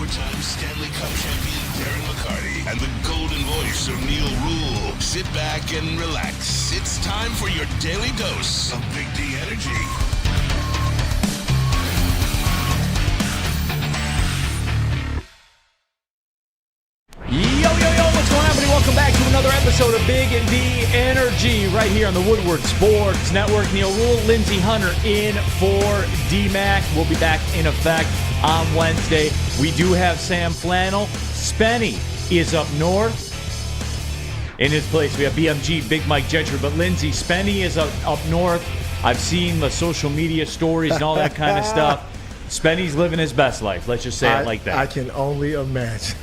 four-time Stanley Cup champion Darren McCarty and the golden voice of Neil Rule. Sit back and relax. It's time for your daily dose of Big D energy. Yo, what's going on, everybody? Welcome back to another episode of Big D Energy right here on the Woodward Sports Network. Neil Rule, Lindsey Hunter in for D-Mac. We'll be back in effect on Wednesday. We do have Sam Flannel. Spenny is up north. In his place, we have BMG, Big Mike Gentry. But Lindsey, Spenny is up north. I've seen the social media stories and all that kind of stuff. Spenny's living his best life. Let's just say it like that. I can only imagine.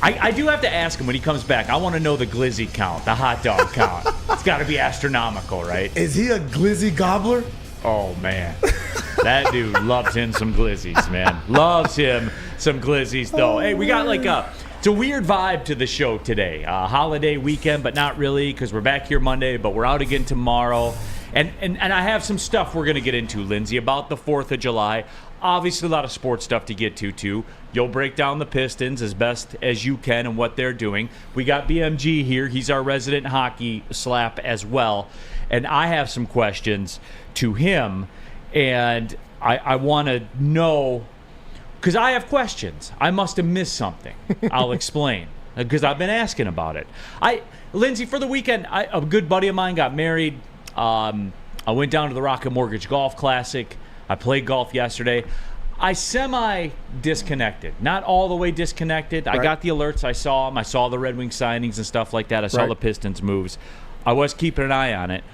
I do have to ask him when he comes back. I want to know the glizzy count, the hot dog count. It's got to be astronomical, right? Is he a glizzy gobbler? Oh, man. That dude loves him some glizzies, man. Loves him some glizzies, though. Hey, we got it's a weird vibe to the show today. Holiday weekend, but not really because we're back here Monday, but we're out again tomorrow. And I have some stuff we're going to get into, Lindsey, about the 4th of July. Obviously, a lot of sports stuff to get to, too. You'll break down the Pistons as best as you can and what they're doing. We got BMG here. He's our resident hockey slap as well. And I have some questions to him. And I want to know, because I have questions. I must have missed something. I'll explain, because I've been asking about it. Lindsey, for the weekend, a good buddy of mine got married. I went down to the Rocket Mortgage Golf Classic. I played golf yesterday. I semi-disconnected. Not all the way disconnected. Right. I got the alerts. I saw them. I saw the Red Wings signings and stuff like that. I saw the Pistons moves. I was keeping an eye on it.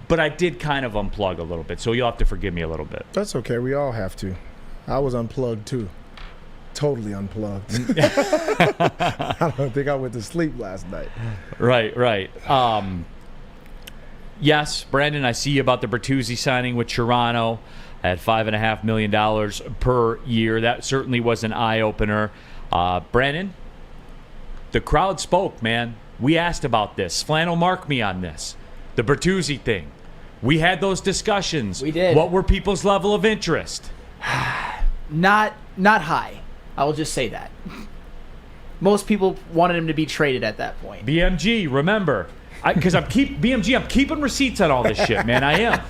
But I did kind of unplug a little bit, so you'll have to forgive me a little bit. That's okay. We all have to. I was unplugged, too. Totally unplugged. I don't think I went to sleep last night. Right. Yes, Brandon, I see about the Bertuzzi signing with Toronto at $5.5 million per year. That certainly was an eye-opener. Brandon, the crowd spoke, man. We asked about this. Flannel marked me on this. The Bertuzzi thing. We had those discussions. We did. What were people's level of interest? Not high. I will just say that. Most people wanted him to be traded at that point. BMG, remember. Because I'm keeping receipts on all this shit, man. I am.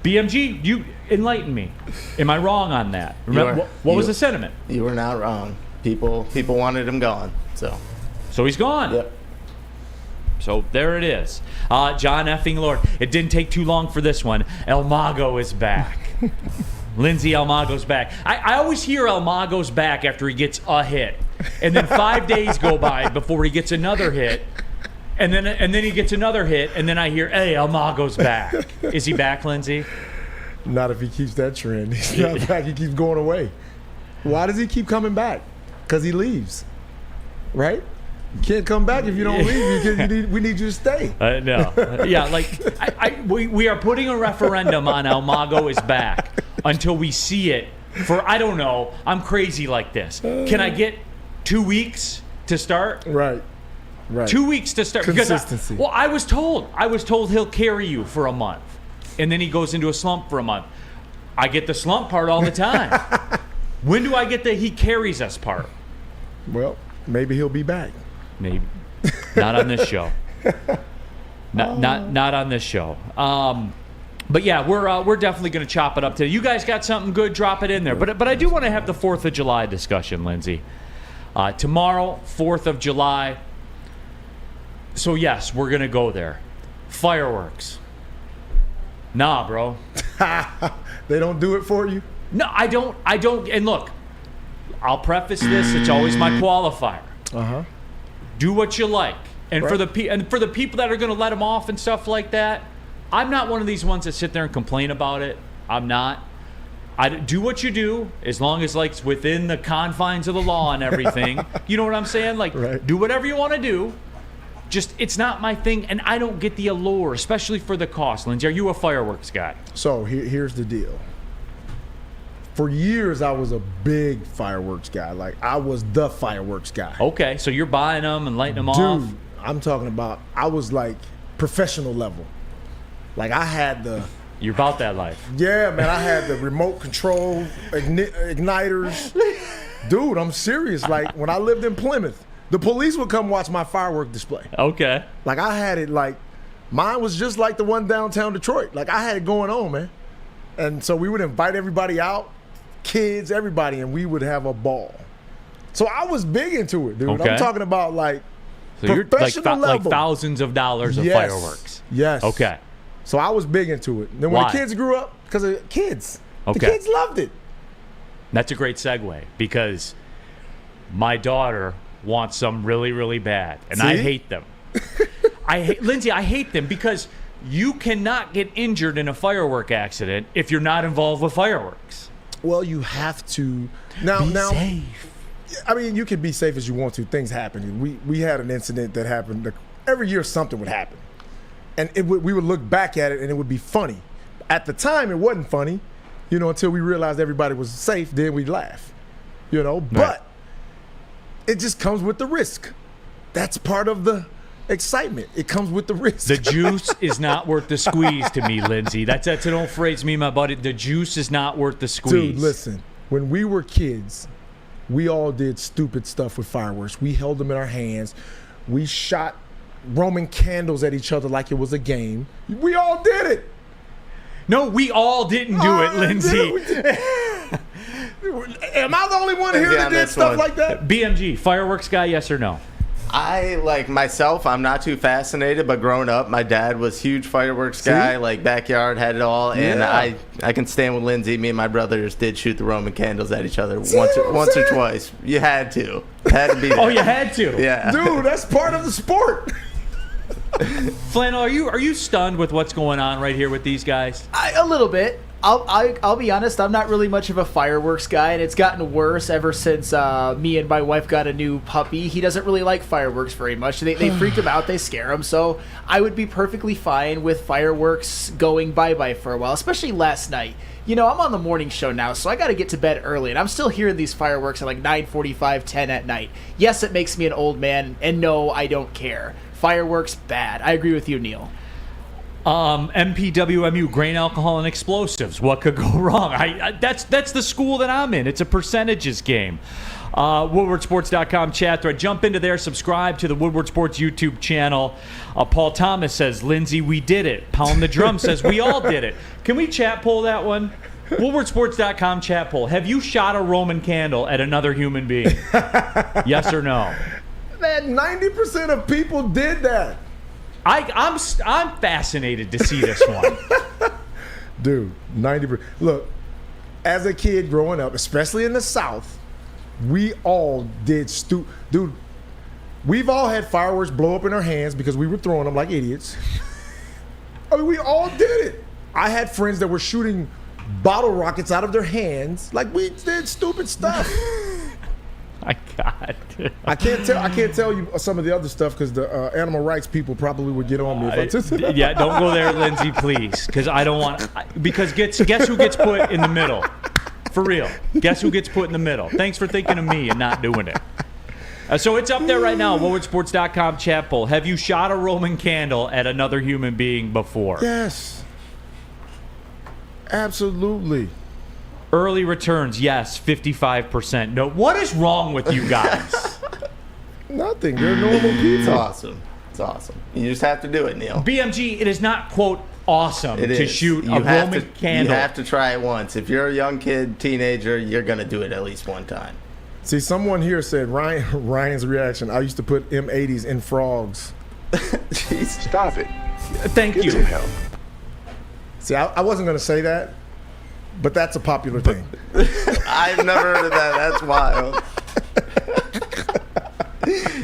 BMG, you enlighten me. Am I wrong on that? Remember, what was the sentiment? You were not wrong. People wanted him gone. So he's gone. Yep. So there it is. John effing Lord. It didn't take too long for this one. El Mago is back. Lindsey, El Mago's back. I always hear El Mago's back after he gets a hit. And then 5 days go by before he gets another hit. And then he gets another hit, and then I hear, hey, El Mago's back. Is he back, Lindsey? Not if he keeps that trend. He's not back. He keeps going away. Why does he keep coming back? Because he leaves, right? You can't come back if you don't leave. We need you to stay. No. Yeah, we are putting a referendum on El Mago is back until we see it for, I don't know, I'm crazy like this. Can I get 2 weeks to start? Right. 2 weeks to start. Consistency. I was told he'll carry you for a month, and then he goes into a slump for a month. I get the slump part all the time. When do I get the he carries us part? Well, maybe he'll be back. Maybe. Not on this show. Not on this show. But yeah, we're definitely going to chop it up today. You guys got something good? Drop it in there. But I do want to have the 4th of July discussion, Lindsey. Tomorrow, 4th of July. So, yes, we're going to go there. Fireworks. Nah, bro. They don't do it for you? No, I don't. And look, I'll preface this. It's always my qualifier. Uh-huh. Do what you like. And right. for the people that are going to let them off and stuff like that, I'm not one of these ones that sit there and complain about it. I'm not. I do what you do as long as it's within the confines of the law and everything. You know what I'm saying? Right. Do whatever you want to do. Just, it's not my thing, and I don't get the allure, especially for the cost. Lindsey, are you a fireworks guy? So here's the deal. For years, I was a big fireworks guy. I was the fireworks guy. Okay, so you're buying them and lighting them off? Dude, I'm talking about, I was professional level. I had the You're about that life. Yeah, man. I had the remote control igniters. Dude, I'm serious. Like, when I lived in Plymouth, the police would come watch my firework display. Okay. Like, I had it like, mine was just like the one downtown Detroit. Like, I had it going on, man. And so we would invite everybody out, kids, everybody, and we would have a ball. So I was big into it, dude. Okay. I'm talking about, like, So you're professional like level. thousands of dollars of Yes. fireworks. Yes. Okay. So I was big into it. Then when Why? the kids grew up, because of kids, Okay. the kids loved it. That's a great segue because my daughter wants some really, really bad, and I See? hate them. Lindsay, I hate them because you cannot get injured in a firework accident if you're not involved with fireworks. Well, you have to now. Be safe. I mean, you can be safe as you want to. Things happen. We had an incident that happened. Every year, something would happen, and we would look back at it, and it would be funny. At the time, it wasn't funny, until we realized everybody was safe. Then we'd laugh, But it just comes with the risk. That's part of the excitement. It comes with the risk. The juice is not worth the squeeze to me, Lindsay. That's an old phrase me and my buddy. The juice is not worth the squeeze. Dude, listen. When we were kids, we all did stupid stuff with fireworks. We held them in our hands. We shot Roman candles at each other like it was a game. We all did it. No, we all didn't do it, Lindsay. Am I the only one here that did stuff like that? BMG, fireworks guy, yes or no? I, like myself, I'm not too fascinated, but growing up, my dad was huge fireworks guy, like backyard, had it all, and Yeah. I can stand with Lindsay. Me and my brothers did shoot the Roman candles at each other once or twice. You had to. Had to be there. Oh, you had to. Yeah. Dude, that's part of the sport. Flannel, are you stunned with what's going on right here with these guys? A little bit. I'll be honest. I'm not really much of a fireworks guy, and it's gotten worse ever since me and my wife got a new puppy. He doesn't really like fireworks very much. They freak him out. They scare him. So I would be perfectly fine with fireworks going bye-bye for a while, especially last night. I'm on the morning show now, so I got to get to bed early, and I'm still hearing these fireworks at like 9:45, 10 at night. Yes, it makes me an old man, and no, I don't care. Fireworks, bad. I agree with you, Neil. MPWMU, grain, alcohol, and explosives. What could go wrong? That's the school that I'm in. It's a percentages game. WoodwardSports.com chat thread. Jump into there. Subscribe to the Woodward Sports YouTube channel. Paul Thomas says, Lindsay, we did it. Pound the Drum says, we all did it. Can we chat poll that one? WoodwardSports.com chat poll. Have you shot a Roman candle at another human being? Yes or no? Man, 90% of people did that. I'm fascinated to see this one. Dude, 90%. Look, as a kid growing up, especially in the South, we all did Dude, we've all had fireworks blow up in our hands because we were throwing them like idiots. I mean, we all did it. I had friends that were shooting bottle rockets out of their hands. Like, we did stupid stuff. My God. I can't tell you some of the other stuff because the animal rights people probably would get on me if I just. Yeah, don't go there, Lindsay, please, because I don't want. Because guess who gets put in the middle? For real, guess who gets put in the middle? Thanks for thinking of me and not doing it. So it's up there right now. WoodwardSports.com chat poll. Have you shot a Roman candle at another human being before? Yes. Absolutely. Early returns, yes, 55%. No. What is wrong with you guys? Nothing. They're normal It's people. awesome. It's awesome. You just have to do it, Neil. BMG, it is not, quote, awesome It to is. shoot You a have Roman candle. You have to try it once. If you're a young kid, teenager, you're going to do it at least one time. See, someone here said Ryan's reaction. I used to put M80s in frogs. Jeez. Stop it. Thank Get you. some help. See, I wasn't going to say that, but that's a popular thing. I've never heard of that. That's wild.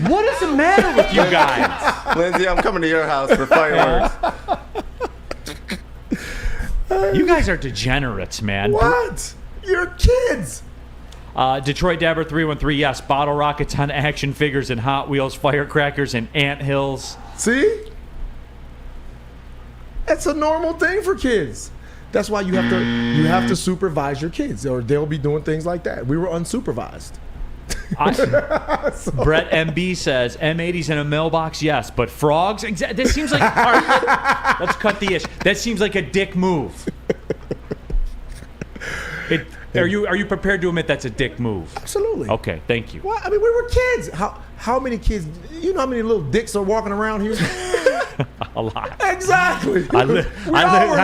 What is the matter with you guys? Lindsay, I'm coming to your house for fireworks. You guys are degenerates, man. What? You're kids. Detroit Dabber 313, yes. Bottle rockets on action figures and Hot Wheels, firecrackers and ant hills. See? That's a normal thing for kids. That's why you have to supervise your kids, or they'll be doing things like that. We were unsupervised. Brett MB says M80s in a mailbox, yes, but frogs. This seems like. All right, let's cut the ish. That seems like a dick move. Are you prepared to admit that's a dick move? Absolutely. Okay, thank you. Well, I mean, we were kids. How many kids? You know how many little dicks are walking around here? A lot. Exactly. I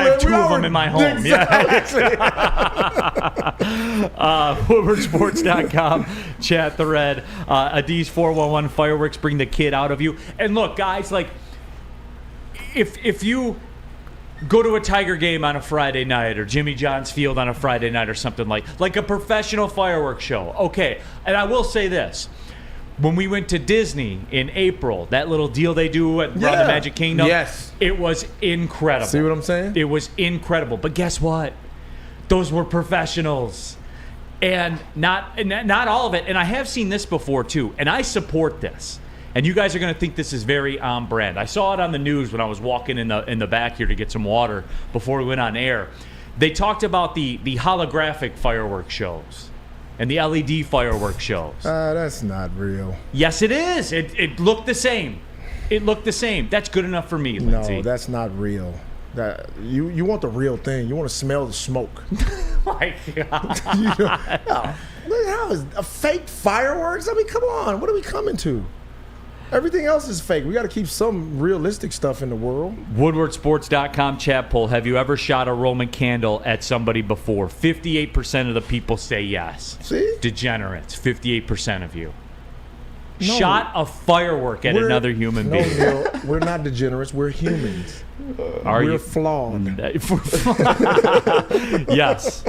have two of them in my home. Exactly. Woodwardsports.com, chat thread. Adiz 411 fireworks bring the kid out of you. And look, guys, like, if you go to a Tiger game on a Friday night or Jimmy John's Field on a Friday night or something like a professional fireworks show, okay. And I will say this. When we went to Disney in April, that little deal they do around the Magic Kingdom, it was incredible. See what I'm saying? It was incredible. But guess what? Those were professionals. And not all of it. And I have seen this before, too. And I support this. And you guys are going to think this is very on brand. I saw it on the news when I was walking in the back here to get some water before we went on air. They talked about the holographic fireworks shows and the LED fireworks shows. That's not real. Yes, it is. It looked the same. It looked the same. That's good enough for me, Lindsay. No, that's not real. That you want the real thing. You want to smell the smoke. My God. How is a fake fireworks? I mean, come on. What are we coming to? Everything else is fake. We got to keep some realistic stuff in the world. Woodwardsports.com chat poll. Have you ever shot a Roman candle at somebody before? 58% of the people say yes. See? Degenerates. 58% of you. No. Shot a firework at another human being. No, Neil, we're not degenerates. We're humans. We're flawed. Yes,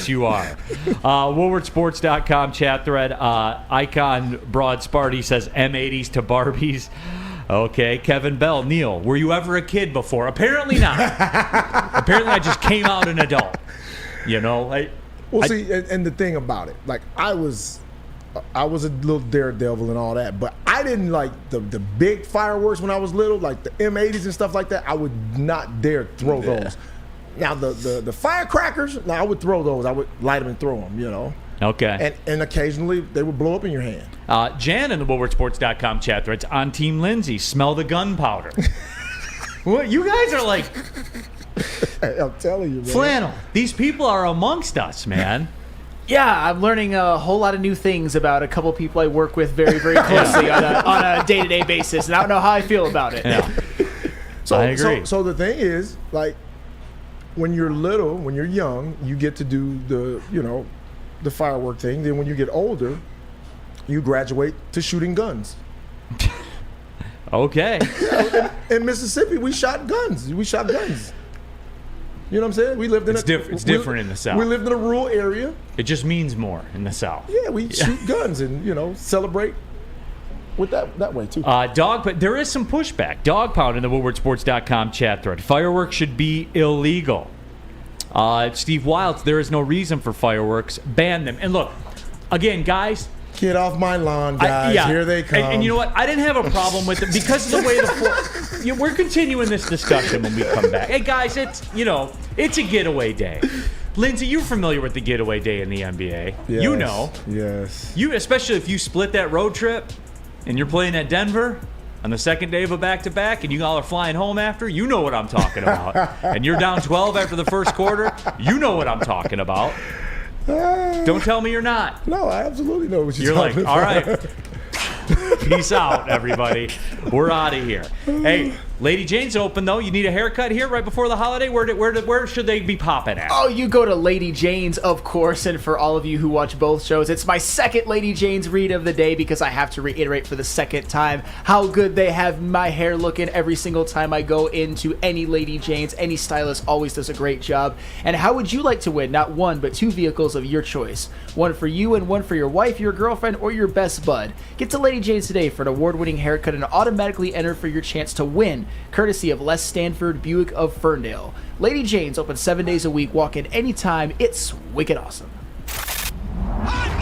you are. Woodwardsports.com chat thread. Icon Broad Sparty says M80s to Barbies. Okay, Kevin Bell. Neil, were you ever a kid before? Apparently not. Apparently I just came out an adult. You know? See, and the thing about it, like I was a little daredevil and all that, but I didn't like the big fireworks when I was little, like the M80s and stuff like that. I would not dare throw those. Now the firecrackers, I would throw those. I would light them and throw them, you know. Okay. And occasionally they would blow up in your hand. Jan in the Woodwardsports.com chat threads on Team Lindsay. Smell the gunpowder. What? You guys are like I'm telling you, man. flannel. These people are amongst us, man. Yeah, I'm learning a whole lot of new things about a couple people I work with very, very closely on a day-to-day basis, and I don't know how I feel about it. Yeah. I agree. So the thing is, like, when you're little, when you're young, you get to do the firework thing. Then when you get older, you graduate to shooting guns. Okay. In Mississippi, we shot guns. You know what I'm saying? We lived in It's different in the South. We lived in a rural area. It just means more in the South. Yeah, we shoot guns and, celebrate with that way too. But there is some pushback. Dog Pound in the Woodwardsports.com chat thread. Fireworks should be illegal. Steve Wilds, there is no reason for fireworks. Ban them. And look, again, guys. Get off my lawn, guys. Here they come. And you know what? I didn't have a problem with it because of the way we're continuing this discussion when we come back. Hey, guys, it's a getaway day. Lindsay, you're familiar with the getaway day in the NBA. Yes, you know. Yes. Especially if you split that road trip and you're playing at Denver on the second day of a back-to-back and you all are flying home after, you know what I'm talking about. And you're down 12 after the first quarter, you know what I'm talking about. Don't tell me you're not. No, I absolutely know what you're talking about. All right. Peace out, everybody. We're out of here. Hey, Lady Jane's open, though. You need a haircut here right before the holiday? Where should they be popping at? Oh, you go to Lady Jane's, of course. And for all of you who watch both shows, it's my second Lady Jane's read of the day because I have to reiterate for the second time how good they have my hair looking every single time I go into any Lady Jane's. Any stylist always does a great job. And how would you like to win not one, but two vehicles of your choice? One for you and one for your wife, your girlfriend, or your best bud. Get to Lady Jane's today for an award-winning haircut and automatically enter for your chance to win, courtesy of Les Stanford Buick of Ferndale. Lady Jane's open 7 days a week. Walk in anytime. It's wicked awesome.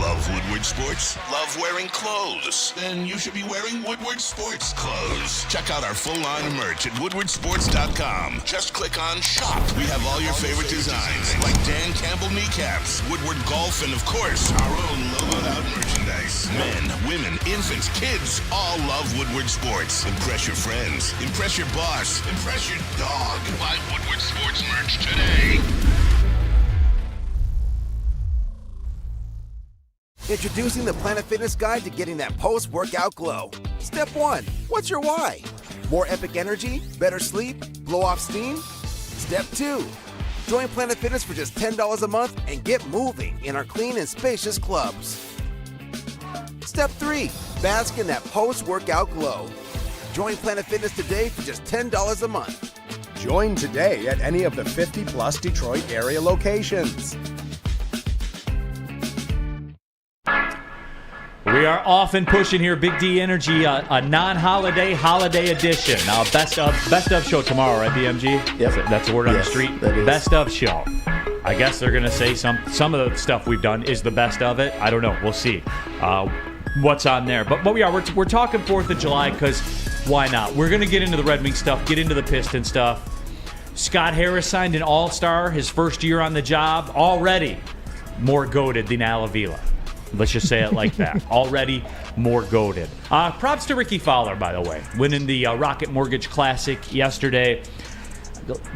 Love Woodward Sports? Love wearing clothes? Then you should be wearing Woodward Sports clothes. Check out our full line of merch at woodwardsports.com. Just click on shop. We have all your favorite designs, like Dan Campbell kneecaps, Woodward golf, and of course, our own logoed out merchandise. Men, women, infants, kids, all love Woodward Sports. Impress your friends. Impress your boss. Impress your dog. Buy Woodward Sports merch today. Introducing the Planet Fitness Guide to getting that post-workout glow. Step 1. What's your why? More epic energy? Better sleep? Blow off steam? Step 2. Join Planet Fitness for just $10 a month and get moving in our clean and spacious clubs. Step 3. Bask in that post-workout glow. Join Planet Fitness today for just $10 a month. Join today at any of the 50-plus Detroit area locations. We are off and pushing here. Big D Energy, a non-holiday holiday edition. Now, best of show tomorrow, right, BMG? Yep. That's the word on the Yes, street. that is. Best of show. I guess they're gonna say some of the stuff we've done is the best of it. I don't know. We'll see what's on there. But we're talking 4th of July because why not? We're gonna get into the Red Wing stuff, get into the Piston stuff. Scott Harris signed an All-Star his first year on the job. Already more goated than Al Avila. Let's just say it like that. Already more goated. Props to Ricky Fowler, by the way, winning the Rocket Mortgage Classic yesterday.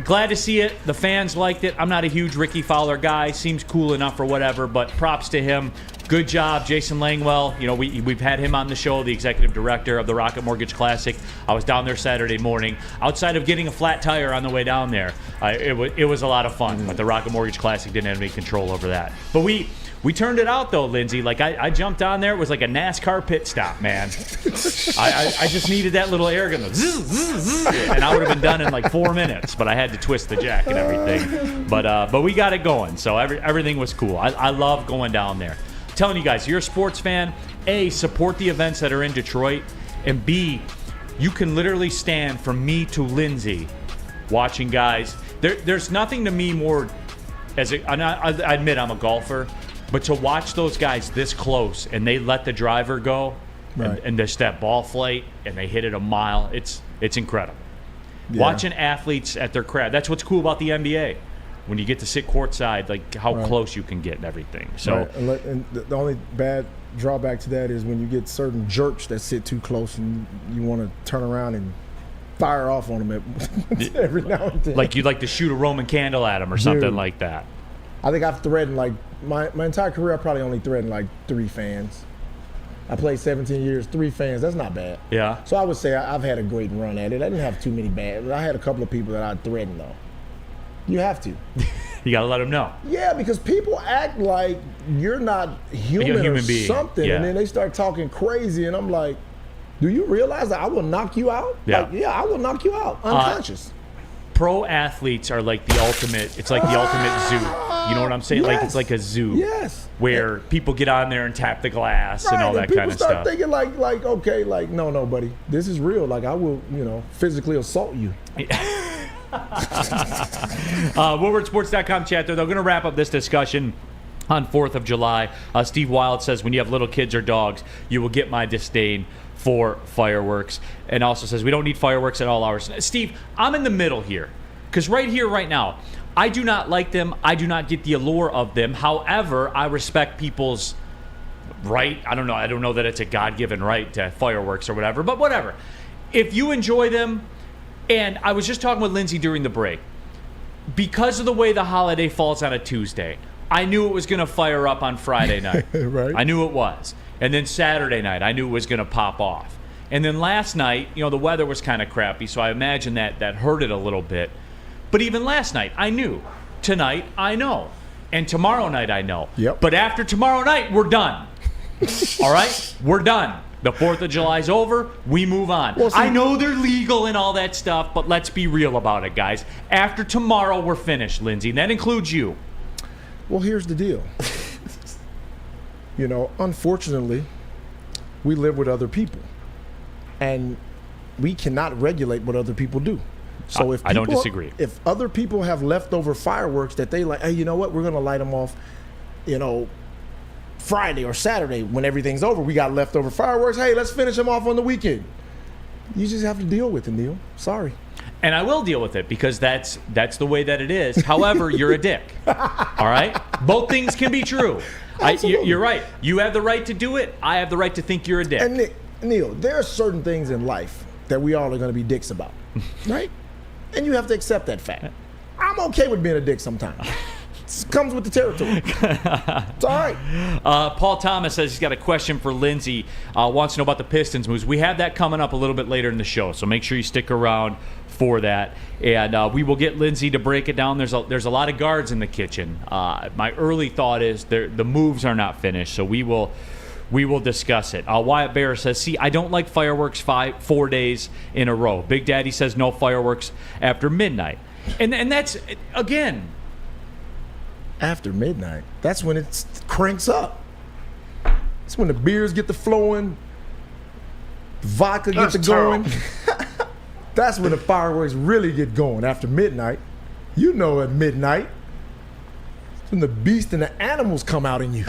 Glad to see it. The fans liked it. I'm not a huge Ricky Fowler guy. Seems cool enough or whatever, but props to him. Good job, Jason Langwell. You know, we've had him on the show, the executive director of the Rocket Mortgage Classic. I was down there Saturday morning. Outside of getting a flat tire on the way down there, it was a lot of fun. But the Rocket Mortgage Classic didn't have any control over that. But we turned it out, though, Lindsay. Like, I jumped on there. It was like a NASCAR pit stop, man. I just needed that little air gun. Zzz, zzz, zzz, and I would have been done in like 4 minutes, but I had to twist the jack and everything. But we got it going, so everything was cool. I love going down there. Telling you guys, you're a sports fan, A, support the events that are in Detroit, and B, you can literally stand from me to Lindsay watching guys. There's nothing to me more, I admit I'm a golfer, but to watch those guys this close and they let the driver go Right. and there's that ball flight and they hit it a mile, it's incredible. Yeah. Watching athletes at their craft, that's what's cool about the NBA. When you get to sit courtside, like how Right. close you can get and everything. So Right. And the only bad drawback to that is when you get certain jerks that sit too close and you want to turn around and fire off on them every now and then. like you'd like to shoot a Roman candle at them or something Dude. like that. I think I've threatened like my entire career. I probably only threatened like 3 fans. I played 17 years, 3 fans. That's not bad. Yeah. So I would say I've had a great run at it. I didn't have too many bad. I had a couple of people that I threatened though. You have to. You got to let them know. Yeah, because people act like you're not human, human or being. something, Yeah. and then they start talking crazy, and I'm like, do you realize that I will knock you out? Yeah. Like, yeah, I will knock you out unconscious. Pro athletes are like the ultimate. It's like the ultimate zoo. You know what I'm saying? Like Yes. it's like a zoo. Yes. Where people get on there and tap the glass and all that people kind of start stuff. thinking like, okay, like, no, buddy, this is real. Like, I will, physically assault you. WoodwardSports.com chat there. They're going to wrap up this discussion on 4th of July. Steve Wild says, when you have little kids or dogs, you will get my disdain for fireworks. And also says, we don't need fireworks at all hours. Steve, I'm in the middle here. Because right here, right now, I do not like them. I do not get the allure of them. However, I respect people's right. I don't know that it's a God-given right to fireworks or whatever, but whatever. If you enjoy them, and I was just talking with Lindsay during the break, because of the way the holiday falls on a Tuesday, I knew it was going to fire up on Friday night. Right. I knew it was. And then Saturday night, I knew it was going to pop off. And then last night, the weather was kind of crappy, so I imagine that hurt it a little bit. But even last night, I knew. Tonight, I know. And tomorrow night, I know. Yep. But after tomorrow night, we're done. All right? We're done. The 4th of July's over. We move on. Well, see- I know they're legal and all that stuff, but let's be real about it, guys. After tomorrow, we're finished, Lindsay. And that includes you. Well, here's the deal. Unfortunately, we live with other people, and we cannot regulate what other people do. So if I don't people- disagree. If other people have leftover fireworks that they like, hey, you know what? We're gonna light them off, Friday or Saturday when everything's over. We got leftover fireworks. Hey, let's finish them off on the weekend. You just have to deal with it, Neil. Sorry. And I will deal with it because that's the way that it is. However, you're a dick. All right? Both things can be true. You're right. You have the right to do it. I have the right to think you're a dick. And Neil, there are certain things in life that we all are going to be dicks about, right? And you have to accept that fact. I'm okay with being a dick sometimes. It comes with the territory. It's all right. Paul Thomas says he's got a question for Lindsay. Wants to know about the Pistons moves. We have that coming up a little bit later in the show, so make sure you stick around for that. And we will get Lindsay to break it down. There's a lot of guards in the kitchen. My early thought is the moves are not finished, so we will discuss it. Wyatt Bear says, see, I don't like fireworks 4 days in a row. Big Daddy says no fireworks after midnight. And that's, again... After midnight, that's when it cranks up. That's when the beers get to flowing, the vodka gets to going. That's when the fireworks really get going, after midnight. You know, at midnight, it's when the beast and the animals come out in you.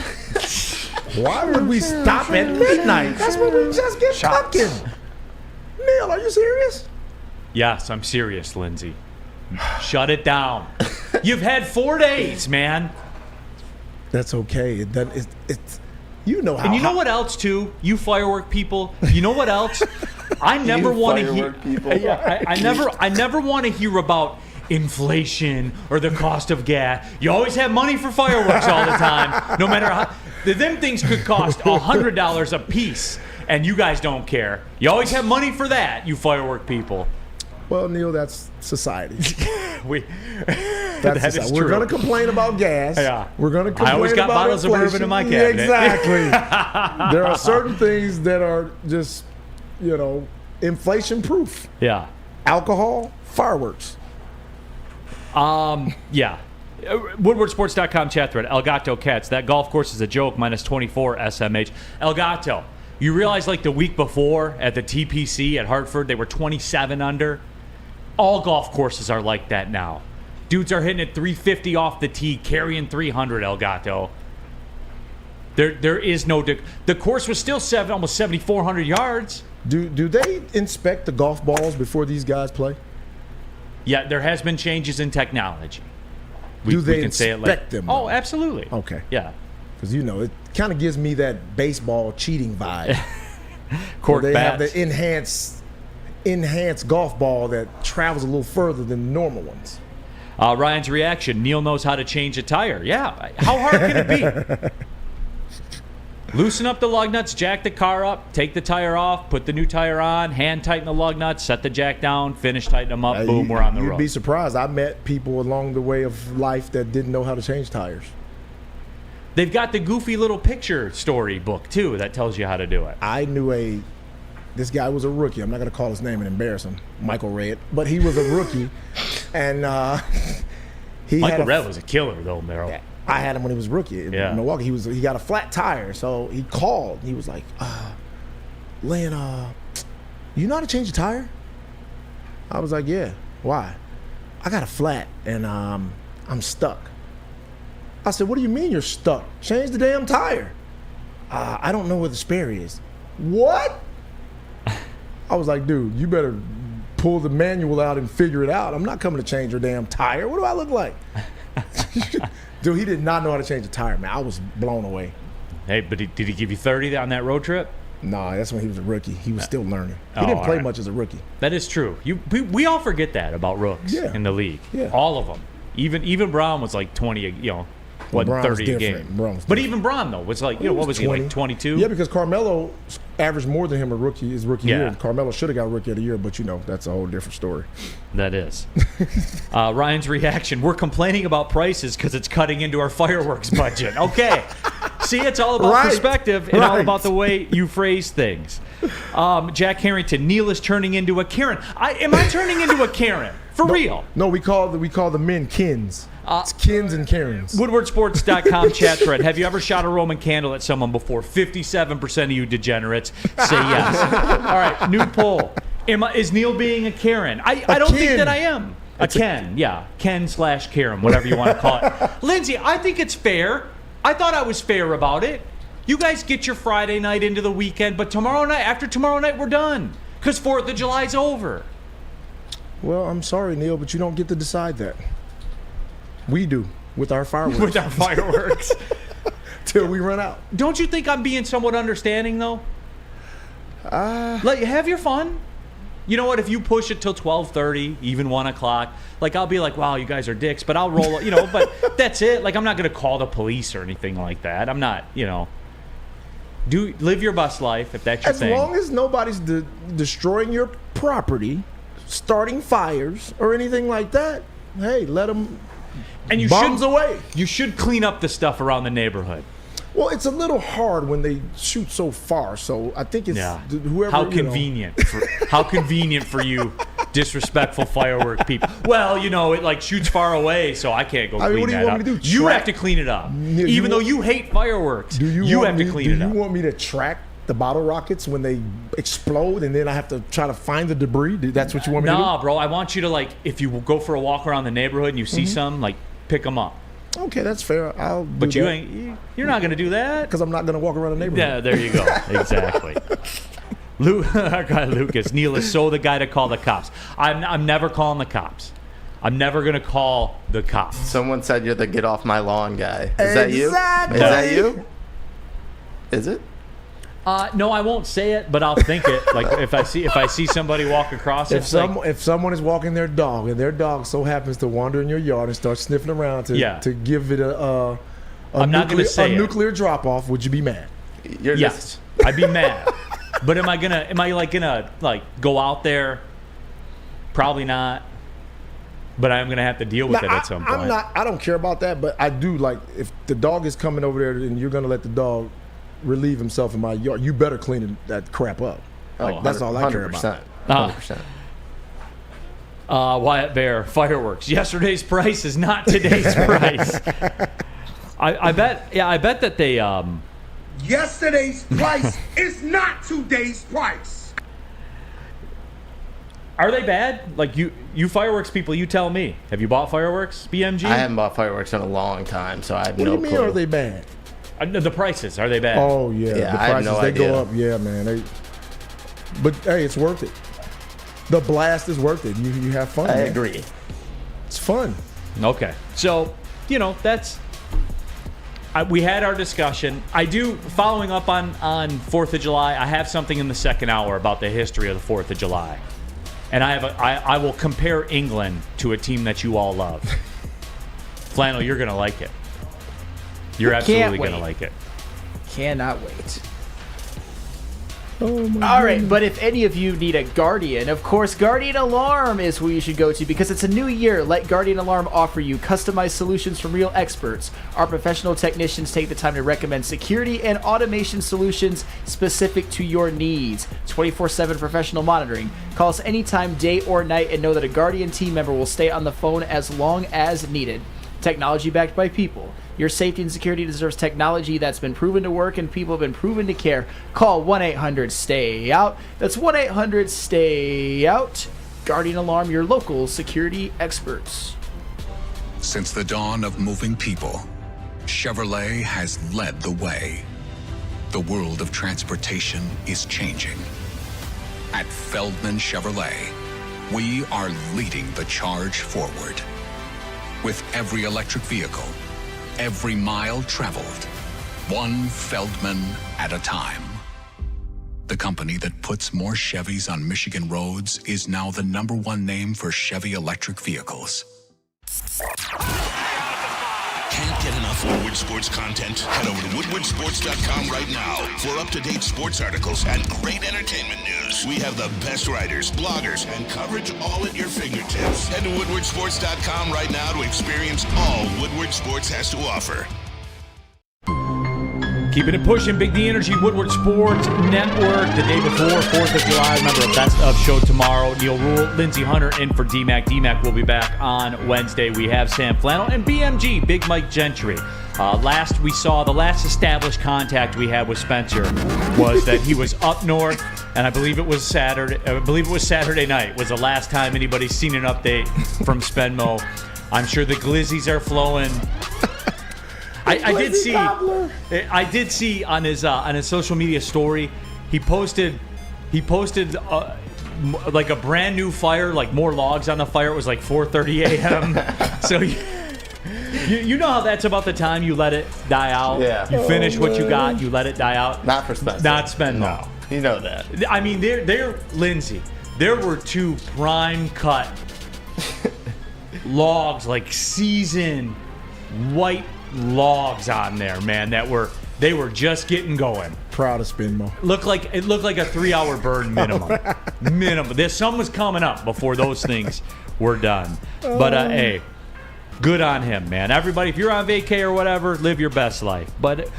Why would we stop at midnight? That's when we just get talking. Neil, are you serious? Yes, I'm serious, Lindsay. Shut it down. You've had 4 days, man. That's okay. It's you know how. And you know what else too? You firework people. You know what else? I never want to hear. Yeah, I never want to hear about inflation or the cost of gas. You always have money for fireworks all the time, no matter how. Them things could cost $100 a piece, and you guys don't care. You always have money for that, you firework people. Well, Neil, that's society. That is We're true. going to complain about gas. Yeah. We're going to complain about I always got bottles inflation. of bourbon in my cabinet. Exactly. There are certain things that are just, inflation-proof. Yeah. Alcohol, fireworks. Yeah. WoodwardSports.com chat thread. Elgato Cats. That golf course is a joke. Minus 24 SMH. Elgato. You realize like the week before at the TPC at Hartford, they were 27 under? All golf courses are like that now. Dudes are hitting at 350 off the tee, carrying 300, Elgato. There is no... The course was still almost 7,400 yards. Do they inspect the golf balls before these guys play? Yeah, there has been changes in technology. Do they can say it like, inspect them? Oh, absolutely. Okay. Yeah. Because, it kind of gives me that baseball cheating vibe. Cork they bats. have the enhanced golf ball that travels a little further than the normal ones. Ryan's reaction, Neil knows how to change a tire. Yeah. How hard can it be? Loosen up the lug nuts, jack the car up, take the tire off, put the new tire on, hand tighten the lug nuts, set the jack down, finish, tighten them up, boom, we're on the road. You'd be surprised. I met people along the way of life that didn't know how to change tires. They've got the goofy little picture story book, too, that tells you how to do it. I knew this guy was a rookie. I'm not going to call his name and embarrass him, Michael Red, but he was a rookie. And Michael Red was a killer, though, Merrill. I had him when he was a rookie in Milwaukee. He got a flat tire, so he called. He was like, Lynn, you know how to change a tire? I was like, yeah. Why? I got a flat, and I'm stuck. I said, what do you mean you're stuck? Change the damn tire. I don't know where the spare is. What? I was like, dude, you better pull the manual out and figure it out. I'm not coming to change your damn tire. What do I look like? Dude, he did not know how to change a tire, man. I was blown away. Hey, but did he give you 30 on that road trip? No, that's when he was a rookie. He was still learning. He didn't play much as a rookie. That is true. We all forget that about rooks in the league. Yeah. All of them. Even Brown was like 20, wasn't 30 a game. But even Braun, though, was like, what was 20. he, like 22? Yeah, because Carmelo averaged more than him his rookie Yeah. year. Carmelo should have got rookie of the year, but that's a whole different story. That is. Ryan's reaction, we're complaining about prices because it's cutting into our fireworks budget. Okay. See, it's all about perspective and all about the way you phrase things. Jack Harrington, Neil is turning into a Karen. Am I turning into a Karen? For real? No, we call the men kins. It's kins and Karens. WoodwardSports.com chat thread. Have you ever shot a Roman candle at someone before? 57% of you degenerates say yes. All right, new poll. Is Neil being a Karen? I don't think that I am. Ken, yeah. Ken/Karen, whatever you want to call it. Lindsay, I think it's fair. I thought I was fair about it. You guys get your Friday night into the weekend, but after tomorrow night, we're done. Because 4th of July's over. Well, I'm sorry, Neil, but you don't get to decide that. We do, with our fireworks. With our fireworks. Till we run out. Don't you think I'm being somewhat understanding, though? Have your fun. You know what? If you push it till 12:30, even 1 o'clock, like I'll be like, wow, you guys are dicks, but I'll roll, but that's it. Like I'm not going to call the police or anything like that. I'm not, live your best life if that's your thing. As long as nobody's destroying your property, starting fires, or anything like that, hey, let them bombs away. You should clean up the stuff around the neighborhood. Well, it's a little hard when they shoot so far, so I think it's whoever. How convenient! How convenient for you, disrespectful firework people. Well, it like shoots far away, so I can't go clean what do you that want up. me to do? You have to clean it up, even though you hate fireworks. You have to clean it up. Do you want me to track the bottle rockets when they explode, and then I have to try to find the debris? That's what you want me to do? Nah, bro. I want you to if you go for a walk around the neighborhood and you see some, pick them up. Okay, that's fair. But you're not going to do that because I'm not going to walk around the neighborhood. Yeah, there you go. Exactly. Our guy Lucas, Neil is so the guy to call the cops. I'm never calling the cops. I'm never going to call the cops. Someone said you're the get off my lawn guy. Is that you? Exactly. Is that you? Is it? No, I won't say it, but I'll think it. Like if I see somebody walk across, if someone is walking their dog and their dog so happens to wander in your yard and start sniffing around to give it a nuclear drop off, would you be mad? Yes, I'd be mad. But am I gonna go out there? Probably not. But I'm gonna have to deal with it at some point. I don't care about that, but I do if the dog is coming over there and you're gonna let the dog relieve himself in my yard, you better clean that crap up. That's all I care about. 100%. Wyatt Bear, fireworks. Yesterday's price is not today's price. I bet that they. Yesterday's price is not today's price. Are they bad? Like you fireworks people, you tell me. Have you bought fireworks, BMG? I haven't bought fireworks in a long time, so I have no clue. What do you mean, are they bad? The prices, are they bad? Oh, yeah. The I have prices, no they idea. go up. Yeah, man. But, hey, it's worth it. The blast is worth it. You have fun. I agree. It's fun. Okay. So, that's... we had our discussion. Following up on 4th of July, I have something in the second hour about the history of the 4th of July. And I will compare England to a team that you all love. Flannel, you're going to like it. You're absolutely going to like it. Cannot wait. Oh my All right, but if any of you need a Guardian, of course, Guardian Alarm is who you should go to because it's a new year. Let Guardian Alarm offer you customized solutions from real experts. Our professional technicians take the time to recommend security and automation solutions specific to your needs. 24/7 professional monitoring. Call us anytime, day or night, and know that a Guardian team member will stay on the phone as long as needed. Technology backed by people. Your safety and security deserves technology that's been proven to work and people have been proven to care. Call 1-800-STAY-OUT. That's 1-800-STAY-OUT. Guardian Alarm, your local security experts. Since the dawn of moving people, Chevrolet has led the way. The world of transportation is changing. At Feldman Chevrolet, we are leading the charge forward. With every electric vehicle, every mile traveled, one Feldman at a time. The company that puts more Chevys on Michigan roads is now the #1 name for Chevy electric vehicles. Can't get enough Woodward Sports content? Head over to woodwardsports.com right now for up-to-date sports articles and great entertainment news. We have the best writers, bloggers, and coverage all at your fingertips. Head to woodwardsports.com right now to experience all Woodward Sports has to offer. Keeping it pushing, Big D Energy, Woodward Sports Network. The day before 4th of July, remember, a best of show tomorrow. Neil Rule, Lindsey Hunter in for D-Mac. D-Mac will be back on Wednesday. We have Sam Flannel and BMG, Big Mike Gentry. The last established contact we had with Spencer was that he was up north, and I believe it was Saturday night was the last time anybody's seen an update from Spenmo. I'm sure the glizzies are flowing. I did see on his social media story, he posted like a brand new fire, like more logs on the fire. It was like 4:30 a.m. So you know how that's about the time you let it die out. Yeah. You finish what you got, you let it die out. Not for Spencer. Not Spencer. No, you know that. I mean, they're Lindsey. there were 2 prime cut logs, like seasoned white logs on there, man, they were just getting going. Proud of Spinmo. It looked like a 3-hour burn minimum. The sun was coming up before those things were done. But hey, good on him, man. Everybody, if you're on vacay or whatever, live your best life. But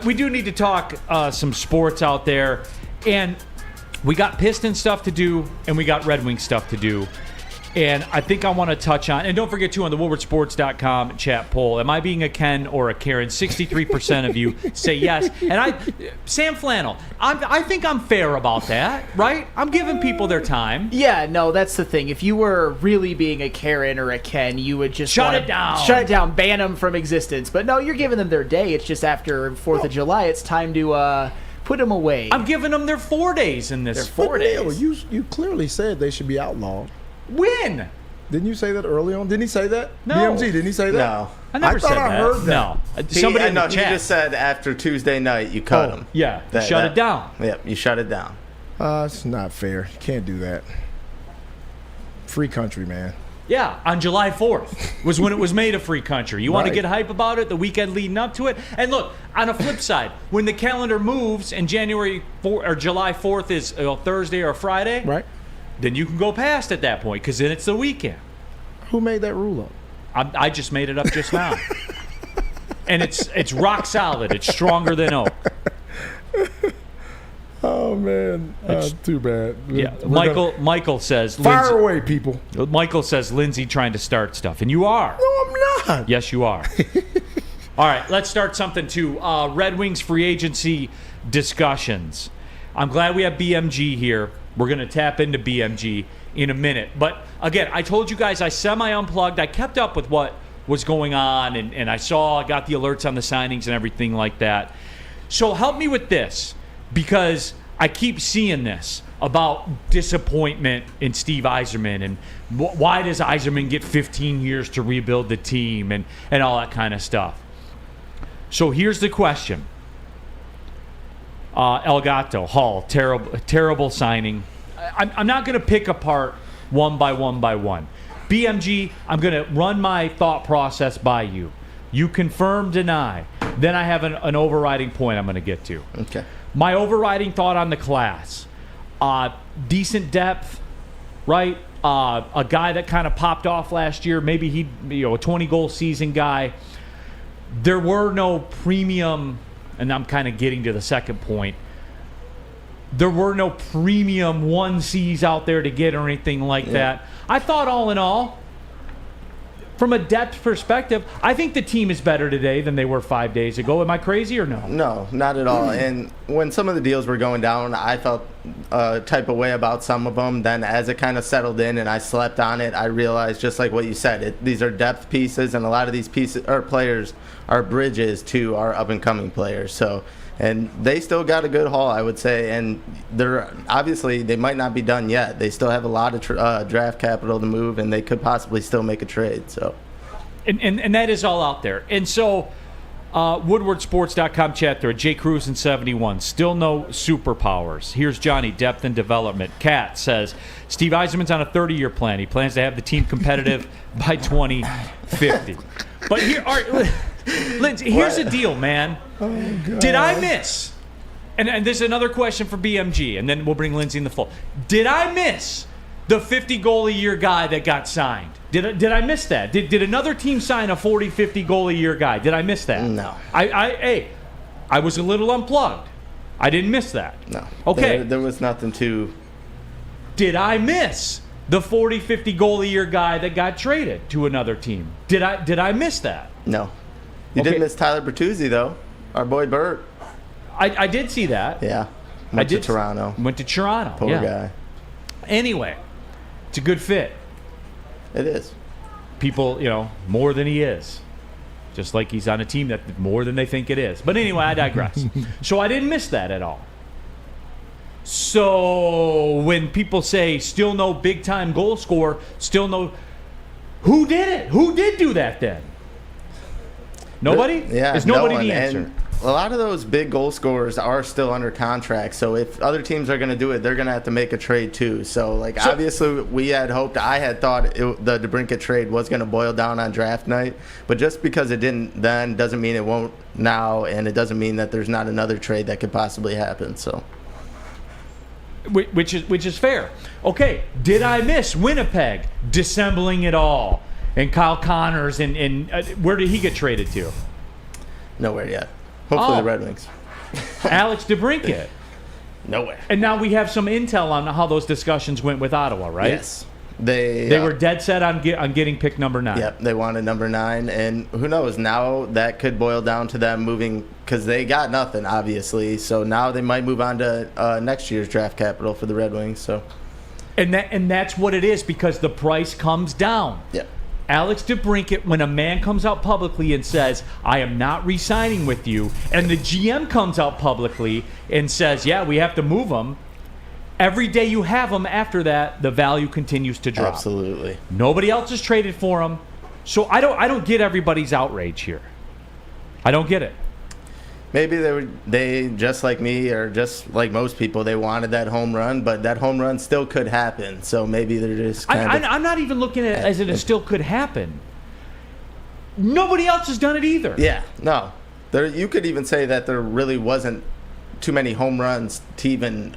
we do need to talk some sports out there, and we got Piston stuff to do, and we got Red Wing stuff to do. And I think I want to touch on, and don't forget too, on the WoodwardSports.com chat poll, am I being a Ken or a Karen? 63% of you say yes. And Sam Flannel, I think I'm fair about that, right? I'm giving people their time. Yeah, no, that's the thing. If you were really being a Karen or a Ken, you would just shut it down, ban them from existence. But no, you're giving them their day. It's just after 4th of July, it's time to put them away. I'm giving them their 4 days in this. Their 4 days. Neil, you clearly said they should be outlawed. When? Didn't you say that early on? Didn't he say that? No. BMG, didn't he say that? No. I never said thought that. I heard that. No. Somebody in the he chat. just said after Tuesday night you cut him. Yeah, shut it down. Yep, you shut it down. It's not fair. You can't do that. Free country, man. Yeah, on July 4th was when it was made a free country. You want to Right. get hype about it the weekend leading up to it? And look, on a flip side, when the calendar moves and July 4th is Thursday or Friday, Right? then you can go past at that point because then it's the weekend. Who made that rule up? I just made it up just now. And it's rock solid. It's stronger than oak. Oh, man. Too bad. Yeah, We're Michael says... Fire away, people. Michael says Lindsay trying to start stuff. And you are. No, I'm not. Yes, you are. All right, let's start something too. Red Wings free agency discussions. I'm glad we have BMG here. We're going to tap into BMG in a minute. But again, I told you guys I semi-unplugged. I kept up with what was going on, and I got the alerts on the signings and everything like that. So help me with this, because I keep seeing this about disappointment in Steve Yzerman, and why does Yzerman get 15 years to rebuild the team and all that kind of stuff. So here's the question. Elgato, Hull, terrible signing. I'm not going to pick apart one by one. BMG, I'm going to run my thought process by you. You confirm, deny. Then I have an overriding point I'm going to get to. Okay. My overriding thought on the class. Decent depth, right? A guy that kind of popped off last year. Maybe a 20-goal season guy. There were no premium, and I'm kind of getting to the second point. There were no premium 1Cs out there to get or anything like that. I thought all in all, from a depth perspective, I think the team is better today than they were 5 days ago. Am I crazy or no? No, not at all. And when some of the deals were going down, I felt a type of way about some of them. Then as it kind of settled in and I slept on it, I realized, just like what you said, these are depth pieces, and a lot of these pieces or players are bridges to our up-and-coming players. So, and they still got a good haul, I would say. And they're obviously, they might not be done yet. They still have a lot of draft capital to move, and they could possibly still make a trade. So, and that is all out there. And so, WoodwardSports.com chat there. Jay Cruz in 71. Still no superpowers. Here's Johnny, depth and development. Kat says, Steve Yzerman's on a 30-year plan. He plans to have the team competitive by 2050. But here, Lindsay, here's the deal, man. Oh, God. Did I miss? And there's another question for BMG, and then we'll bring Lindsay in the fold. Did I miss the 50-goal-a-year guy that got signed? Did I miss that? Did another team sign a 40, 50-goal-a-year guy? Did I miss that? No. I was a little unplugged. I didn't miss that. no. Okay. There was nothing to... Did I miss the 40, 50-goal-a-year guy that got traded to another team? Did I miss that? No. You Okay. did miss Tyler Bertuzzi, though. Our boy Bert. I did see that. Yeah. I Went to did. Toronto. Went to Toronto. Poor yeah. guy. Anyway, it's a good fit. It is. People, more than he is. Just like he's on a team that more than they think it is. But anyway, I digress. So I didn't miss that at all. So when people say still no big-time goal scorer, still no... Who did it? Who did do that then? Nobody? Yeah. Is nobody no one. the answer? And a lot of those big goal scorers are still under contract. So if other teams are going to do it, they're going to have to make a trade too. So, obviously, I had thought the DeBrincat trade was going to boil down on draft night. But just because it didn't then doesn't mean it won't now, and it doesn't mean that there's not another trade that could possibly happen. So. Which is fair. Okay, did I miss Winnipeg dissembling it all? And Kyle Connors, and where did he get traded to? Nowhere yet. Hopefully the Red Wings. Alex DeBrincat. Nowhere. And now we have some intel on how those discussions went with Ottawa, right? Yes. They were dead set on getting pick number 9. Yep, they wanted number 9, and who knows? Now that could boil down to them moving because they got nothing, obviously. So now they might move on to next year's draft capital for the Red Wings. So, and that's what it is because the price comes down. Yep. Alex DeBrincat, when a man comes out publicly and says, I am not re-signing with you, and the GM comes out publicly and says, yeah, we have to move him, every day you have him after that, the value continues to drop. Absolutely. Nobody else is traded for him. So I don't get everybody's outrage here. I don't get it. Maybe they just like me or just like most people, they wanted that home run, but that home run still could happen. So maybe they're just I'm not even looking at it as it still could happen. Nobody else has done it either. Yeah, no. You could even say that there really wasn't too many home runs to even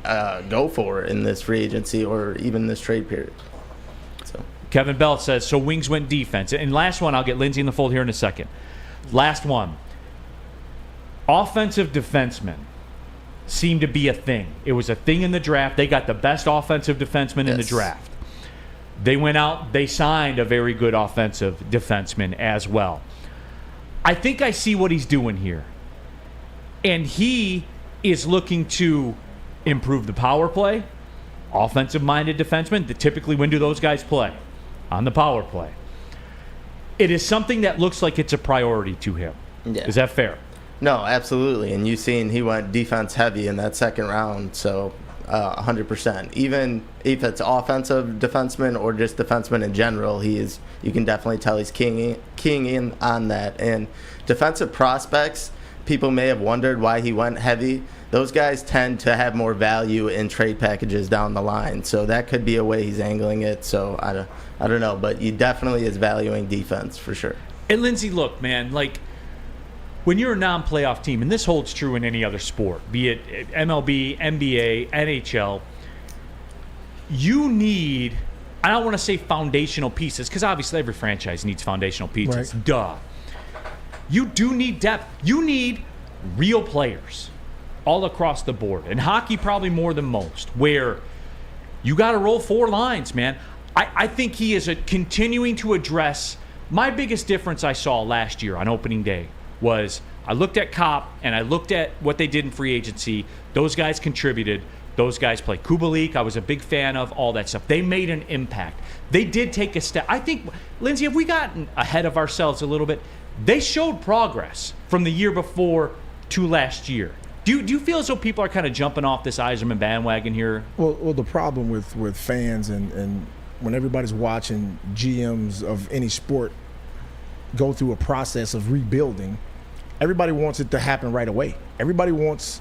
go for in this free agency or even this trade period. So Kevin Bell says, so Wings went defense. And last one, I'll get Lindsay in the fold here in a second. Last one. Offensive defensemen seemed to be a thing. It was a thing in the draft. They got the best offensive defenseman in the draft. They went out, they signed a very good offensive defenseman as well. I think I see what he's doing here. And he is looking to improve the power play. Offensive-minded defensemen, typically when do those guys play? On the power play. It is something that looks like it's a priority to him. Yeah. Is that fair? No, absolutely. And you've seen he went defense heavy in that second round, so 100%. Even if it's offensive defenseman or just defenseman in general, you can definitely tell he's keying in on that. And defensive prospects, people may have wondered why he went heavy. Those guys tend to have more value in trade packages down the line, so that could be a way he's angling it. So I don't know, but he definitely is valuing defense for sure. And Lindsay, look, man, when you're a non-playoff team, and this holds true in any other sport, be it MLB, NBA, NHL, you need, I don't want to say foundational pieces, because obviously every franchise needs foundational pieces. Right. Duh. You do need depth. You need real players all across the board. And hockey probably more than most, where you got to roll 4 lines, man. I think he is continuing to address, my biggest difference I saw last year on opening day was I looked at Kopp and I looked at what they did in free agency. Those guys contributed. Those guys played. Kubalik, I was a big fan of, all that stuff. They made an impact. They did take a step. I think, Lindsay, have we gotten ahead of ourselves a little bit? They showed progress from the year before to last year. Do you feel as though people are kind of jumping off this Yzerman bandwagon here? Well, the problem with fans and when everybody's watching GMs of any sport go through a process of rebuilding, everybody wants it to happen right away. Everybody wants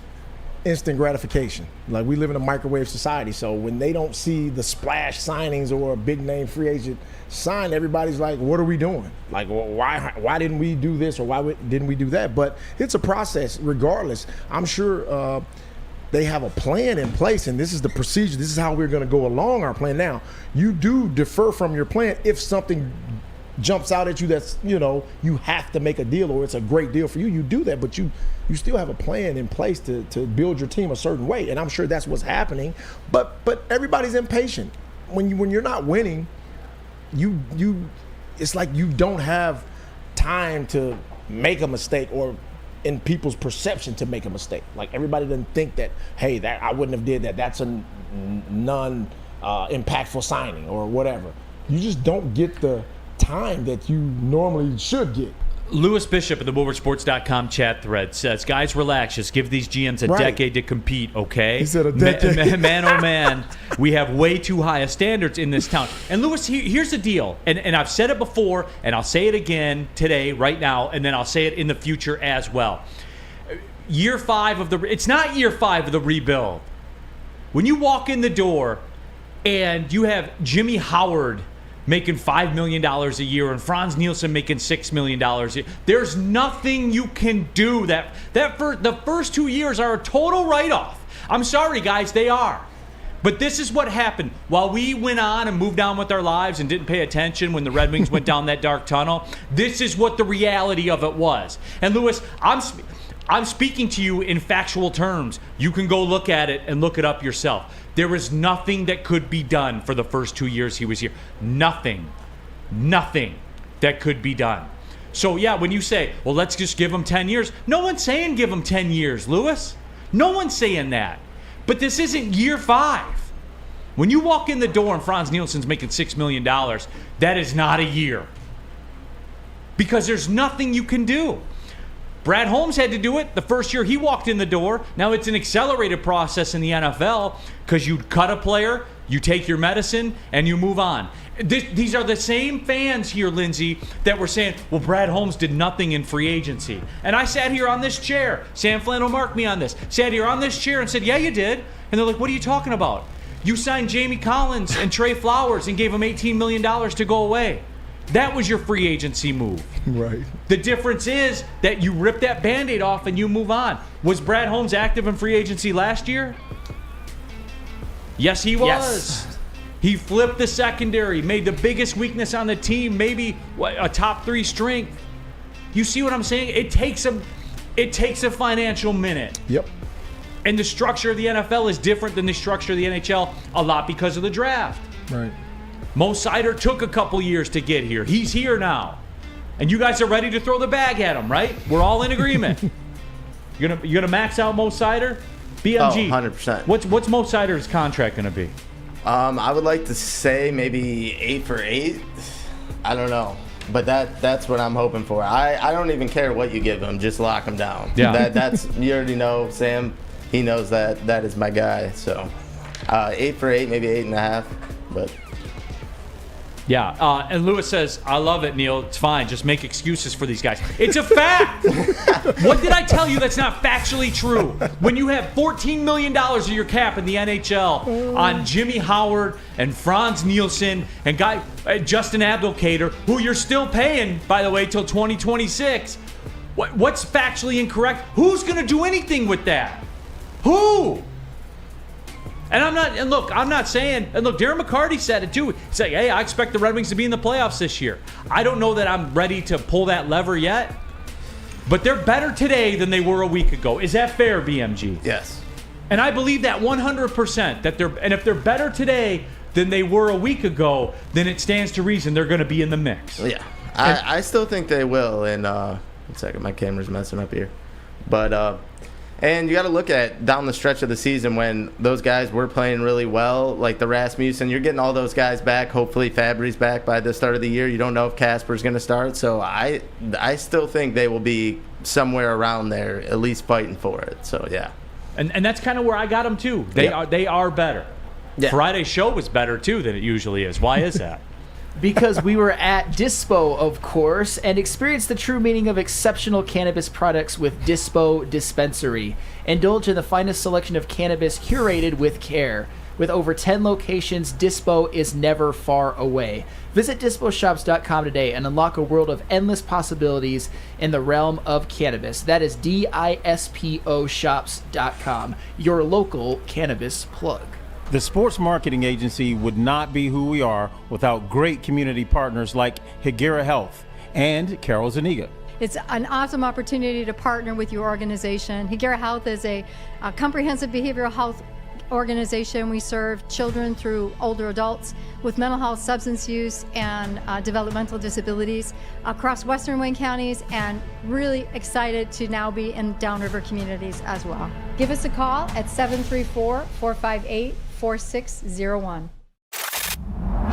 instant gratification. Like, we live in a microwave society, so when they don't see the splash signings or a big name free agent sign, everybody's like, what are we doing? Like, well, why didn't we do this or why didn't we do that? But it's a process regardless. I'm sure they have a plan in place, and this is the procedure. This is how we're going to go along our plan. Now, you do defer from your plan if something jumps out at you that's, you have to make a deal or it's a great deal for you. You do that, but you still have a plan in place to build your team a certain way, and I'm sure that's what's happening. But everybody's impatient. When you're not winning, it's like you don't have time to make a mistake, or in people's perception to make a mistake. Like, everybody doesn't think that, hey, that I wouldn't have did that. That's a non-impactful signing or whatever. You just don't get the time that you normally should get. Lewis Bishop of the WoodwardSports.com chat thread says, guys, relax. Just give these GMs a decade to compete, okay? He said a decade. Man, oh, man, we have way too high of standards in this town. And, Lewis, here's the deal. And I've said it before, and I'll say it again today, right now, and then I'll say it in the future as well. year 5 of the. It's not year 5 of the rebuild. When you walk in the door and you have Jimmy Howard making $5 million a year and Franz Nielsen making $6 million a year, there's nothing you can do. The first 2 years are a total write-off. I'm sorry, guys, they are. But this is what happened. While we went on and moved on with our lives and didn't pay attention when the Red Wings went down that dark tunnel, this is what the reality of it was. And Lewis, I'm speaking to you in factual terms. You can go look at it and look it up yourself. There was nothing that could be done for the first 2 years he was here. Nothing that could be done. So, yeah, when you say, well, let's just give him 10 years, no one's saying give him 10 years, Lewis. No one's saying that. But this isn't year 5. When you walk in the door and Franz Nielsen's making $6 million, that is not a year. Because there's nothing you can do. Brad Holmes had to do it the first year he walked in the door. Now it's an accelerated process in the NFL because you cut a player, you take your medicine, and you move on. These are the same fans here, Lindsay, that were saying, well, Brad Holmes did nothing in free agency. And I sat here on this chair. Sam Flannel marked me on this. Sat here on this chair and said, yeah, you did. And they're like, what are you talking about? You signed Jamie Collins and Trey Flowers and gave them $18 million to go away. That was your free agency move. Right. The difference is that you rip that Band-Aid off and you move on. Was Brad Holmes active in free agency last year? Yes, he was. Yes. He flipped the secondary, made the biggest weakness on the team, maybe a top 3 strength. You see what I'm saying? It takes a financial minute. Yep. And the structure of the NFL is different than the structure of the NHL, a lot because of the draft. Right. Mo Sider took a couple years to get here. He's here now. And you guys are ready to throw the bag at him, right? We're all in agreement. You're gonna max out Mo Sider? BMG. Oh, 100%. What's Mo Sider's contract gonna be? I would like to say maybe 8 for 8. I don't know. But that's what I'm hoping for. I don't even care what you give him. Just lock him down. Yeah. That's you already know, Sam. He knows that is my guy. So 8 for 8, maybe 8.5. But yeah, and Lewis says, I love it, Neil. It's fine. Just make excuses for these guys. It's a fact. What did I tell you that's not factually true? When you have $14 million of your cap in the NHL on Jimmy Howard and Franz Nielsen and Justin Abdelkader, who you're still paying, by the way, till 2026, what's factually incorrect? Who's going to do anything with that? Who? And I'm not saying, and look, Darren McCarty said it too. He said, hey, I expect the Red Wings to be in the playoffs this year. I don't know that I'm ready to pull that lever yet, but they're better today than they were a week ago. Is that fair, BMG? yes. And I believe that 100%, and if they're better today than they were a week ago, then it stands to reason they're going to be in the mix. Yeah. I still think they will. And one second, my camera's messing up here. But and you got to look at down the stretch of the season when those guys were playing really well, like the Rasmussen. You're getting all those guys back. Hopefully Fabry's back by the start of the year. You don't know if Casper's going to start. So I still think they will be somewhere around there, at least fighting for it. So, yeah. And that's kind of where I got them, too. They are better. Yeah. Friday's show was better, too, than it usually is. Why is that? Because we were at Dispo, of course, and experienced the true meaning of exceptional cannabis products with Dispo Dispensary. Indulge in the finest selection of cannabis curated with care. With over 10 locations, Dispo is never far away. Visit disposhops.com today and unlock a world of endless possibilities in the realm of cannabis. That is DISPO shops.com, your local cannabis plug. The sports marketing agency would not be who we are without great community partners like Higuera Health and Carol Zaniga. It's an awesome opportunity to partner with your organization. Higuera Health is a comprehensive behavioral health organization. We serve children through older adults with mental health, substance use, and developmental disabilities across Western Wayne counties, and really excited to now be in downriver communities as well. Give us a call at 734-458-4601.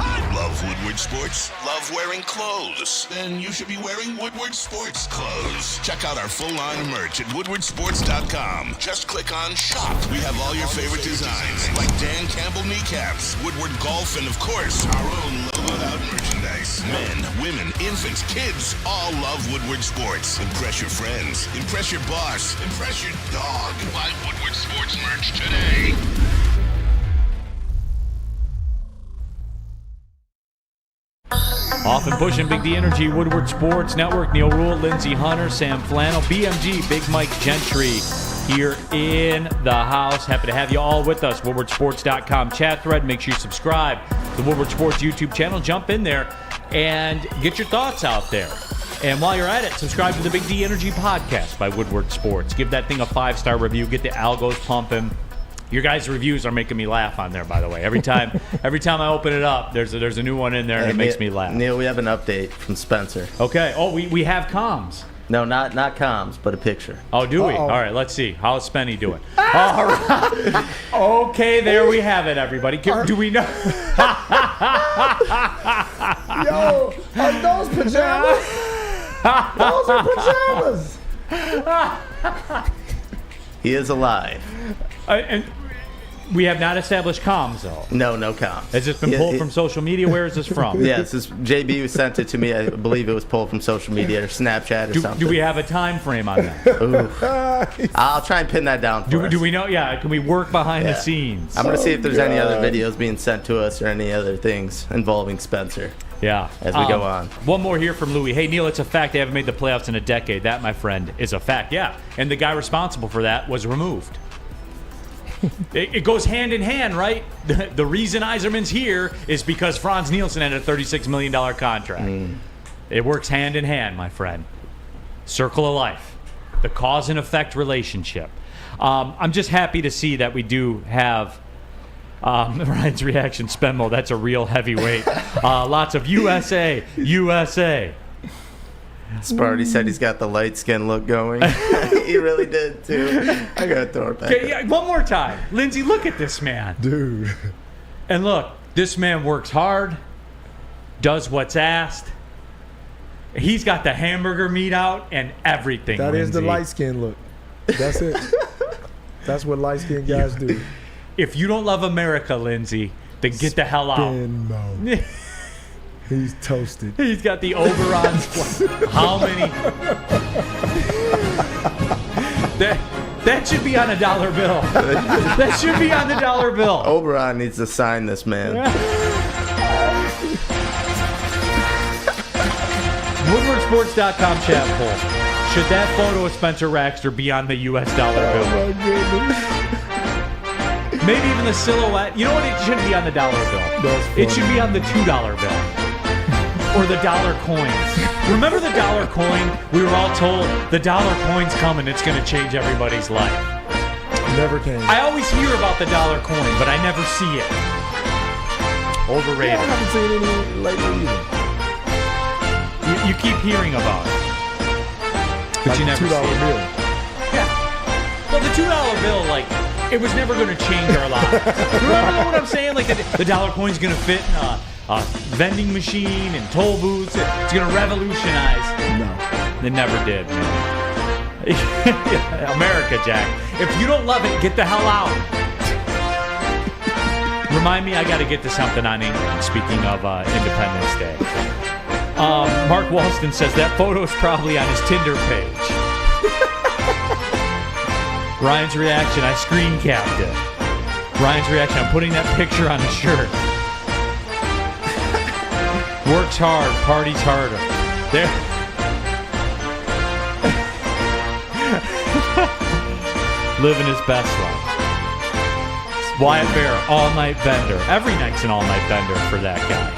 I love Love Woodward Sports? Love wearing clothes? Then you should be wearing Woodward Sports clothes. Check out our full line of merch at woodwardsports.com. Just click on shop. We have all your favorite designs, like Dan Campbell kneecaps, Woodward golf, and of course, our own logoed out merchandise. Men, women, infants, kids, all love Woodward Sports. Impress your friends. Impress your boss. Impress your dog. Buy Woodward Sports merch today. Often pushing Big D Energy, Woodward Sports Network, Neil Rule, Lindsey Hunter, Sam Flannel, BMG, Big Mike Gentry here in the house. Happy to have you all with us. WoodwardSports.com chat thread. Make sure you subscribe to the Woodward Sports YouTube channel. Jump in there and get your thoughts out there. And while you're at it, subscribe to the Big D Energy podcast by Woodward Sports. Give that thing a 5-star review. Get the algos pumping. Your guys' reviews are making me laugh on there, by the way. Every time I open it up, there's a new one in there, and it makes me laugh. Neil, we have an update from Spencer. Okay. Oh, we have comms. No, not comms, but a picture. Oh, do we? All right, let's see. How's Spenny doing? All right. Okay, there we have it, everybody. Do we know? Yo, are those pajamas? Those are pajamas. He is alive. And we have not established comms, though. No comms. Has this been pulled from social media? Where is this from? Yes, JB sent it to me. I believe it was pulled from social media or Snapchat or something. Do we have a time frame on that? I'll try and pin that down for us. Do we know? Yeah, can we work behind the scenes? I'm going to see if there's any other videos being sent to us or any other things involving Spencer. Yeah. As we go on. One more here from Louis. Hey, Neil, it's a fact they haven't made the playoffs in a decade. That, my friend, is a fact. Yeah. And the guy responsible for that was removed. It goes hand in hand, right? The reason Yzerman's here is because Franz Nielsen had a $36 million contract. It works hand in hand, my friend. Circle of life. The cause and effect relationship. I'm just happy to see that we do have Ryan's reaction, Spenmo. That's a real heavyweight. Lots of USA. Sparty said he's got the light skin look going. He really did, too. I got to throw it back. Okay, yeah, one more time. Lindsey, look at this man. Dude. And look, this man works hard, does what's asked. He's got the hamburger meat out and everything, That Lindsey. is the light skin look. That's it. That's what light skinned guys do. If you don't love America, Lindsey, then get the hell out. Spin-mo. He's toasted. He's got the Oberon's. How many? That should be on a dollar bill. That should be on the dollar bill. Oberon needs to sign this man. WoodwardSports.com chat poll. Should that photo of Spencer Raxter be on the U.S. dollar bill? Oh, my goodness. Maybe even the silhouette. You know what? It shouldn't be on the dollar bill. It should be on the $2 bill. Or the dollar coins. Remember the dollar coin? We were all told the dollar coin's coming. It's going to change everybody's life. Never came. I always hear about the dollar coin, but I never see it. Overrated. I haven't seen any lately either. You keep hearing about it. But Like you never $2 see it. bill. Yeah. Well, the $2 bill, like, it was never going to change our lives. Remember what I'm saying? Like, the dollar coin's going to fit in a vending machine and toll booths. It's going to revolutionize. No. It never did, man. America, Jack. If you don't love it, get the hell out. Remind me, I got to get to something on England, speaking of Independence Day. Mark Walston says that photo is probably on his Tinder page. Ryan's reaction, I screen capped it. Ryan's reaction, I'm putting that picture on a shirt. Works hard, parties harder. There. Living his best life. Wyatt Bear, all-night bender. Every night's an all-night bender for that guy.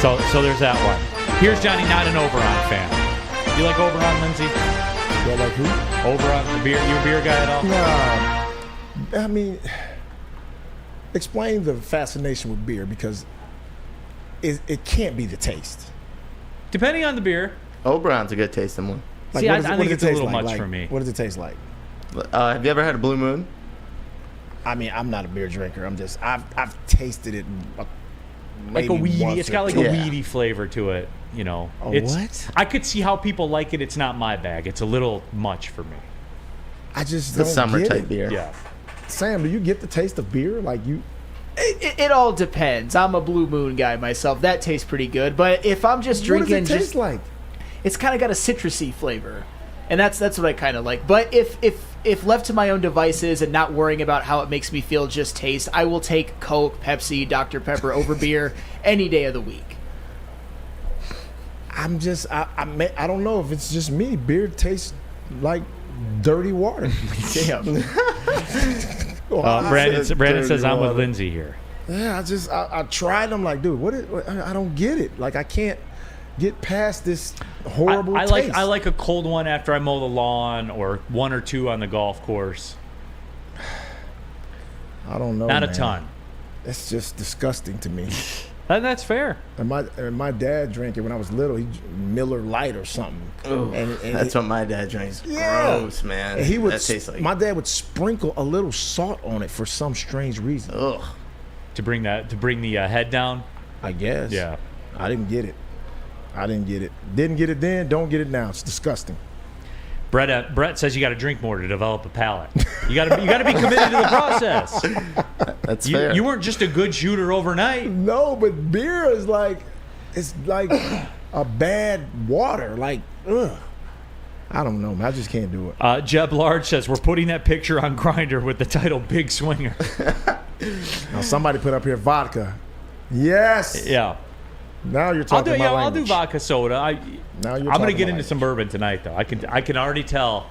So there's that one. Here's Johnny, not an Oberon fan. You like Oberon, Lindsey? Do I like who? Oberon, the beer. You a beer guy at all? Nah. I mean, explain the fascination with beer because it can't be the taste. Depending on the beer. Oberon's a good tasting one. Like, See, what I does it think it's a taste little like? much Like, for me. What does it taste like? Have you ever had a Blue Moon? I mean, I'm not a beer drinker. I've tasted it like a maybe weedy. once It's or got like twice. a weedy flavor to it. You know, What? I could see how people like it. It's not my bag. It's a little much for me. I just The don't summer get type it. beer. Yeah. Sam, do you get the taste of beer? Like you? It all depends. I'm a Blue Moon guy myself. That tastes pretty good. But if I'm just drinking, What does it taste like? it's kind of got a citrusy flavor, and that's what I kind of like. But if left to my own devices and not worrying about how it makes me feel, just taste, I will take Coke, Pepsi, Dr. Pepper over beer any day of the week. I'm just I don't know if it's just me. Beer tastes like dirty water. Damn. Brandon says I'm with water. Lindsay here. Yeah, I tried them. Like, dude, I don't get it. Like, I can't get past this horrible taste. I like a cold one after I mow the lawn, or one or two on the golf course. I don't know. Not man. a ton. It's just disgusting to me. And that's fair. And my dad drank it when I was little. He Miller Lite or something. Ooh, and that's what my dad drinks. Yeah. Gross, man. And he would. That tastes like. My dad would sprinkle a little salt on it for some strange reason. Ugh. To bring the head down. I guess. Yeah. I didn't get it. Didn't get it then. Don't get it now. It's disgusting. Brett says you got to drink more to develop a palate. You got to be committed to the process. That's fair. You weren't just a good shooter overnight. No, but beer is like, it's like a bad water. Like, ugh. I don't know, man. I just can't do it. Jeb Large says we're putting that picture on Grindr with the title "Big Swinger." Now somebody put up here vodka. Yes. Yeah. Now you're talking my I'll language. do vodka soda. Now you're I'm gonna talking get my into some bourbon tonight, though. I can already tell.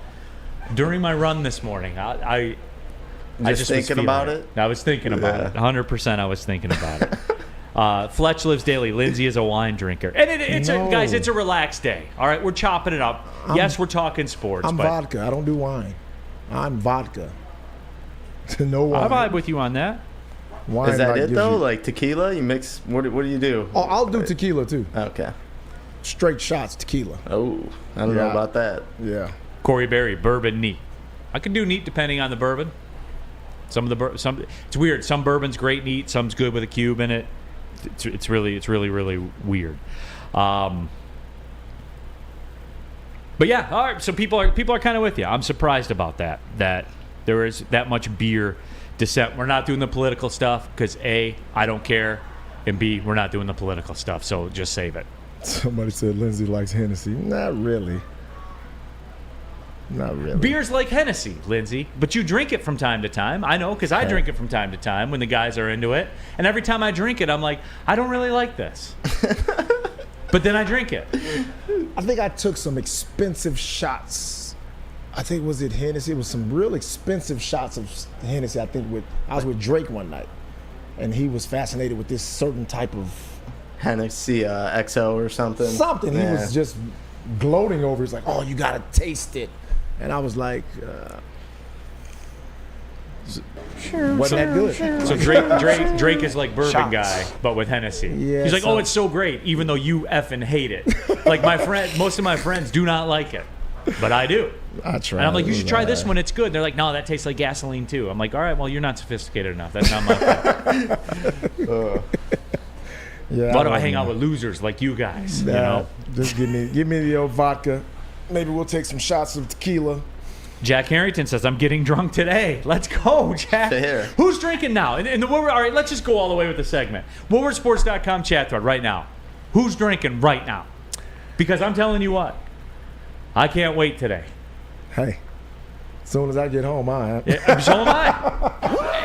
During my run this morning, I just was thinking feeling about it? I was thinking about it. 100%. I was thinking about it. Fletch lives daily. Lindsay is a wine drinker, and guys, it's a relaxed day. All right, we're chopping it up. Yes, we're talking sports. I'm but vodka. I don't do wine. I'm vodka. No wine. I vibe with you on that. Wine Is that like it gives though? you- Like tequila? You mix? What do you do? Oh, I'll do tequila too. Okay. Straight shots tequila. Oh, I don't know Yeah. about that. Yeah. Corey Berry, bourbon neat. I can do neat depending on the bourbon. Some it's weird. Some bourbon's great neat. Some's good with a cube in it. It's really weird. But yeah, all right. So people are kind of with you. I'm surprised about that. That there is that much beer dissent. We're not doing the political stuff because A, I don't care, and B, we're not doing the political stuff. So just save it. Somebody said Lindsay likes Hennessy. Not really. Not really. Beer's like Hennessy, Lindsay, but you drink it from time to time. I know because I drink it from time to time when the guys are into it. And every time I drink it, I'm like, I don't really like this. But then I drink it. I think I took some expensive shots. I think was it Hennessy? It was some real expensive shots of Hennessy. I think I was with Drake one night, and he was fascinated with this certain type of Hennessy XO or something. something. Yeah. He was just gloating over. He's like, "Oh, you gotta taste it," and I was like, "Wasn't that good?" So Drake is like bourbon Shots. guy, but with Hennessy. Yeah, He's like, so- oh, it's so great, even though you effing hate it. Like most of my friends do not like it, but I do. I tried. And I'm like, you It should was try this alright. one. It's good. They're like, no, that tastes like gasoline too. I'm like, all right, well, you're not sophisticated enough. That's not my fault. Yeah, Why do I don't hang know. out with losers like you guys? You Nah, know. just give me the old vodka. Maybe we'll take some shots of tequila. Jack Harrington says, I'm getting drunk today. Let's go, Jack. Fair. Who's drinking now? In the Woodward, all right, let's just go all the way with the segment. WoodwardSports.com chat thread right now. Who's drinking right now? Because I'm telling you what, I can't wait today. Hey, as soon as I get home, I am. Yeah, so am I.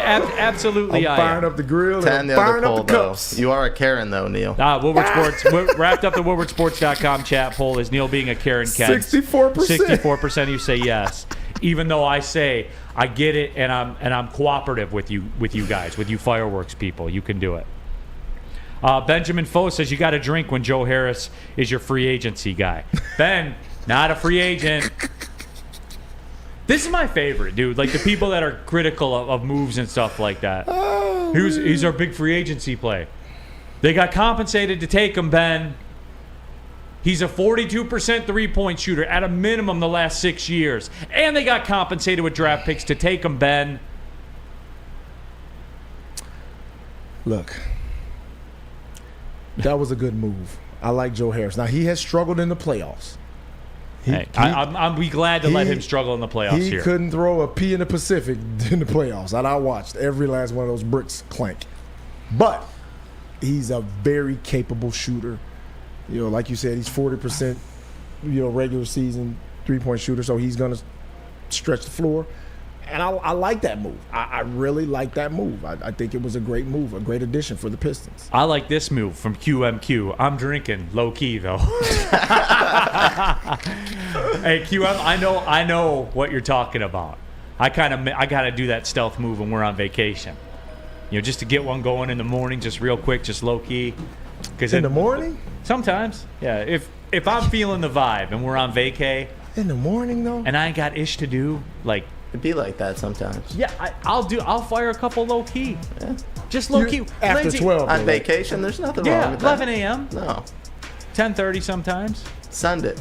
Absolutely, I'm I firing am. up the grill and Ten I'm the other firing poll up the though. cups. You are a Karen though, Neil. Woodward Sports. We wrapped up the WoodwardSports.com chat poll. Is Neil being a Karen Ken? 64%. 64% of you say yes. Even though I say I get it and I'm cooperative with you guys, with you fireworks people. You can do it. Benjamin Foe says you got to drink when Joe Harris is your free agency guy. Ben, not a free agent. This is my favorite, dude. Like the people that are critical of moves and stuff like that. He's our big free agency play. They got compensated to take him, Ben. He's a 42% three-point shooter at a minimum the last 6 years. And they got compensated with draft picks to take him, Ben. Look, That was a good move. I like Joe Harris. Now, he has struggled in the playoffs. I'm be glad to let him struggle in the playoffs he here. He couldn't throw a pea in the Pacific in the playoffs. And I watched every last one of those bricks clank. But he's a very capable shooter. You know, like you said, he's 40%, regular season three-point shooter, so he's going to stretch the floor. And I like that move. I really like that move. I think it was a great move, a great addition for the Pistons. I like this move from QMQ. I'm drinking low-key, though. Hey, QM, I know what you're talking about. I got to do that stealth move when we're on vacation. Just to get one going in the morning, just real quick, just low-key. In the morning? Sometimes, yeah. If I'm feeling the vibe and we're on vacay. In the morning, though? And I ain't got ish to do, like... It'd be like that sometimes. Yeah, I'll fire a couple low key. Yeah. Just low key. After Lindsay, 12. On vacation, there's nothing wrong with that. 11 a.m. No. 10:30 sometimes. Sunday.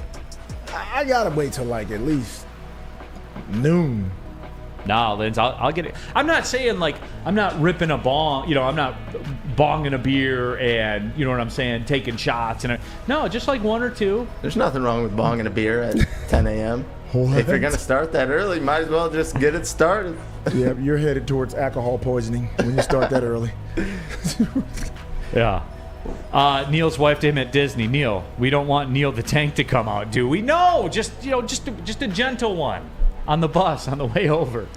I gotta wait till like at least noon. Nah, Linz, I'll get it. I'm not saying like I'm not ripping a bong. I'm not bonging a beer and you know what I'm saying, taking shots no, just like one or two. There's nothing wrong with bonging a beer at 10 a.m. If you're going to start that early, might as well just get it started. Yeah, you're headed towards alcohol poisoning when you start that early. Yeah. Neil's wife to him at Disney. Neil, we don't want Neil the Tank to come out, do we? No, just a gentle one on the bus on the way over.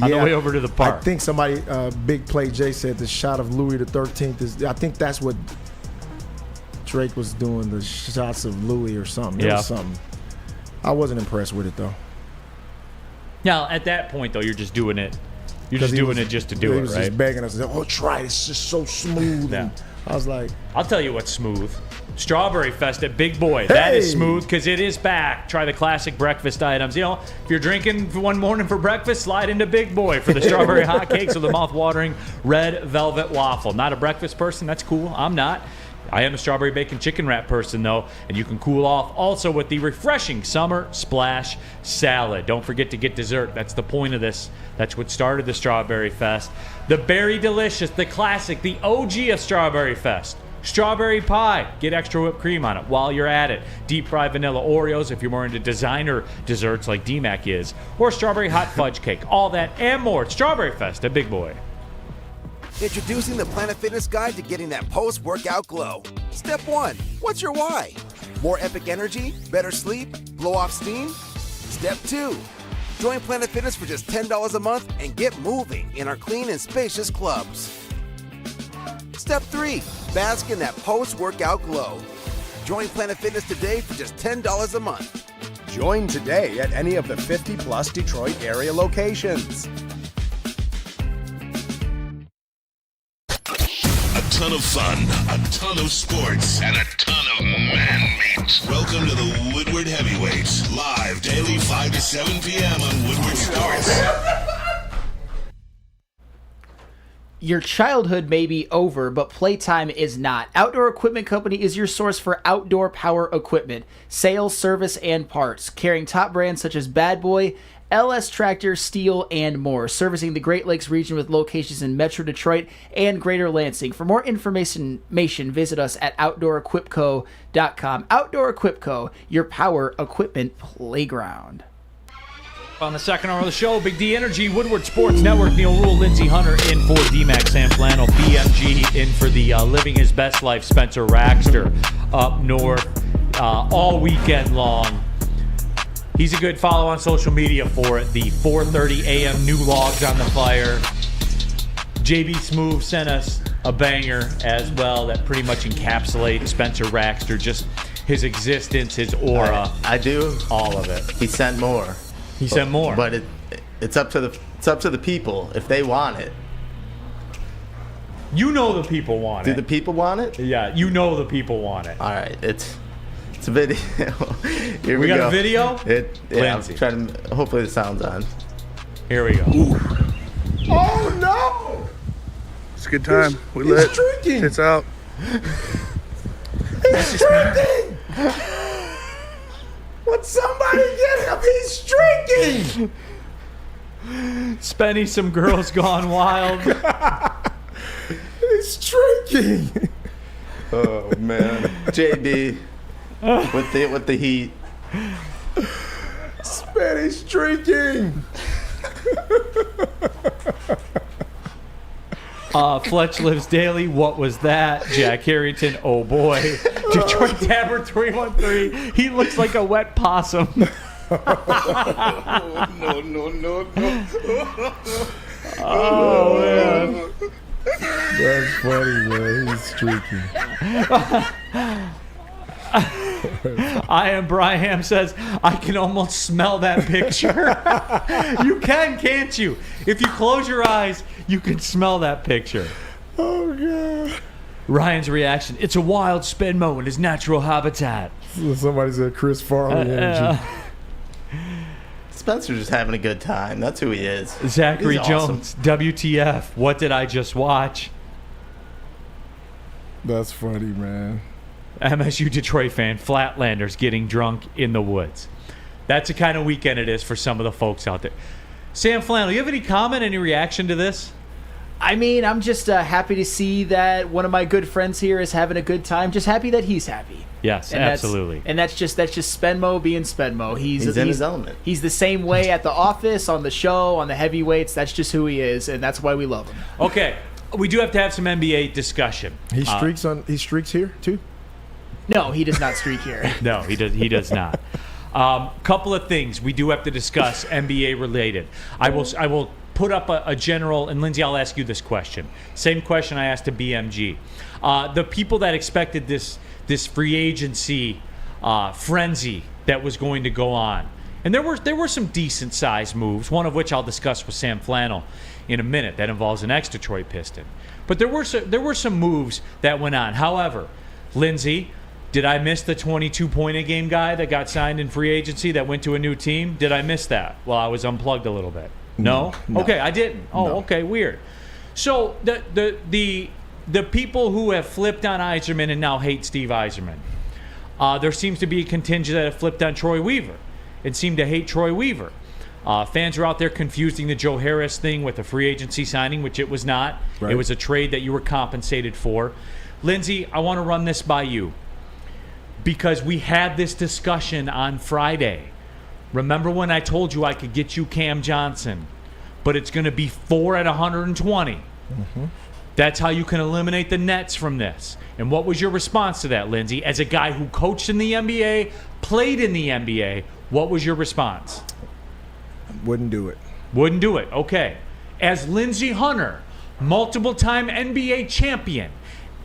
On the way over to the park. I think somebody, Big Play Jay said the shot of Louis the 13th is. I think that's what Drake was doing. The shots of Louis or something. It was something. I wasn't impressed with it though. Now at that point though, you're just doing it. You're just doing it just to do it, right? He was just begging us. Oh, try it. It's just so smooth. Yeah. And I was like, I'll tell you what's smooth. Strawberry Fest at Big Boy. Hey! That is smooth because it is back. Try the classic breakfast items. If you're drinking one morning for breakfast, slide into Big Boy for the strawberry hotcakes or the mouth-watering red velvet waffle. Not a breakfast person? That's cool. I'm not. I am a strawberry bacon chicken wrap person, though, and you can cool off also with the refreshing Summer Splash Salad. Don't forget to get dessert. That's the point of this. That's what started the Strawberry Fest. The Berry Delicious, the classic, the OG of Strawberry Fest. Strawberry pie. Get extra whipped cream on it while you're at it. Deep fried vanilla Oreos if you're more into designer desserts like DMAC is. Or strawberry hot fudge cake. All that and more. Strawberry Fest at Big Boy. Introducing the Planet Fitness Guide to getting that post-workout glow. Step 1. What's your why? More epic energy? Better sleep? Blow off steam? Step 2. Join Planet Fitness for just $10 a month and get moving in our clean and spacious clubs. Step 3. Bask in that post-workout glow. Join Planet Fitness today for just $10 a month. Join today at any of the 50-plus Detroit area locations. A ton of fun, a ton of sports, and a ton of man-meat. Welcome to the Woodward Heavyweights, live daily 5 to 7 p.m. on Woodward Sports. Your childhood may be over, but playtime is not. Outdoor Equipment Company is your source for outdoor power equipment, sales, service, and parts, carrying top brands such as Bad Boy, LS Tractor, Steel, and more, servicing the Great Lakes region with locations in Metro Detroit and Greater Lansing. For more information, visit us at OutdoorEquipCo.com. Outdoor Equip Co., your power equipment playground. On the second hour of the show, Big D Energy, Woodward Sports Network, Neil Rule, Lindsey Hunter in for DMAC San Flannel, BMG in for the Living His Best Life, Spencer Raxter up north all weekend long. He's a good follow on social media for it. The 4:30 a.m. new logs on the fire. JB Smoove sent us a banger as well that pretty much encapsulates Spencer Raxter, just his existence, his aura. I do. All of it. He sent more. He sent more. But it's up to the people if they want it. You know the people want it. Do the people want it? Yeah, you know the people want it. All right, it's a video. Here we got go. A video? I'm trying to. Hopefully the sound's on. Here we go. Oh no! It's a good time. We lit. He's drinking. It's out. He's drinking. Would somebody get him? He's drinking. Spenny, some girls gone wild. He's drinking. Oh man, JB with the heat. Spanish streaking. Fletch Lives Daily. What was that? Jack Harrington. Oh boy. Detroit Dabber 313. He looks like a wet possum. No. Oh man. That's funny, man. He's streaking. I am Braham says, I can almost smell that picture. You can, can't you? If you close your eyes, you can smell that picture. Oh, God. Ryan's reaction, it's a wild Spenmo in his natural habitat. Somebody said Chris Farley energy. Spencer's just having a good time. That's who he is. Zachary He's Jones, awesome. WTF, what did I just watch? That's funny, man. MSU Detroit fan, Flatlanders getting drunk in the woods. That's the kind of weekend it is for some of the folks out there. Sam Flannel, you have any comment, any reaction to this? I mean, I'm just happy to see that one of my good friends here is having a good time. Just happy that he's happy. Yes, And absolutely. That's just Spenmo being Spenmo. He's in his element. He's the same way at the office, on the show, on the heavyweights. That's just who he is, and that's why we love him. Okay, we do have to have some NBA discussion. He streaks here too. No, he does not streak here. No, he does not. Couple of things we do have to discuss NBA related. I will put up a general, and Lindsay, I'll ask you this question. Same question I asked to BMG. The people that expected this free agency frenzy that was going to go on, and there were some decent sized moves. One of which I'll discuss with Sam Flannel in a minute. That involves an ex-Detroit Piston. But there were some moves that went on. However, Lindsay, did I miss the 22-point-a-game guy that got signed in free agency that went to a new team? Did I miss that? Well, I was unplugged a little bit. No? Okay, I didn't. Oh, no. Okay, weird. So the people who have flipped on Yzerman and now hate Steve Yzerman, there seems to be a contingent that have flipped on Troy Weaver and seem to hate Troy Weaver. Fans are out there confusing the Joe Harris thing with a free agency signing, which it was not. Right. It was a trade that you were compensated for. Lindsay, I want to run this by you because we had this discussion on Friday. Remember when I told you I could get you Cam Johnson, but it's going to be 4 at 120? Mm-hmm. That's how you can eliminate the Nets from this. And what was your response to that, Lindsay? As a guy who coached in the NBA, played in the NBA, what was your response? Wouldn't do it. Wouldn't do it. Okay. As Lindsey Hunter, multiple-time NBA champion,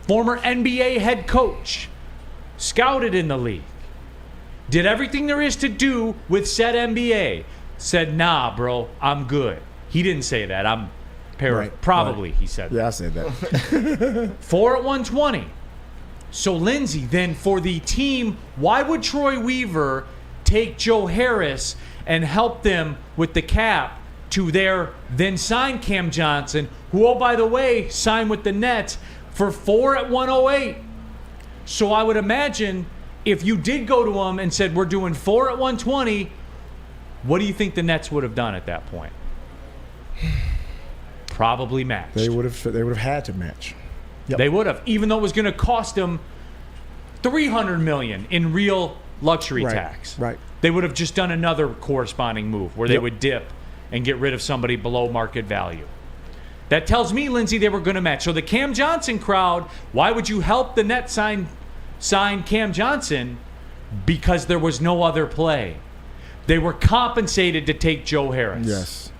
former NBA head coach, scouted in the league, did everything there is to do with said NBA, said, nah, bro, I'm good. He didn't say that. I'm probably he said that. Yeah, I said that. 4 at 120. So, Lindsay, then for the team, why would Troy Weaver take Joe Harris and help them with the cap to then sign Cam Johnson, who, oh, by the way, signed with the Nets for 4 at 108? So I would imagine if you did go to him and said, we're doing 4 at 120, what do you think the Nets would have done at that point? Probably matched. They would have had to match. Yep. They would have, even though it was going to cost them $300 million in real luxury tax. Right. They would have just done another corresponding move where they would dip and get rid of somebody below market value. That tells me, Lindsay, they were going to match. So the Cam Johnson crowd, why would you help the Nets sign Cam Johnson? Because there was no other play. They were compensated to take Joe Harris. Yes.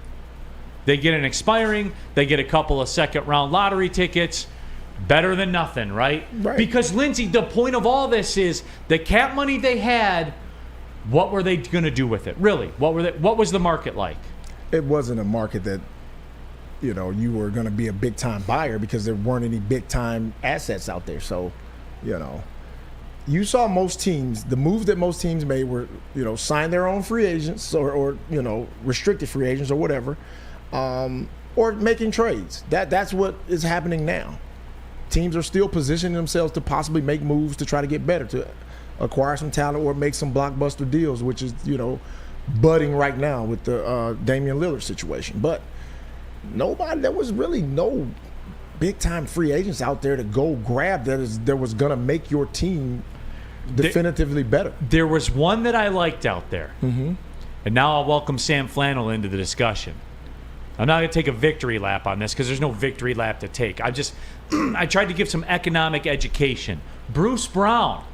They get an expiring. They get a couple of second-round lottery tickets. Better than nothing, right? Right. Because, Lindsay, the point of all this is the cap money they had, what were they going to do with it? Really? What was the market like? It wasn't a market that, you were going to be a big-time buyer because there weren't any big-time assets out there. So, you saw most teams, the moves that most teams made were, sign their own free agents or restricted free agents or whatever, or making trades. That's what is happening now. Teams are still positioning themselves to possibly make moves to try to get better, to acquire some talent or make some blockbuster deals, which is, budding right now with the Damian Lillard situation. But there was really no big-time free agents out there to go grab that was going to make your team definitively better. There was one that I liked out there. Mm-hmm. And now I'll welcome Sam Flannel into the discussion. I'm not going to take a victory lap on this because there's no victory lap to take. I tried to give some economic education. Bruce Brown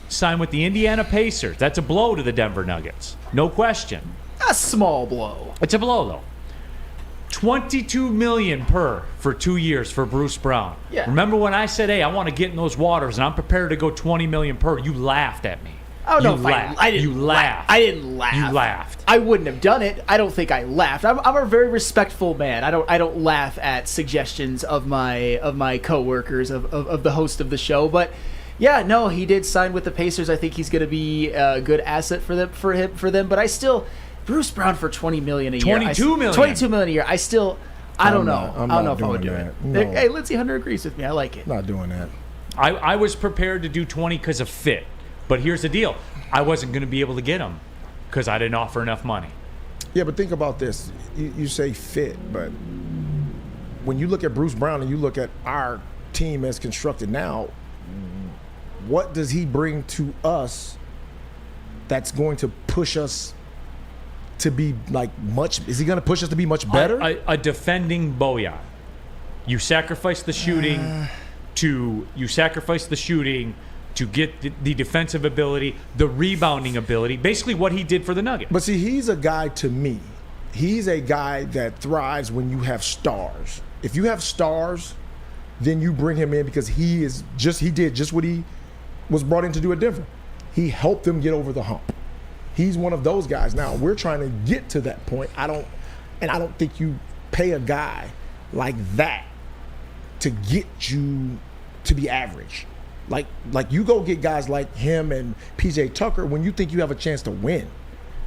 signed with the Indiana Pacers. That's a blow to the Denver Nuggets. No question. A small blow. It's a blow, though. $22 million for 2 years for Bruce Brown. Yeah. Remember when I said, hey, I want to get in those waters and I'm prepared to go $20 million per? You laughed at me. Oh, no, I didn't laugh. I didn't laugh. You laughed. I wouldn't have done it. I don't think I laughed. I'm a very respectful man. I don't laugh at suggestions of my coworkers, of the host of the show. But yeah, no, he did sign with the Pacers. I think he's going to be a good asset for them. But I still, Bruce Brown for $20 million a year. $22 million. $22 million a year. I don't know. I'm I don't not know if I would do doing it. that. No. Hey, Lindsey Hunter agrees with me. I like it. Not doing that. I was prepared to do 20 because of fit. But here's the deal. I wasn't going to be able to get him because I didn't offer enough money. Yeah, but think about this. You say fit, but when you look at Bruce Brown and you look at our team as constructed now, what does he bring to us that's going to push us to be like much? Is he going to push us to be much better? A defending Bojan. You sacrifice the shooting to get the defensive ability, the rebounding ability, basically what he did for the Nuggets. But see, he's a guy to me. He's a guy that thrives when you have stars. If you have stars, then you bring him in because he did just what he was brought in to do at Denver. He helped them get over the hump. He's one of those guys. Now, we're trying to get to that point. I don't think you pay a guy like that to get you to be average. Like you go get guys like him and PJ Tucker when you think you have a chance to win.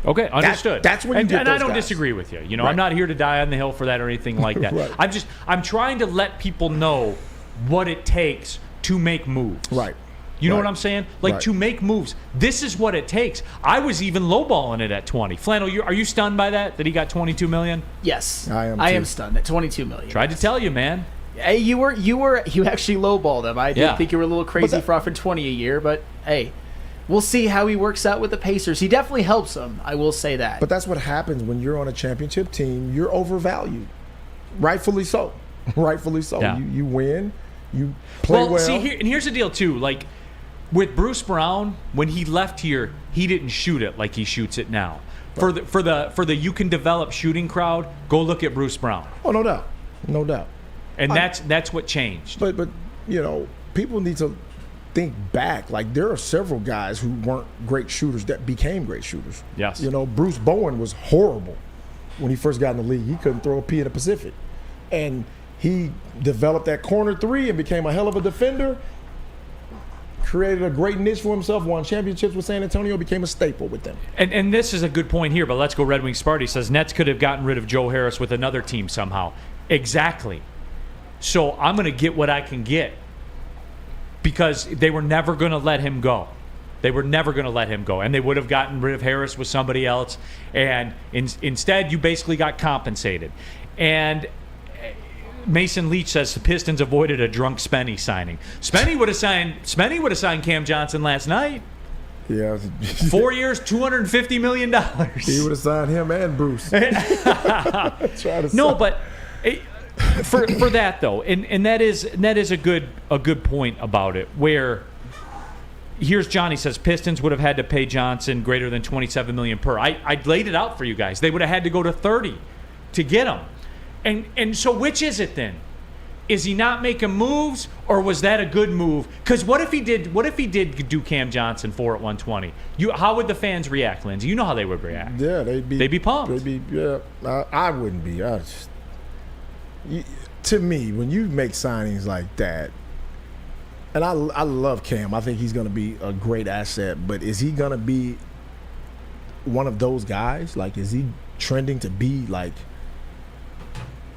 Okay, understood. That's when you get and those I don't guys. disagree with you. You know, Right. I'm not here to die on the hill for that or anything like that. Right. I'm trying to let people know what it takes to make moves. Right. You know Right. what I'm saying? Like, Right. to make moves. This is what it takes. I was even lowballing it at 20. Flannel, are you stunned by that he got $22 million? Yes, I am I too. am stunned at $22 million. Tried to tell you, man. Hey, you actually lowballed him. I did think you were a little crazy that- for offering 20 a year, but hey, we'll see how he works out with the Pacers. He definitely helps them. I will say that. But that's what happens when you're on a championship team. You're overvalued. Rightfully so. Rightfully so. Yeah. You win. You play well. See, here's the deal, too. Like, with Bruce Brown, when he left here, he didn't shoot it like he shoots it now. For the you can develop shooting crowd, go look at Bruce Brown. Oh, no doubt. No doubt. And that's what changed. But you know, people need to think back. Like, there are several guys who weren't great shooters that became great shooters. Yes. You know, Bruce Bowen was horrible when he first got in the league. He couldn't throw a pea in the Pacific. And he developed that corner three and became a hell of a defender. Created a great niche for himself, won championships with San Antonio, became a staple with them. And this is a good point here, but let's go Red Wings Sparty. Says Nets could have gotten rid of Joe Harris with another team somehow. Exactly. So I'm going to get what I can get because they were never going to let him go. They were never going to let him go, and they would have gotten rid of Harris with somebody else. And instead, you basically got compensated. And Mason Leach says the Pistons avoided a drunk Spenny signing. Spenny would have signed Cam Johnson last night. Yeah. 4 years, $250 million. He would have signed him and Bruce. But for that though, and that is a good point about it. Where here's Johnny says Pistons would have had to pay Johnson greater than $27 million per. I laid it out for you guys. They would have had to go to 30 to get him. And so which is it then? Is he not making moves, or was that a good move? Because what if he did do Cam Johnson for at 120? How would the fans react, Lindsey? You know how they would react. Yeah, they'd be pumped. I wouldn't be. To me, when you make signings like that, and I love Cam. I think he's going to be a great asset. But is he going to be one of those guys? Like, is he trending to be like?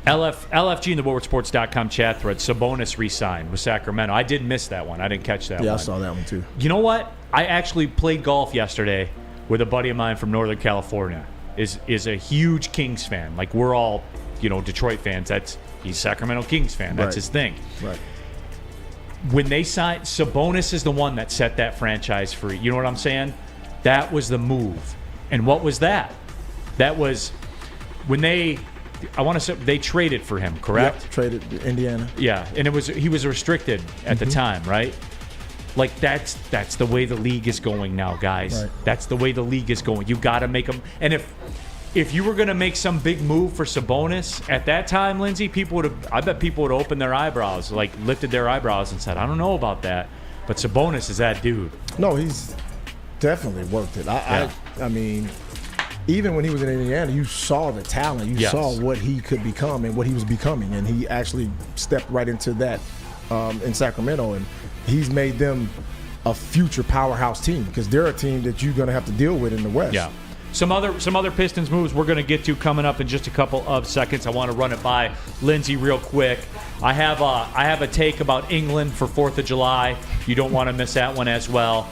LFG in the WoodwardSports.com chat thread. Sabonis re-signed with Sacramento. I did miss that one. I didn't catch that one. Yeah, I saw that one too. You know what? I actually played golf yesterday with a buddy of mine from Northern California. Is a huge Kings fan. Like, we're all, Detroit fans. He's a Sacramento Kings fan. That's his thing. Right. When they signed, Sabonis is the one that set that franchise free. You know what I'm saying? That was the move. And what was that? That was when they traded for him, correct? Yep, traded to Indiana. Yeah, and he was restricted at the time, right? Like that's the way the league is going now, guys. Right. That's the way the league is going. You've got to make them. And if you were going to make some big move for Sabonis at that time, Lindsay, I bet people would have opened their eyebrows, like lifted their eyebrows and said, I don't know about that. But Sabonis is that dude. No, he's definitely worth it. I mean, even when he was in Indiana, you saw the talent. You saw what he could become and what he was becoming. And he actually stepped right into that in Sacramento. And he's made them a future powerhouse team because they're a team that you're going to have to deal with in the West. Yeah. Some other Pistons moves we're going to get to coming up in just a couple of seconds. I want to run it by Lindsay real quick. I have a take about England for 4th of July. You don't want to miss that one as well.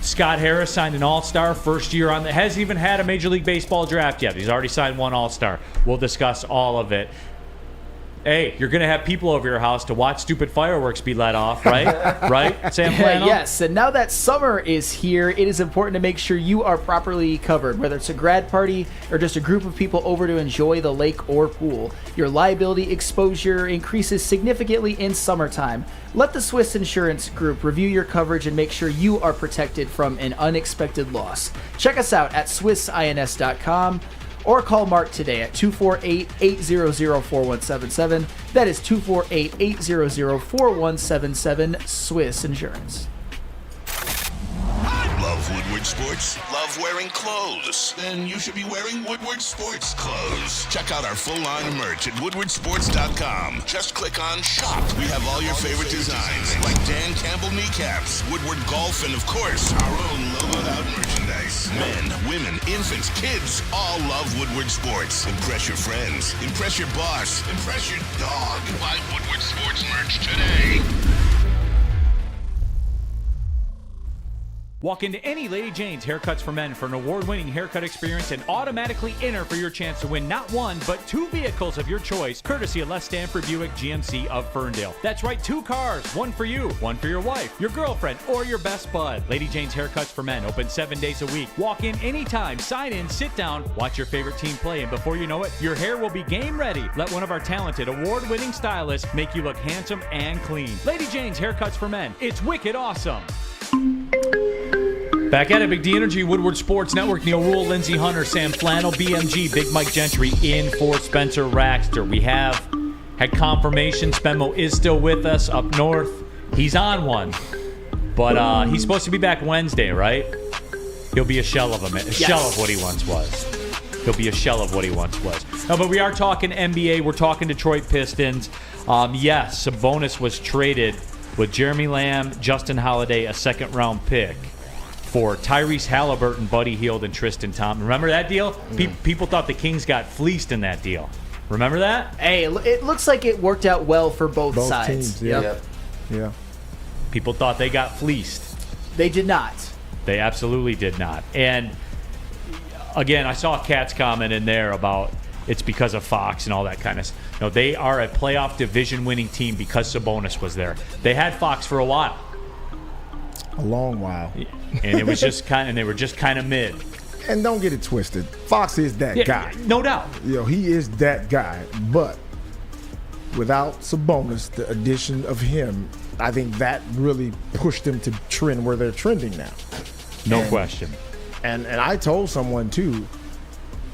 Scott Harris signed an All-Star first year hasn't even had a Major League Baseball draft yet. He's already signed one All-Star. We'll discuss all of it. Hey, you're going to have people over your house to watch stupid fireworks be let off, right? Right, Sam Flannel? Yes, and now that summer is here, it is important to make sure you are properly covered, whether it's a grad party or just a group of people over to enjoy the lake or pool. Your liability exposure increases significantly in summertime. Let the Swiss Insurance Group review your coverage and make sure you are protected from an unexpected loss. Check us out at swissins.com. Or call Mark today at 248-800-4177. That is 248-800-4177, Swiss Insurance. Love Woodward Sports? Love wearing clothes? Then you should be wearing Woodward Sports clothes. Check out our full line of merch at woodwardsports.com. Just click on shop. We have all your favorite designs, like Dan Campbell kneecaps, Woodward golf, and of course, our own logoed out merchandise. Men, women, infants, kids all love Woodward Sports. Impress your friends. Impress your boss. Impress your dog. Buy Woodward Sports merch today. Walk into any Lady Jane's Haircuts for Men for an award-winning haircut experience and automatically enter for your chance to win not one, but 2 vehicles of your choice, courtesy of Les Stanford Buick GMC of Ferndale. That's right, 2 cars, one for you, one for your wife, your girlfriend, or your best bud. Lady Jane's Haircuts for Men, open 7 days a week. Walk in anytime, sign in, sit down, watch your favorite team play, and before you know it, your hair will be game ready. Let one of our talented, award-winning stylists make you look handsome and clean. Lady Jane's Haircuts for Men. It's wicked awesome. Back at it, Big D Energy, Woodward Sports Network, Neil Rule, Lindsey Hunter, Sam Flannel, BMG, Big Mike Gentry in for Spencer Raxter. We have had confirmation Spenmo is still with us up north. He's on one, but he's supposed to be back Wednesday, right? He'll be a shell of shell of what he once was. He'll be a shell of what he once was. No, but we are talking NBA. We're talking Detroit Pistons. Yes, Sabonis was traded with Jeremy Lamb, Justin Holiday, a second-round pick, for Tyrese Halliburton, Buddy Hield, and Tristan Thompson. Remember that deal? People thought the Kings got fleeced in that deal. Remember that? Hey, it looks like it worked out well for both sides. Teams, yeah. Yeah. People thought they got fleeced. They did not. They absolutely did not. And again, I saw Kat's comment in there about it's because of Fox and all that kind of stuff. No, they are a playoff division-winning team because Sabonis was there. They had Fox for a while. A long while. And it was just they were just kind of mid. And don't get it twisted. Fox is that guy. No doubt. He is that guy. But without Sabonis, the addition of him, I think that really pushed them to trend where they're trending now. No question. And I told someone too,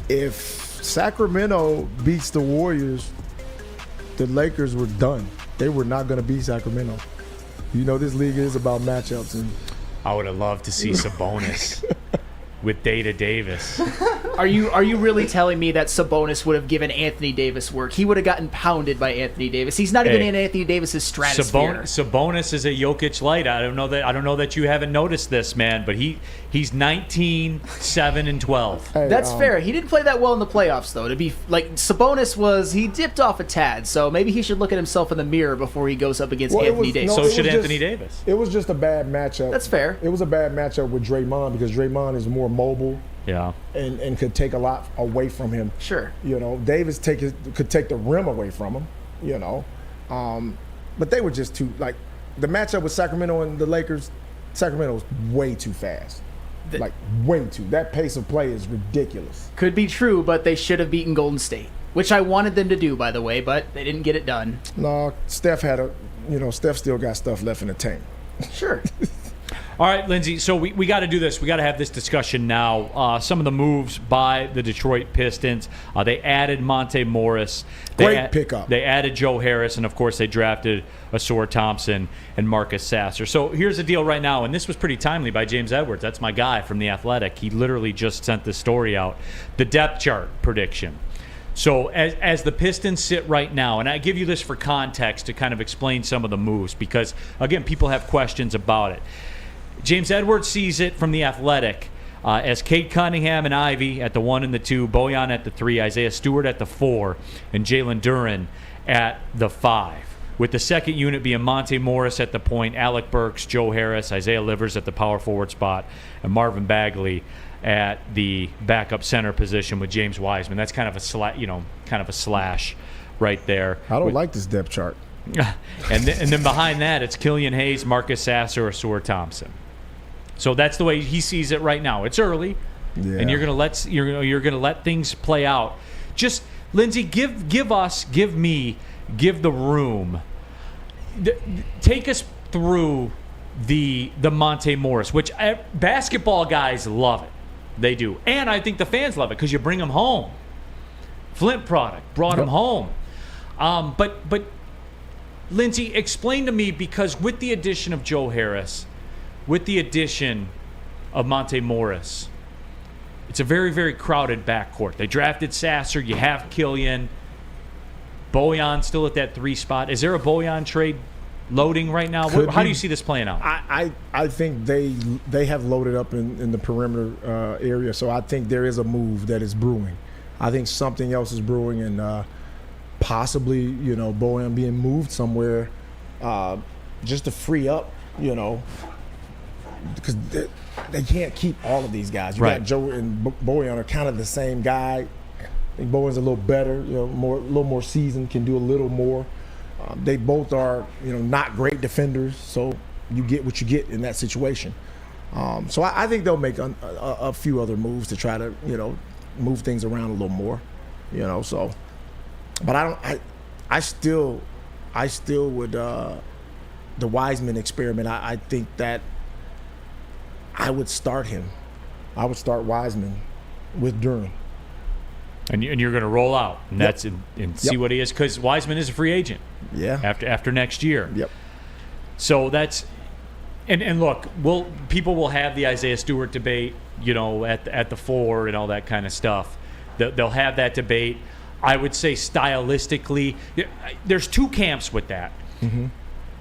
if Sacramento beats the Warriors, the Lakers were done. They were not going to beat Sacramento. This league is about matchups. And I would have loved to see Sabonis with Data Davis. Are you really telling me that Sabonis would have given Anthony Davis work? He would have gotten pounded by Anthony Davis. He's not even in Anthony Davis's stratosphere. Sabonis is a Jokic light. I don't know that you haven't noticed this, man, but he's 19, 7, and 12. Hey, that's fair. He didn't play that well in the playoffs, though. To be like Sabonis he dipped off a tad, so maybe he should look at himself in the mirror before he goes up against Anthony Davis. So should Anthony Davis. It was just a bad matchup. That's fair. It was a bad matchup with Draymond because Draymond is more mobile. Yeah. And could take a lot away from him. Sure. Davis could take the rim away from him. you know. But they were just too, like, the matchup with Sacramento and the Lakers, Sacramento's way too fast. Like, way too. That pace of play is ridiculous. Could be true, but they should have beaten Golden State, which I wanted them to do, by the way, but they didn't get it done. No, Steph still got stuff left in the tank. Sure. All right, Lindsay, so we got to do this. We got to have this discussion now. Some of the moves by the Detroit Pistons. They added Monte Morris. Great pickup. They added Joe Harris, and, of course, they drafted Asur Thompson and Marcus Sasser. So here's the deal right now, and this was pretty timely by James Edwards. That's my guy from The Athletic. He literally just sent this story out. The depth chart prediction. So as the Pistons sit right now, and I give you this for context to kind of explain some of the moves because, again, people have questions about it. James Edwards sees it from The Athletic as Cade Cunningham and Ivy at the 1 and the 2, Bojan at the 3, Isaiah Stewart at the 4, and Jalen Duren at the 5. With the second unit being Monte Morris at the point, Alec Burks, Joe Harris, Isaiah Livers at the power forward spot, and Marvin Bagley at the backup center position with James Wiseman. That's kind of a slash right there. I don't like this depth chart. and then behind that, it's Killian Hayes, Marcus Sasser, Asur Thompson. So that's the way he sees it right now. It's early, and you're gonna let things play out. Just Lindsay, give the room. Take us through the Monte Morris, which basketball guys love it. They do, and I think the fans love it because you bring them home. Flint product brought him home, but Lindsay, explain to me, because with the addition of Joe Harris, with the addition of Monte Morris, it's a very, very crowded backcourt. They drafted Sasser. You have Killian. Bojan still at that 3 spot. Is there a Bojan trade loading right now? How do you see this playing out? I think they have loaded up in the perimeter area, so I think there is a move that is brewing. I think something else is brewing, and possibly, Bojan being moved somewhere just to free up, because they can't keep all of these guys. You got Joe and Bojan are kind of the same guy. I think Bojan's a little better, a little more seasoned, can do a little more. They both are, not great defenders, so you get what you get in that situation. So I think they'll make a few other moves to try to, move things around a little more, So, but I still would the Wiseman experiment. I think that I would start him. I would start Wiseman with Duren. And you're going to roll out, and that's and see what he is, because Wiseman is a free agent. Yeah. After next year. Yep. So that's and look, people will have the Isaiah Stewart debate, at the 4 and all that kind of stuff. They'll have that debate. I would say stylistically, there's 2 camps with that. Mm-hmm.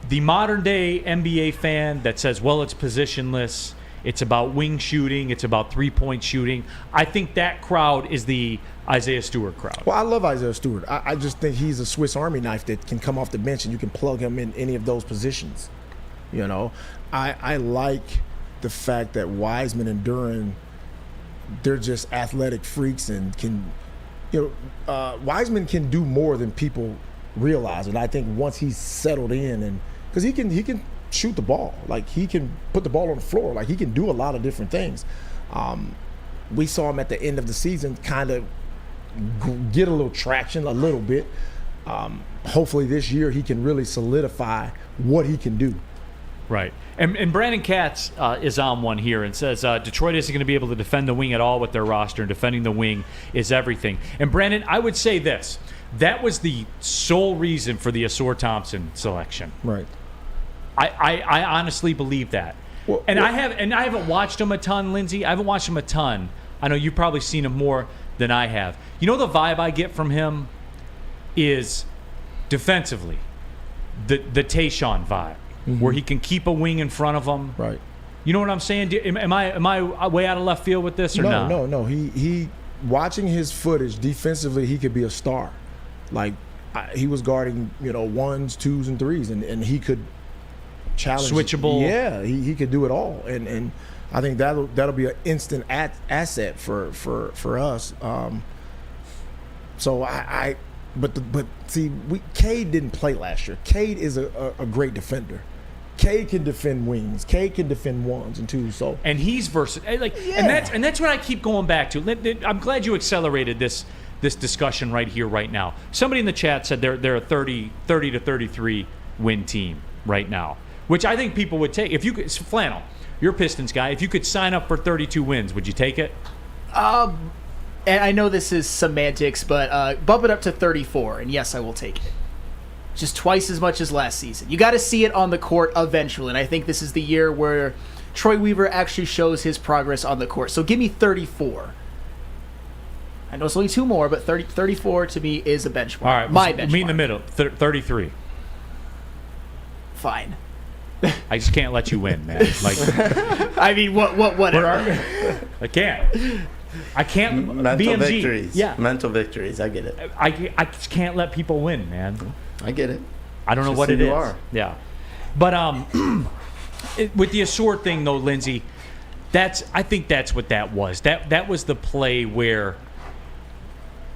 The modern day NBA fan that says, well, it's positionless. It's about wing shooting. It's about 3-point shooting. I think that crowd is the Isaiah Stewart crowd. Well, I love Isaiah Stewart. I just think he's a Swiss Army knife that can come off the bench and you can plug him in any of those positions. I like the fact that Wiseman and Duren, they're just athletic freaks and can, Wiseman can do more than people realize. And I think once he's settled in, and because he can shoot the ball, like he can put the ball on the floor, like he can do a lot of different things. We saw him at the end of the season kind of get a little traction, a little bit. Hopefully this year he can really solidify what he can do. Right. And Brandon Katz is on one here and says Detroit isn't going to be able to defend the wing at all with their roster, and defending the wing is everything. And Brandon, I would say this. That was the sole reason for the Asur Thompson selection. Right. I honestly believe that. I haven't watched him a ton, Lindsay. I haven't watched him a ton. I know you've probably seen him more than I have. The vibe I get from him is defensively the Tayshaun vibe, where he can keep a wing in front of him. Right. You know what I'm saying? Am I way out of left field with this or not? No. He watching his footage defensively, he could be a star. Like he was guarding, 1s, 2s, and 3s, and he could challenge. Switchable. Yeah, he could do it all, and I think that'll be an instant asset for us. So I But see, Cade didn't play last year. Cade is a great defender. Cade can defend wings. Cade can defend ones and twos. So and he's versatile. And that's what I keep going back to. I'm glad you accelerated this discussion right here, right now. Somebody in the chat said they're a 30 to 33 win team right now, which I think people would take. If you could, Flannel, you're a Pistons guy. If you could sign up for 32 wins, would you take it? And I know this is semantics, but bump it up to 34, and yes, I will take it. Just twice as much as last season. You got to see it on the court eventually, and I think this is the year where Troy Weaver actually shows his progress on the court. So give me 34. I know it's only 2 more, but 34 to me is a benchmark. All right, my benchmark. Me in the middle, 33. Fine. I just can't let you win, man. Like, I mean, whatever. I can't. Mental BMG, victories. Yeah. Mental victories. I get it. I just can't let people win, man. I get it. I don't know what it is. Yeah. But with the Assort thing, though, Lindsay, I think that's what that was. That was the play where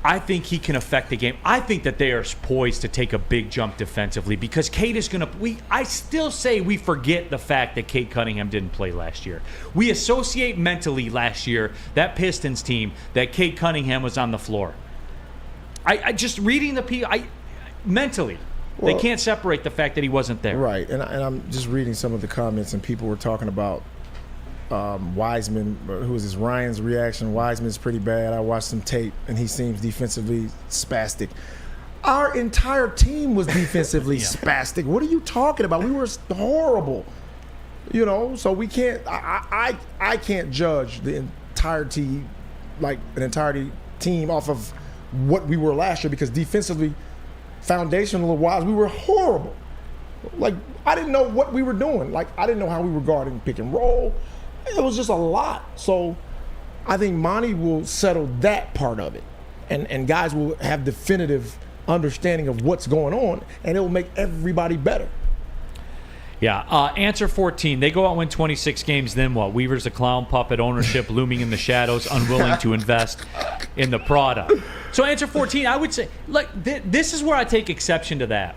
I think he can affect the game. I think that they are poised to take a big jump defensively because Cade is going to – I still say we forget the fact that Cade Cunningham didn't play last year. We associate mentally last year, that Pistons team, that Cade Cunningham was on the floor. I just reading the mentally, they can't separate the fact that he wasn't there. Right, and I'm just reading some of the comments, and people were talking about Wiseman, who was this Ryan's reaction. Wiseman's pretty bad. I watched some tape, and he seems defensively spastic. Our entire team was defensively spastic. What are you talking about? We were horrible. So we can't. I can't judge the entirety, like an entirety team off of what we were last year because defensively, foundational wise, we were horrible. Like I didn't know what we were doing. Like I didn't know how we were guarding pick and roll. It was just a lot. So I think Monty will settle that part of it. And guys will have definitive understanding of what's going on, and it will make everybody better. Yeah. Answer 14. They go out and win 26 games, then what? Weaver's a clown puppet, ownership looming in the shadows, unwilling to invest in the product. So answer 14, I would say, this is where I take exception to that.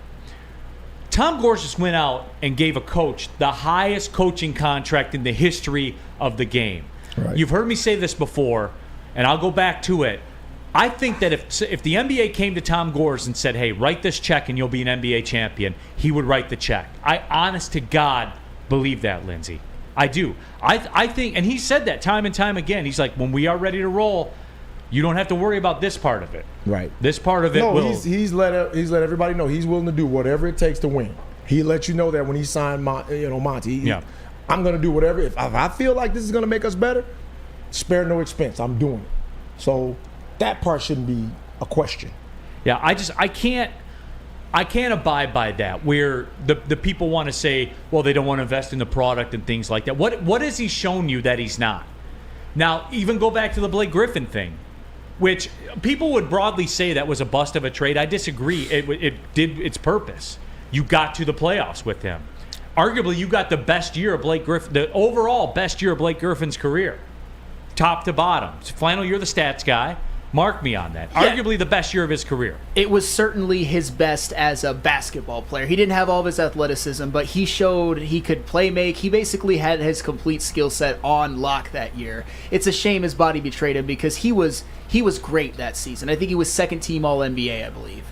Tom Gores just went out and gave a coach the highest coaching contract in the history of the game. Right. You've heard me say this before, and I'll go back to it. I think that if the NBA came to Tom Gores and said, hey, write this check and you'll be an NBA champion, he would write the check. I, honest to God, believe that, Lindsay. I do. I think, and he said that time and time again. He's like, when we are ready to roll, you don't have to worry about this part of it. Right. This part of it will. He's let everybody know he's willing to do whatever it takes to win. He let you know that when he signed Monty. I'm going to do whatever. If I feel like this is going to make us better, spare no expense. I'm doing it. So that part shouldn't be a question. Yeah, I can't abide by that. Where the people want to say, well, they don't want to invest in the product and things like that. What has he shown you that he's not? Now, even go back to the Blake Griffin thing, which people would broadly say that was a bust of a trade. I disagree. It did its purpose. You got to the playoffs with him. Arguably, you got the best year of Blake Griffin, the overall best year of Blake Griffin's career, top to bottom. Flannel, you're the stats guy. Mark me on that. Yeah. Arguably the best year of his career. It was certainly his best as a basketball player. He didn't have all of his athleticism, but he showed he could play make. He basically had his complete skill set on lock that year. It's a shame his body betrayed him because he was great that season. I think he was second team All-NBA, I believe.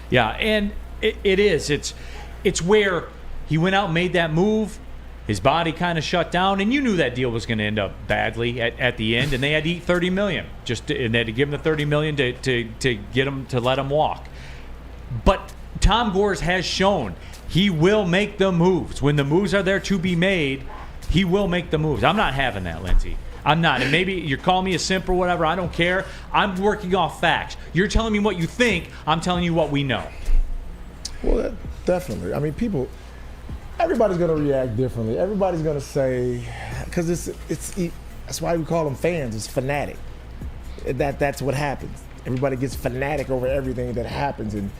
Yeah, and it is. It's where he went out and made that move. His body kind of shut down, and you knew that deal was going to end up badly at the end, and they had to eat $30 million. And they had to give him the $30 million to get him to let him walk. But Tom Gores has shown he will make the moves. When the moves are there to be made, he will make the moves. I'm not having that, Lindsay. I'm not. And maybe you're calling me a simp or whatever. I don't care. I'm working off facts. You're telling me what you think. I'm telling you what we know. Well, definitely. I mean, everybody's going to react differently. Everybody's going to say, because that's why we call them fans. It's fanatic. That's what happens. Everybody gets fanatic over everything that happens, and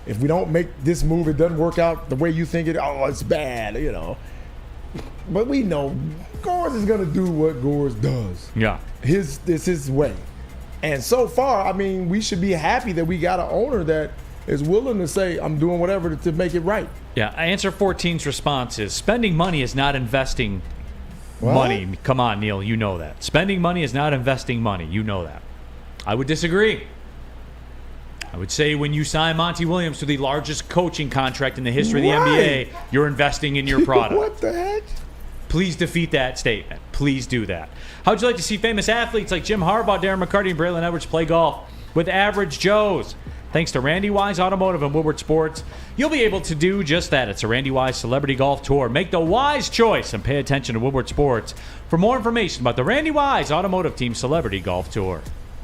if we don't make this move, it doesn't work out the way you think it. Oh, it's bad, But we know Gores is going to do what Gores does. Yeah, it's his way, and so far, I mean, we should be happy that we got an owner that is willing to say, I'm doing whatever to make it right. Yeah, answer 14's response is spending money is not investing money. Come on, Neil, you know that. Spending money is not investing money. You know that. I would disagree. I would say when you sign Monty Williams to the largest coaching contract in the history of the NBA, you're investing in your product. What the heck? Please defeat that statement. Please do that. How would you like to see famous athletes like Jim Harbaugh, Darren McCarty, and Braylon Edwards play golf with average Joes? Thanks to Randy Wise Automotive and Woodward Sports, you'll be able to do just that. It's a Randy Wise Celebrity Golf Tour. Make the wise choice and pay attention to Woodward Sports for more information about the Randy Wise Automotive Team Celebrity Golf Tour.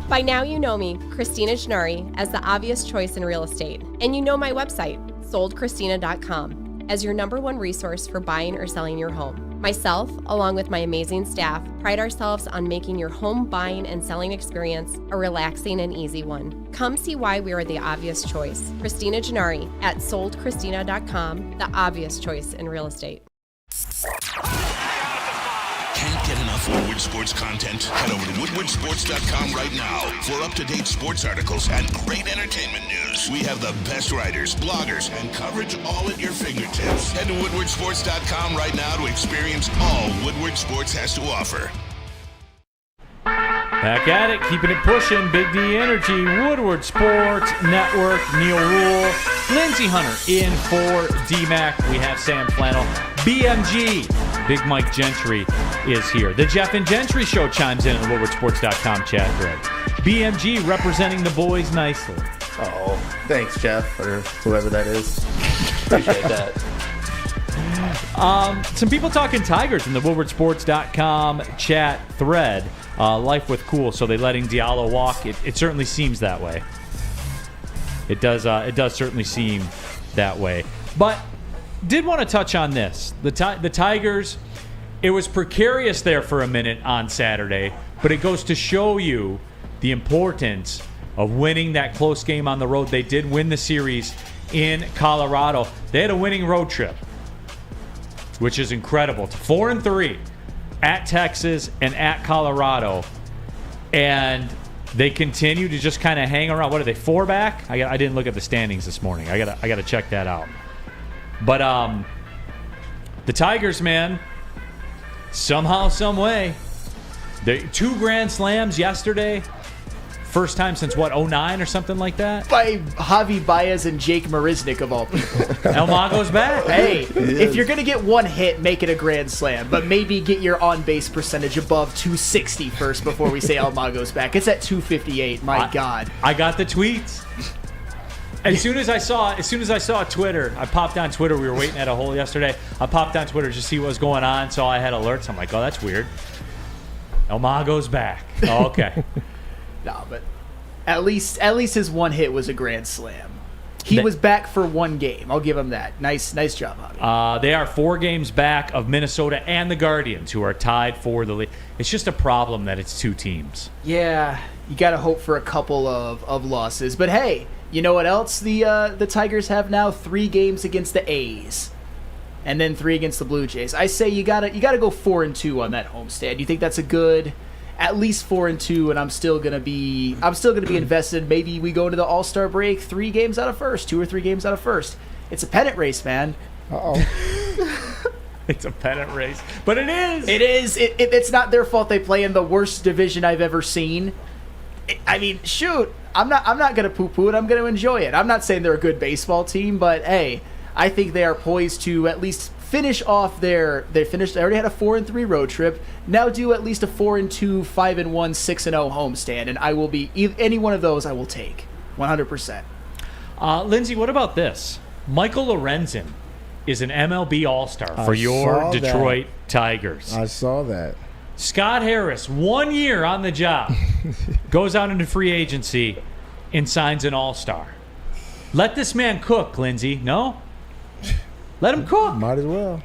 By now you know me, Christina Gennari, as the obvious choice in real estate. And you know my website, soldchristina.com, as your #1 resource for buying or selling your home. Myself, along with my amazing staff, pride ourselves on making your home buying and selling experience a relaxing and easy one. Come see why we are the obvious choice. Christina Gennari at soldchristina.com, the obvious choice in real estate. Can't get enough Woodward Sports content? Head over to woodwardsports.com right now for up-to-date sports articles and great entertainment news. We have the best writers, bloggers, and coverage all at your fingertips. Head to woodwardsports.com right now to experience all Woodward Sports has to offer. Back at it, keeping it pushing. Big D Energy, Woodward Sports Network, Neil Rule, Lindsey Hunter in for D-Mac. We have Sam Flannel. BMG, Big Mike Gentry is here. The Jeff and Gentry Show chimes in at the woodwardsports.com chat thread. BMG representing the boys nicely. Oh, thanks, Jeff, or whoever that is. Appreciate that. Some people talking Tigers in the woodwardsports.com chat thread. Life with cool, so they letting Diallo walk. It certainly seems that way. It does certainly seem that way. But did want to touch on this. The Tigers, it was precarious there for a minute on Saturday, but it goes to show you the importance of winning that close game on the road. They did win the series in Colorado. They had a winning road trip, which is incredible. It's 4-3 at Texas and at Colorado, and they continue to just kind of hang around. What are they, 4 back? I didn't look at the standings this morning. I gotta check that out. But the Tigers, man, somehow, some way, they 2 grand slams yesterday. First time since, 2009 or something like that? By Javi Baez and Jake Marisnik, of all people. El Mago's back. Hey, if you're going to get one hit, make it a grand slam. But maybe get your on-base percentage above 260 first before we say El Mago's back. It's at 258. My God. I got the tweets. As soon as I saw Twitter, I popped on Twitter. We were waiting at a hole yesterday. I popped on Twitter to see what was going on, so I had alerts. I'm like, oh, that's weird. El Mago's back. Oh, okay. No, but at least his one hit was a grand slam. He was back for one game. I'll give him that. Nice job, Javi. They are 4 games back of Minnesota and the Guardians, who are tied for the lead. It's just a problem that it's 2 teams. Yeah, you got to hope for a couple of losses. But hey, you know what else the Tigers have now? 3 games against the A's, and then 3 against the Blue Jays. I say you gotta go 4-2 on that homestand. You think that's a good? At least 4-2, and I'm still gonna be invested. Maybe we go into the All-Star break 3 games out of first, 2 or 3 games out of first. It's a pennant race, man. It's a pennant race, but it is. It is. It's not their fault. They play in the worst division I've ever seen. I mean, shoot, I'm not gonna poo-poo it. I'm gonna enjoy it. I'm not saying they're a good baseball team, but hey, I think they are poised to at least finish off they already had a 4-3 road trip. Now do at least a 4-2, 5-1, 6-0 homestand, and I will be any one of those I will take 100%. Lindsey, what about this? Michael Lorenzen is an MLB All-Star for your Detroit Tigers. I saw that. Scott Harris, 1 year on the job, goes out into free agency and signs an All-Star. Let this man cook, Lindsey. No? Let him cook. Might as well.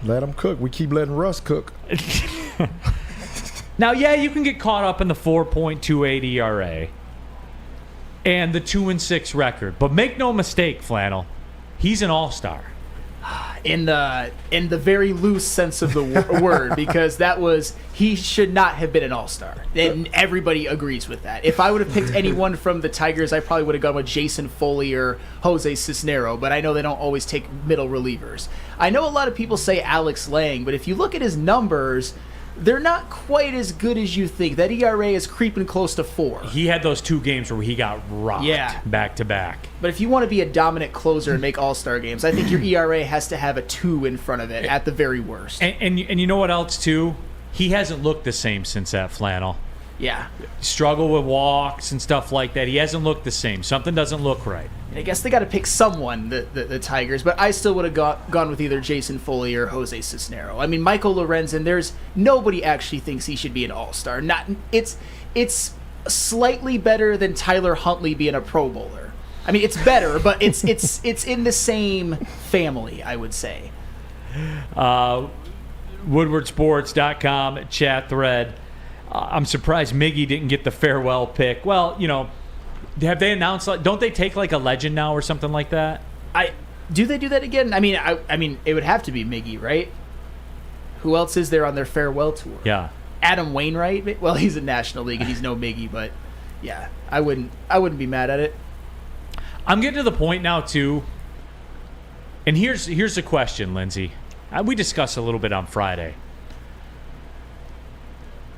Let him cook. We keep letting Russ cook. Now, yeah, you can get caught up in the 4.28 ERA and the 2-6 record, but make no mistake, Flannel, he's an all-star. in the very loose sense of the word, because he should not have been an all-star, and everybody agrees with that. If I would have picked anyone from the Tigers, I probably would have gone with Jason Foley or Jose Cisnero, but I know they don't always take middle relievers. I know a lot of people say Alex Lang, but if you look at his numbers, they're not quite as good as you think. That ERA is creeping close to 4. He had those 2 games where he got rocked back to back. But if you want to be a dominant closer and make all-star games, I think your ERA has to have a 2 in front of it at the very worst. And you know what else, too? He hasn't looked the same since that flannel. Yeah. Struggle with walks and stuff like that. He hasn't looked the same. Something doesn't look right. I guess they got to pick someone, the Tigers, but I still would have gone with either Jason Foley or Jose Cisnero. I mean, Michael Lorenzen, there's nobody actually thinks he should be an all-star. It's slightly better than Tyler Huntley being a Pro Bowler. I mean, it's better, but it's in the same family, I would say. WoodwardSports.com chat thread. I'm surprised Miggy didn't get the farewell pick. Well, have they announced? Don't they take like a legend now or something like that? Do they do that again? I mean, it would have to be Miggy, right? Who else is there on their farewell tour? Yeah, Adam Wainwright. Well, he's in National League and he's no Miggy, but yeah, I wouldn't be mad at it. I'm getting to the point now too. And here's the question, Lindsay. We discussed a little bit on Friday.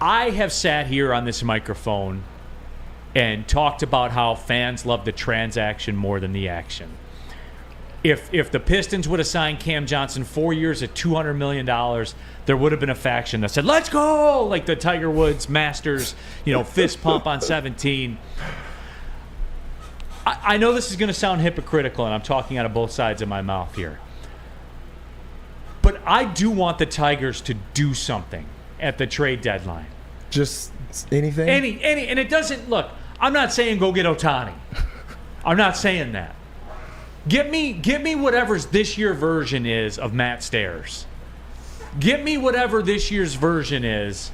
I have sat here on this microphone and talked about how fans love the transaction more than the action. If the Pistons would have signed Cam Johnson 4 years at $200 million, there would have been a faction that said, let's go! Like the Tiger Woods Masters, fist pump on 17. I know this is going to sound hypocritical, and I'm talking out of both sides of my mouth here. But I do want the Tigers to do something at the trade deadline. Just anything? Any, and it doesn't, look, I'm not saying go get Ohtani. I'm not saying that. Get me whatever's this year version is of Matt Stairs. Get me whatever this year's version is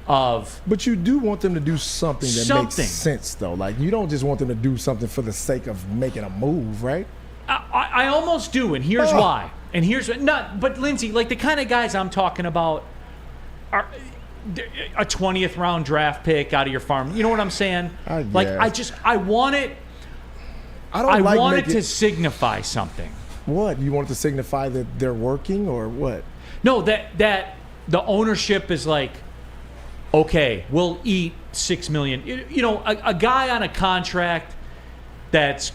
of... But you do want them to do something that makes sense, though. Like, you don't just want them to do something for the sake of making a move, right? I almost do, and here's why. And here's... But, Lindsay, like, the kind of guys I'm talking about are... a 20th round draft pick out of your farm. You know what I'm saying? I want it. I want it to signify something. What? You want it to signify that they're working or what? No, that the ownership is like, okay, we'll eat $6 million. A guy on a contract that's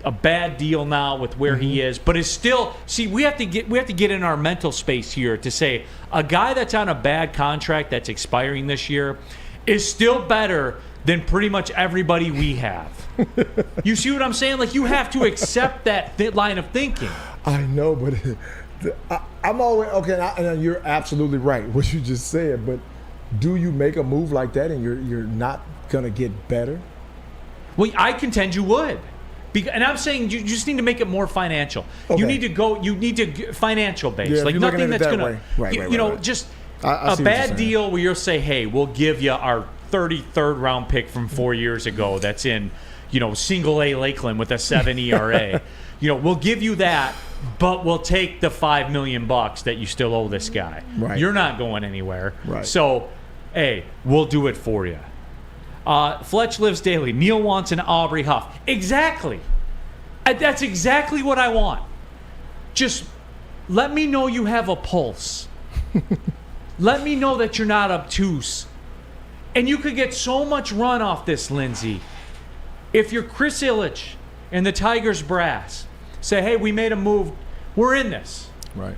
a bad deal now with where he is, but is still. See, we have to get in our mental space here to say a guy that's on a bad contract that's expiring this year is still better than pretty much everybody we have. You see what I'm saying? Like, you have to accept that line of thinking. I know, but I'm always okay. And you're absolutely right what you just said. But do you make a move like that and you're not gonna get better? Well, I contend you would. And I'm saying you just need to make it more financial. Okay. You need to financial based. Like nothing that's going to, right. Just a bad deal where you'll say, hey, we'll give you our 33rd round pick from 4 years ago that's in, single A Lakeland with a 7 ERA. We'll give you that, but we'll take the $5 million that you still owe this guy. Right. You're not going anywhere. Right. So, hey, we'll do it for you. Fletch Lives Daily. Neil wants an Aubrey Huff. Exactly. That's exactly what I want. Just let me know you have a pulse. Let me know that you're not obtuse. And you could get so much run off this, Lindsay. If you're Chris Ilitch and the Tigers brass, say, hey, we made a move. We're in this. Right.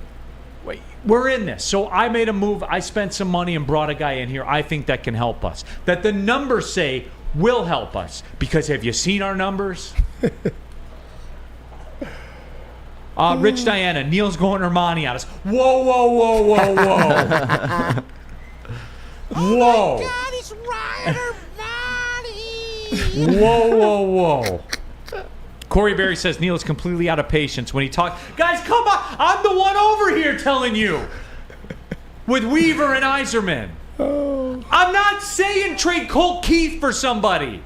We're in this. So I made a move. I spent some money and brought a guy in here. I think that can help us. That the numbers say will help us. Because have you seen our numbers? Rich Diana, Neil's going Ermanni on us. Whoa, whoa, whoa, whoa, whoa. Whoa. Oh my God, it's Ryan Ermanni. Whoa, whoa, whoa. Corey Berry says Neil is completely out of patience when he talks. Guys, come on. I'm the one over here telling you. With Weaver and Iserman. Oh. I'm not saying trade Colt Keith for somebody.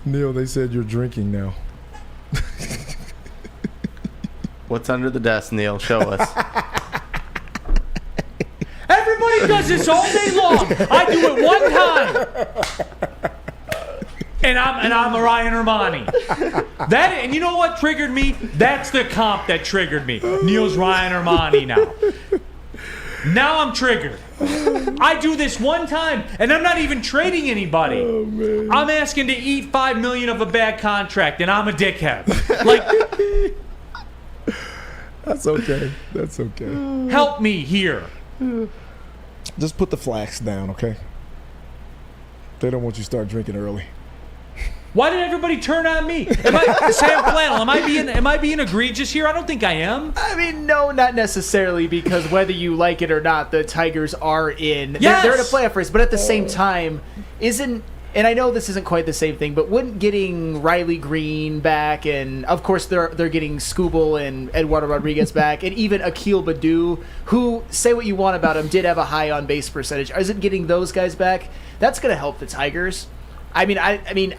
Neil, they said you're drinking now. What's under the desk, Neil? Show us. Everybody does this all day long. I do it one time. And I'm a Ryan Ermanni. And you know what triggered me? That's the comp that triggered me. Neil's Ryan Ermanni now. Now I'm triggered. I do this one time, and I'm not even trading anybody. Oh, man. I'm asking to eat $5 million of a bad contract, and I'm a dickhead. Like, That's okay. That's okay. help me here. Just put the flax down, okay? They don't want you to start drinking early. Why did everybody turn on me? Sam Flannel, am I being egregious here? I don't think I am. I mean, no, not necessarily, because whether you like it or not, the Tigers are in. Yes! They're in a playoff race, but at the same time, and I know this isn't quite the same thing, but wouldn't getting Riley Green back, and of course they're getting Skubal and Eduardo Rodriguez back, and even Akil Baddoo, who, say what you want about him, did have a high on base percentage, isn't getting those guys back. That's going to help the Tigers. I mean,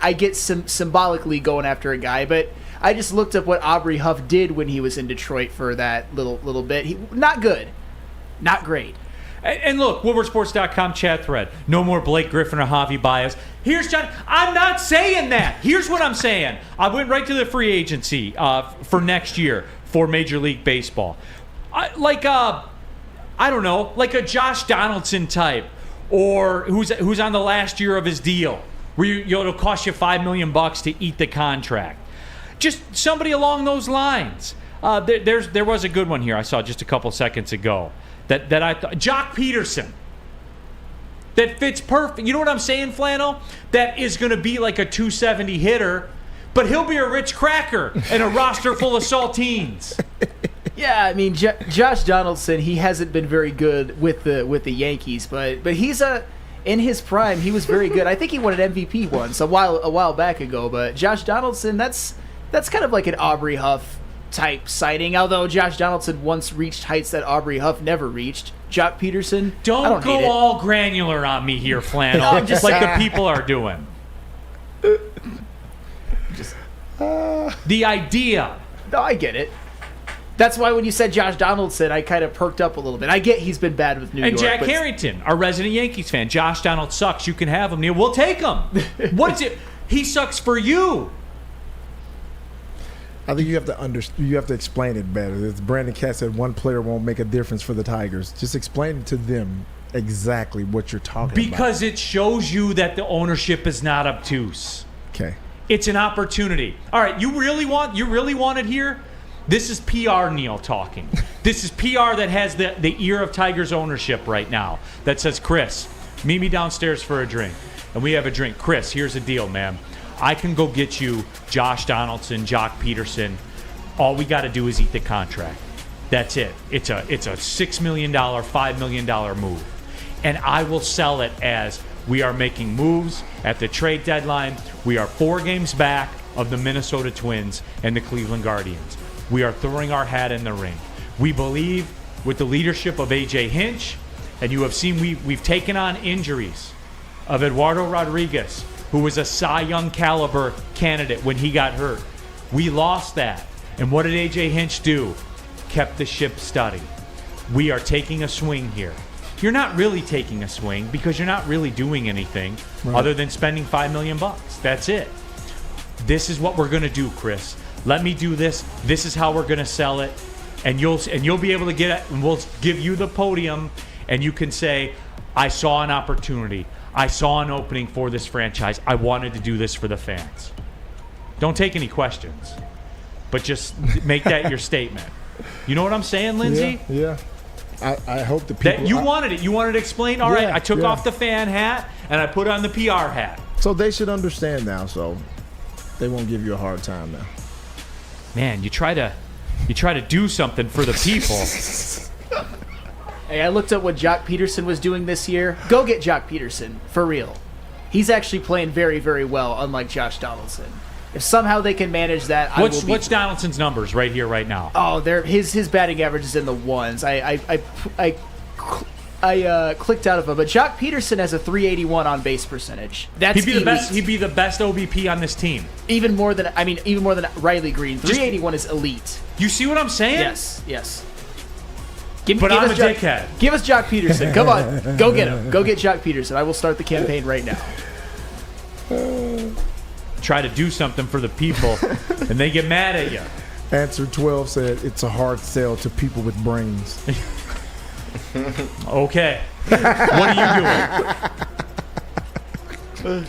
I get symbolically going after a guy, but I just looked up what Aubrey Huff did when he was in Detroit for that little bit. Not good, not great. And look, WoodwardSports.com chat thread. No more Blake Griffin or Javi Baez. Here's John. I'm not saying that. Here's what I'm saying. I went right to the free agency for next year for Major League Baseball. I don't know, like a Josh Donaldson type, or who's on the last year of his deal, where it'll cost you $5 million to eat the contract. Just somebody along those lines. There was a good one here I saw just a couple seconds ago that I thought. Jock Peterson. That fits perfect. You know what I'm saying, Flannel? That is going to be like a 270 hitter, but he'll be a rich cracker and a roster full of saltines. Yeah, I mean, Josh Donaldson, he hasn't been very good with the Yankees, but he's in his prime, he was very good. I think he won an MVP once a while back ago. But Josh Donaldson, that's kind of like an Aubrey Huff type sighting. Although Josh Donaldson once reached heights that Aubrey Huff never reached. Jock Peterson, don't go all granular on me here, Flannel. No, I'm just like the people are doing. The idea. No, I get it. That's why when you said Josh Donaldson, I kind of perked up a little bit. I get he's been bad with New York. And Jack Harrington, our resident Yankees fan. Josh Donald sucks. You can have him, Neil. We'll take him. What is it? He sucks for you. I think you have to explain it better. As Brandon Cass said, one player won't make a difference for the Tigers. Just explain to them exactly what you're talking about. Because it shows you that the ownership is not obtuse. Okay. It's an opportunity. All right, you really want it here? This is PR Neil talking. This is PR that has the ear of Tigers ownership right now that says, Chris, meet me downstairs for a drink. And we have a drink. Chris, here's the deal, man. I can go get you Josh Donaldson, Jock Peterson. All we got to do is eat the contract. That's it. It's a $6 million, $5 million move. And I will sell it as we are making moves at the trade deadline. We are 4 games back of the Minnesota Twins and the Cleveland Guardians. We are throwing our hat in the ring. We believe with the leadership of A.J. Hinch, and you have seen we've taken on injuries of Eduardo Rodriguez, who was a Cy Young caliber candidate when he got hurt. We lost that. And what did A.J. Hinch do? Kept the ship steady. We are taking a swing here. You're not really taking a swing because you're not really doing anything other than spending $5 million. That's it. This is what we're going to do, Chris. Let me do this. This is how we're going to sell it. And you'll be able to get it, and we'll give you the podium, and you can say, I saw an opportunity. I saw an opening for this franchise. I wanted to do this for the fans. Don't take any questions, but just make that your statement. You know what I'm saying, Lindsay? Yeah. I hope the people... That you wanted it. You wanted to explain? All right, I took off the fan hat, and I put on the PR hat. So they should understand now, so they won't give you a hard time now. Man, you try to do something for the people. Hey, I looked up what Jock Peterson was doing this year. Go get Jock Peterson, for real. He's actually playing very, very well, unlike Josh Donaldson. If somehow they can manage that, What's Donaldson's numbers right here, right now? Oh, his batting average is in the ones. I I clicked out of it, but Jock Peterson has a 381 on base percentage. That's He'd be the elite. best. He'd be the best OBP on this team. Even more than Riley Green. 381 is elite. You see what I'm saying? Yes. But I'm a dickhead. Give us Jock Peterson. Come on, go get him. Go get Jock Peterson. I will start the campaign right now. Try to do something for the people, and they get mad at you. Answer 12 said it's a hard sell to people with brains. Okay. What are you doing?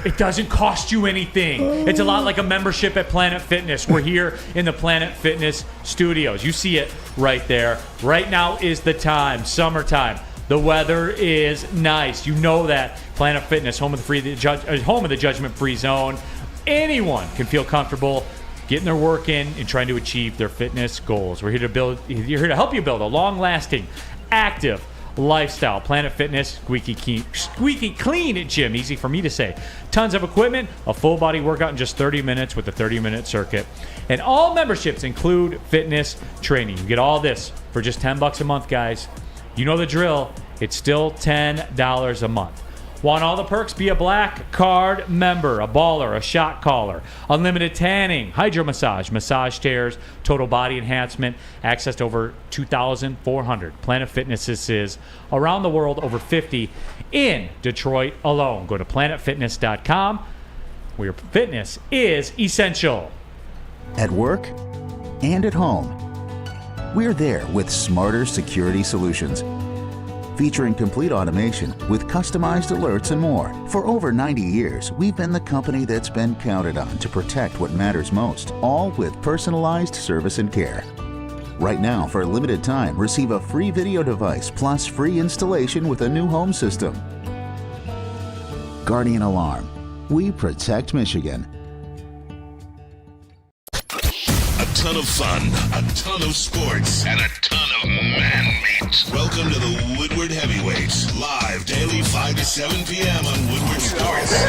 It doesn't cost you anything. It's a lot like a membership at Planet Fitness. We're here in the Planet Fitness studios. You see it right there. Right now is the time, summertime. The weather is nice. You know that. Planet Fitness, home of the judgment-free zone. Anyone can feel comfortable getting their work in and trying to achieve their fitness goals. We're here to help you build a long-lasting, active lifestyle. Planet Fitness, squeaky clean gym. Easy for me to say. Tons of equipment, a full body workout in just 30 minutes with a 30-minute circuit. And all memberships include fitness training. You get all this for just $10 a month, guys. You know the drill. It's still $10 a month. Want all the perks? Be a Black Card member, a baller, a shot caller, unlimited tanning, hydro massage chairs, total body enhancement, access to over 2,400 Planet Fitnesses around the world, over 50 in Detroit alone. Go to planetfitness.com, where fitness is essential. At work and at home, we're there with smarter security solutions. Featuring complete automation with customized alerts and more. For over 90 years, we've been the company that's been counted on to protect what matters most, all with personalized service and care. Right now, for a limited time, receive a free video device plus free installation with a new home system. Guardian Alarm. We protect Michigan. A ton of fun, a ton of sports, and a ton of man-meat. Welcome to the Woodward Heavyweights, live daily 5 to 7 p.m. on Woodward Sports.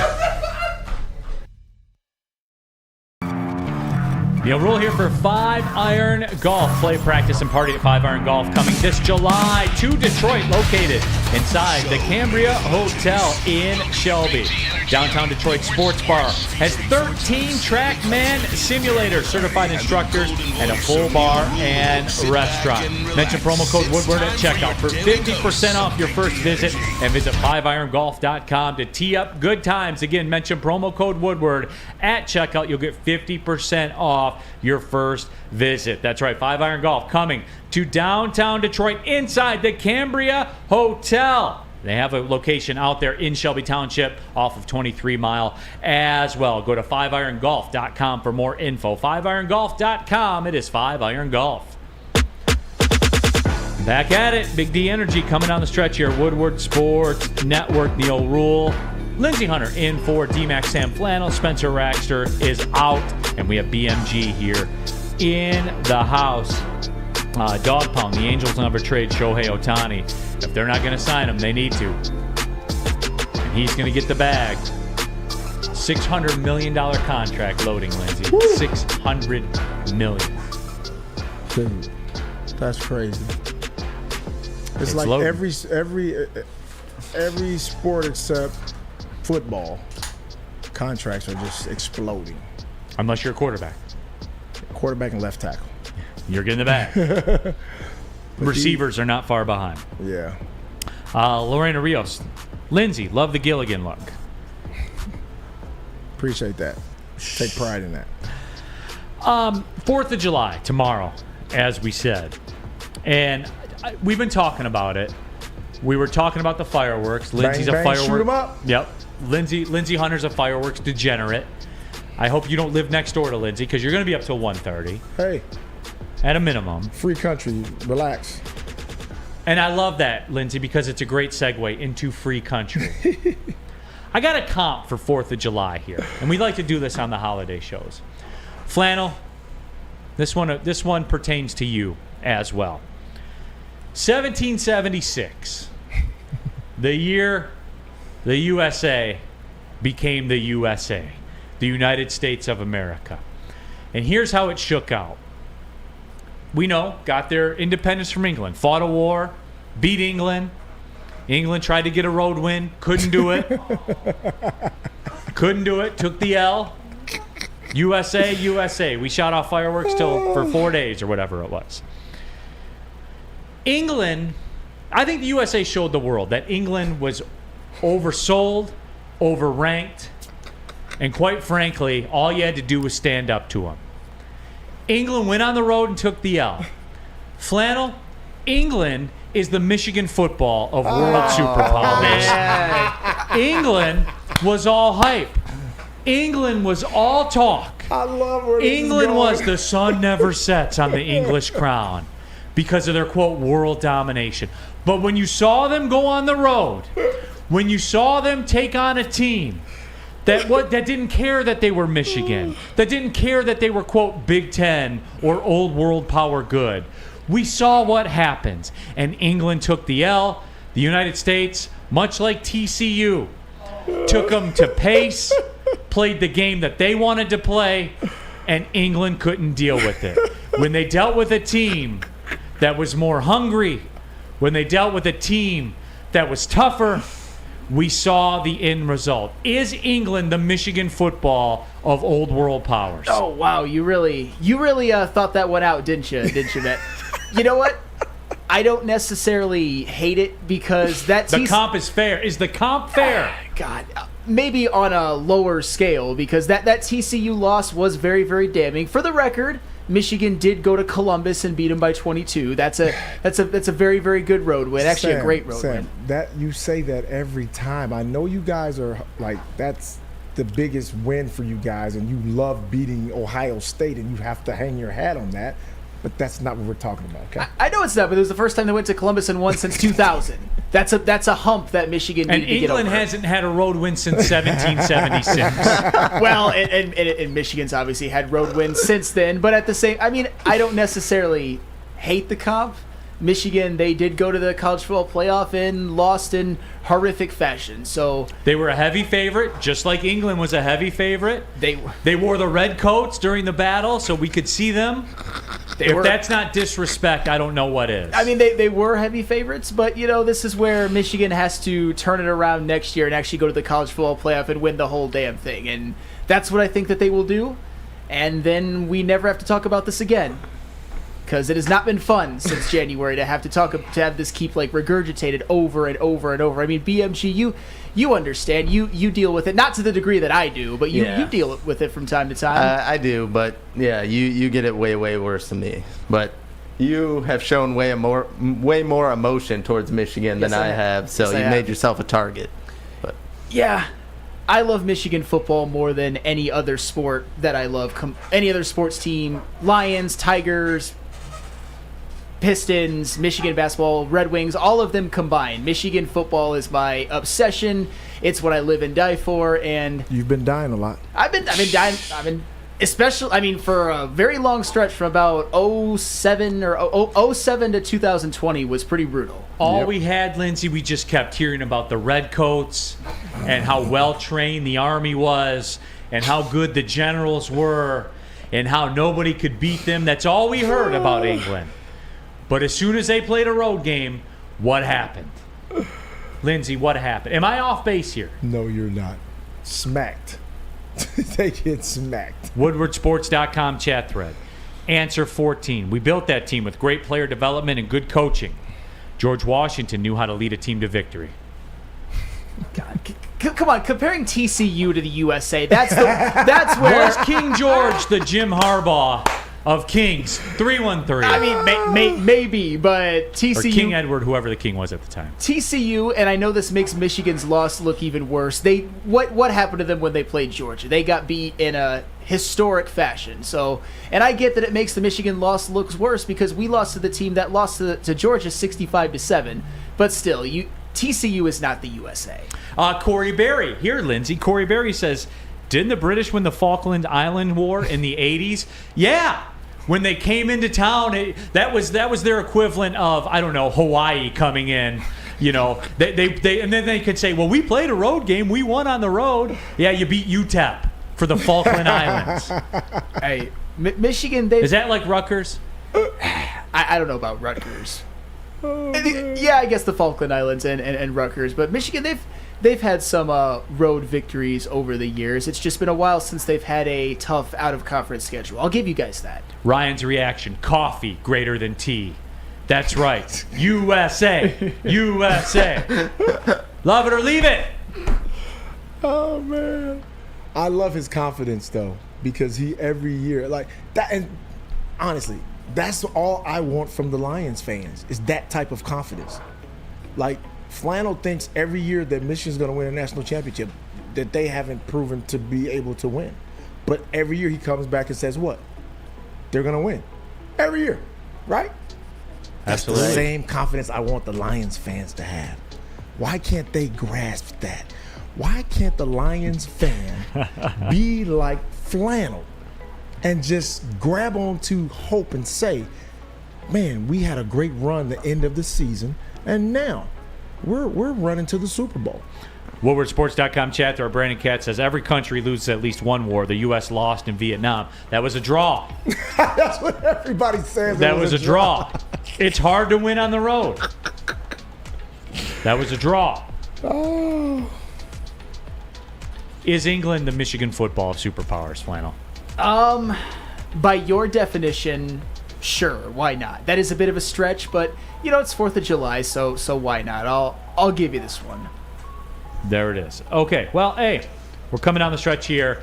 Neil Rule here for 5-Iron Golf. Play, practice, and party at 5-Iron Golf coming this July to Detroit, located inside the Cambria Hotel in Shelby. Downtown Detroit Sports Bar has 13 TrackMan simulators, certified instructors, and a full bar and restaurant. Mention promo code Woodward at checkout for 50% off your first visit, and visit 5irongolf.com to tee up good times. Again, mention promo code Woodward at checkout. You'll get 50% off your first visit. That's right, 5-Iron Golf coming to downtown Detroit inside the Cambria Hotel. They have a location out there in Shelby Township off of 23 Mile as well. Go to 5irongolf.com for more info. 5irongolf.com. It is 5-Iron Golf. Back at it. Big D Energy coming down the stretch here. Woodward Sports Network. Neil Rule. Lindsey Hunter in for D-Max Sam Flannel. Spencer Raxter is out. And we have BMG here in the house. Dog Pound, the Angels never trade Shohei Ohtani. If they're not going to sign him, they need to. And he's going to get the bag. $600 million contract loading, Lindsey. Woo. $600 million. Dude, that's crazy. It's like loaded. every sport except football, contracts are just exploding. Unless you're a quarterback. Quarterback and left tackle. You're getting the bag. Receivers are not far behind. Yeah. Lorena Rios. Lindsay, love the Gilligan look. Appreciate that. Take pride in that. 4th of July, tomorrow, as we said. And we've been talking about it. We were talking about the fireworks. Lindsay's bang, a fireworks. shoot 'em up. Yep. Lindsay Hunter's a fireworks degenerate. I hope you don't live next door to Lindsay, because you're going to be up till 1:30. Hey. At a minimum. Free country. Relax. And I love that, Lindsay, because it's a great segue into free country. I got a comp for 4th of July here, and we like to do this on the holiday shows. Flannel, this one pertains to you as well. 1776, the year the USA became the USA, the United States of America. And here's how it shook out. we know, got their independence from England, fought a war, beat England. England tried to get a road win, couldn't do it. Took the L. USA. We shot off fireworks for 4 days or whatever it was. England, I think the USA showed the world that England was oversold, overranked, and quite frankly, all you had to do was stand up to them. England went on the road and took the L. Flannel, England is the Michigan football of world superpowers. England was all hype. England was all talk. I love where this is England going. was the sun never sets on the English crown because of their, quote, world domination. But when you saw them go on the road, when you saw them take on a team that didn't care that they were Michigan, that didn't care that they were, quote, Big Ten or old world power good, we saw what happens. And England took the L. The United States, much like TCU, took them to pace, played the game that they wanted to play, and England couldn't deal with it. When they dealt with a team that was more hungry, when they dealt with a team that was tougher, we saw the end result. Is England the Michigan football of old world powers? Oh, wow. You really thought that one out, didn't you, Matt? You know what? I don't necessarily hate it because the comp is fair. Is the comp fair? God, maybe on a lower scale because that TCU loss was very, very damning. For the record, Michigan did go to Columbus and beat them by 22. That's a very, very good road win. Actually, a great road win. That you say that every time. I know you guys are like that's the biggest win for you guys, and you love beating Ohio State, and you have to hang your hat on that. But that's not what we're talking about, okay? I know it's not, but it was the first time they went to Columbus and won since 2000. That's a hump that Michigan needed to get over. And England hasn't had a road win since 1776. Well, and Michigan's obviously had road wins since then. But at the same, I don't necessarily hate the comp. Michigan, they did go to the college football playoff and lost in horrific fashion. So they were a heavy favorite, just like England was a heavy favorite. They wore the red coats during the battle, so we could see them. If that's not disrespect, I don't know what is. They were heavy favorites, but this is where Michigan has to turn it around next year and actually go to the college football playoff and win the whole damn thing. And that's what I think that they will do. And then we never have to talk about this again. Because it has not been fun since January to have this keep regurgitated over and over and over. BMG, you understand. You deal with it, not to the degree that I do, but you deal with it from time to time. I do, but yeah, you get it way worse than me. But you have shown way more emotion towards Michigan than I have, so you made yourself a target. But yeah. I love Michigan football more than any other sport that I love. Any other sports team, Lions, Tigers, Pistons, Michigan basketball, Red Wings, all of them combined. Michigan football is my obsession. It's what I live and die for. And you've been dying a lot. I've been dying. Especially, for a very long stretch from about 07 to 2020 was pretty brutal. All we had, Lindsey, we just kept hearing about the redcoats and how well trained the Army was and how good the generals were and how nobody could beat them. That's all we heard about England. But as soon as they played a road game, what happened? Lindsey, what happened? Am I off base here? No, you're not. Smacked. They get smacked. WoodwardSports.com chat thread. Answer 14. We built that team with great player development and good coaching. George Washington knew how to lead a team to victory. God, come on, comparing TCU to the USA, that's where... Where's King George, the Jim Harbaugh of Kings? 313. Maybe, but TCU... Or King Edward, whoever the king was at the time. TCU, and I know this makes Michigan's loss look even worse. What happened to them when they played Georgia? They got beat in a historic fashion. So, and I get that it makes the Michigan loss look worse because we lost to the team that lost to Georgia 65-7. But still, TCU is not the USA. Corey Berry. Here, Lindsey. Corey Berry says, didn't the British win the Falkland Island War in the 80s? Yeah. When they came into town, that was their equivalent of, I don't know, Hawaii coming in. They and then they could say, well, we played a road game. We won on the road. Yeah, you beat UTEP for the Falkland Islands. Hey, Michigan, is that like Rutgers? I don't know about Rutgers. Yeah, I guess the Falkland Islands and Rutgers, but Michigan, they've had some road victories over the years. It's just been a while since they've had a tough out-of-conference schedule. I'll give you guys that. Ryan's reaction, coffee greater than tea. That's right. USA. USA. Love it or leave it. Oh, man. I love his confidence, though, because he every year, like that, and honestly, that's all I want from the Lions fans is that type of confidence. Like, Flannel thinks every year that Michigan's going to win a national championship that they haven't proven to be able to win. But every year he comes back and says what? They're going to win. Every year, right? That's Absolutely. the same confidence I want the Lions fans to have. Why can't they grasp that? Why can't the Lions fan be like Flannel and just grab onto hope and say, man, we had a great run the end of the season, and now we're running to the Super Bowl. WoodwardSports.com chat there. Brandon Katz says every country loses at least one war. The U.S. lost in Vietnam. That was a draw. That's what everybody says. That was a draw. It's hard to win on the road. That was a draw. Oh. Is England the Michigan football of superpowers, Flannel? By your definition, sure, why not? That is a bit of a stretch, but it's 4th of July, so why not? I'll give you this one. There it is. Okay, well, hey, we're coming down the stretch here.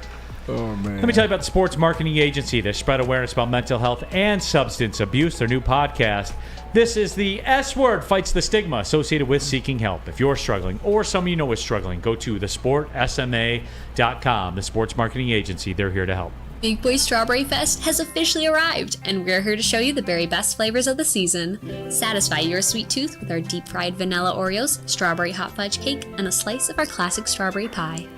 Oh, man. Let me tell you about the sports marketing agency that spread awareness about mental health and substance abuse, their new podcast. This is the S Word, fights the stigma associated with seeking help. If you're struggling or someone you know is struggling, go to thesportsma.com, the sports marketing agency. They're here to help. Big Boy Strawberry Fest has officially arrived, and we're here to show you the very best flavors of the season. Satisfy your sweet tooth with our deep-fried vanilla Oreos, strawberry hot fudge cake, and a slice of our classic strawberry pie.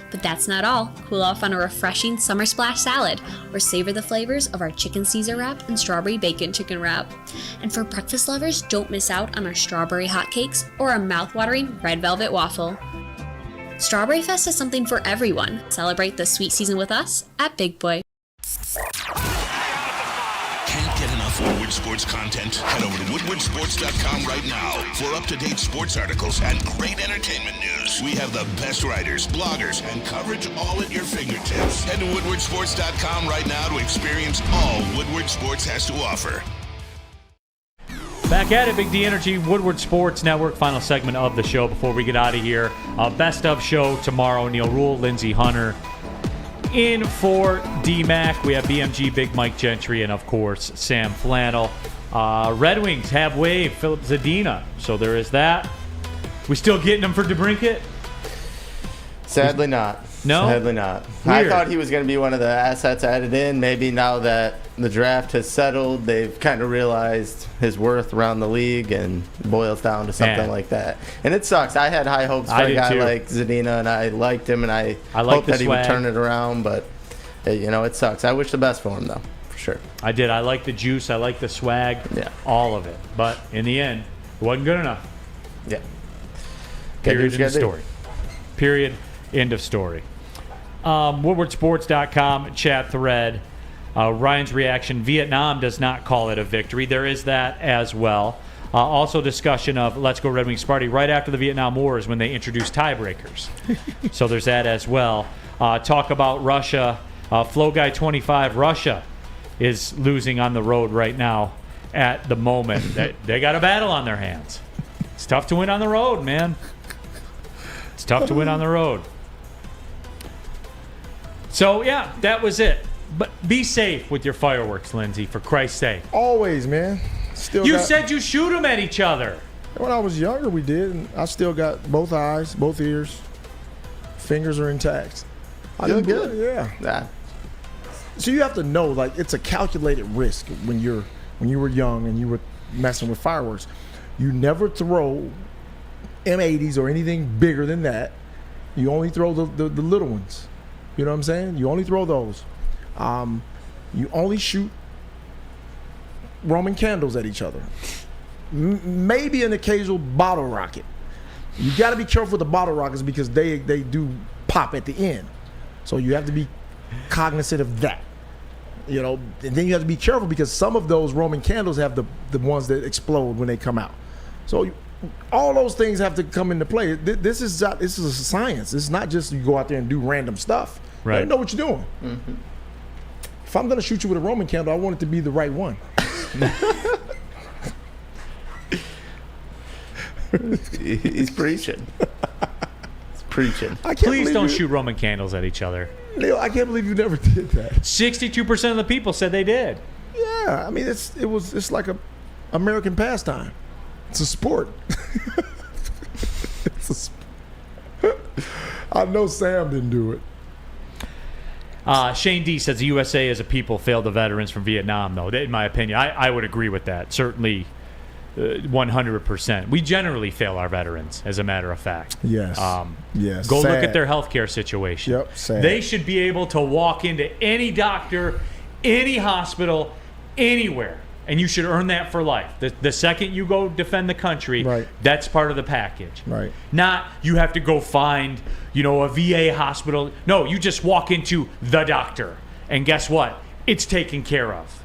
But that's not all. Cool off on a refreshing summer splash salad, or savor the flavors of our chicken Caesar wrap and strawberry bacon chicken wrap. And for breakfast lovers, don't miss out on our strawberry hotcakes or our mouth-watering red velvet waffle. Strawberry Fest is something for everyone. Celebrate the sweet season with us at Big Boy. Can't get enough Woodward Sports content? Head over to woodwardsports.com right now for up-to-date sports articles and great entertainment news. We have the best writers, bloggers, and coverage all at your fingertips. Head to woodwardsports.com right now to experience all Woodward Sports has to offer. Back at it, Big D Energy, Woodward Sports Network, final segment of the show before we get out of here. Best of show tomorrow. Neil Rule, Lindsey Hunter. In for D-Mac, we have BMG, Big Mike Gentry, and, of course, Sam Flannel. Red Wings have waived Philip Zadina, so there is that. We still getting him for DeBrincat? Sadly not. No? Sadly not. Weird. I thought he was going to be one of the assets added in. Maybe now that the draft has settled, they've kind of realized his worth around the league and boils down to something like that. And it sucks. I had high hopes for a guy like Zadina, and I liked him, and I hoped that he would turn it around. But, it sucks. I wish the best for him, though, for sure. I did. I like the juice. I like the swag. Yeah. All of it. But in the end, it wasn't good enough. Yeah. Period. End of story. Period. End of story. WoodwardSports.com chat thread. Ryan's reaction. Vietnam does not call it a victory. There is that as well. Also discussion of Let's Go Red Wings Party right after the Vietnam War is when they introduced tiebreakers. So there's that as well. Talk about Russia. Flow Guy 25. Russia is losing on the road right now at the moment. They got a battle on their hands. It's tough to win on the road, man. It's tough to win on the road. So, yeah, that was it. But be safe with your fireworks, Lindsey, for Christ's sake. Always, man. You said you shoot them at each other. When I was younger, we did. And I still got both eyes, both ears. Fingers are intact. I Feel didn't good. Yeah. So you have to know, like, it's a calculated risk when you were young and you were messing with fireworks. You never throw M80s or anything bigger than that. You only throw the little ones. You know what I'm saying? You only throw those. You only shoot Roman candles at each other. Maybe an occasional bottle rocket. You got to be careful with the bottle rockets because they do pop at the end. So you have to be cognizant of that. You know, and then you have to be careful because some of those Roman candles have the ones that explode when they come out. So all those things have to come into play. This is a science. It's not just you go out there and do random stuff. Right. You know what you're doing. Mm-hmm. If I'm going to shoot you with a Roman candle, I want it to be the right one. He's preaching. He's preaching. Please don't shoot Roman candles at each other. Neil, I can't believe you never did that. 62% of the people said they did. Yeah, I mean it's like a American pastime. It's a sport. It's a I know Sam didn't do it. Shane D says the USA as a people failed the veterans from Vietnam, though. In my opinion, I would agree with that. Certainly 100%. We generally fail our veterans, as a matter of fact. Yes. Yes. Go Sad. look at their healthcare situation. Yep. Sad. They should be able to walk into any doctor, any hospital, anywhere, and you should earn that for life. The second you go defend the country, right, that's part of the package. Right. Not you have to go find, a VA hospital. No, you just walk into the doctor, and guess what? It's taken care of.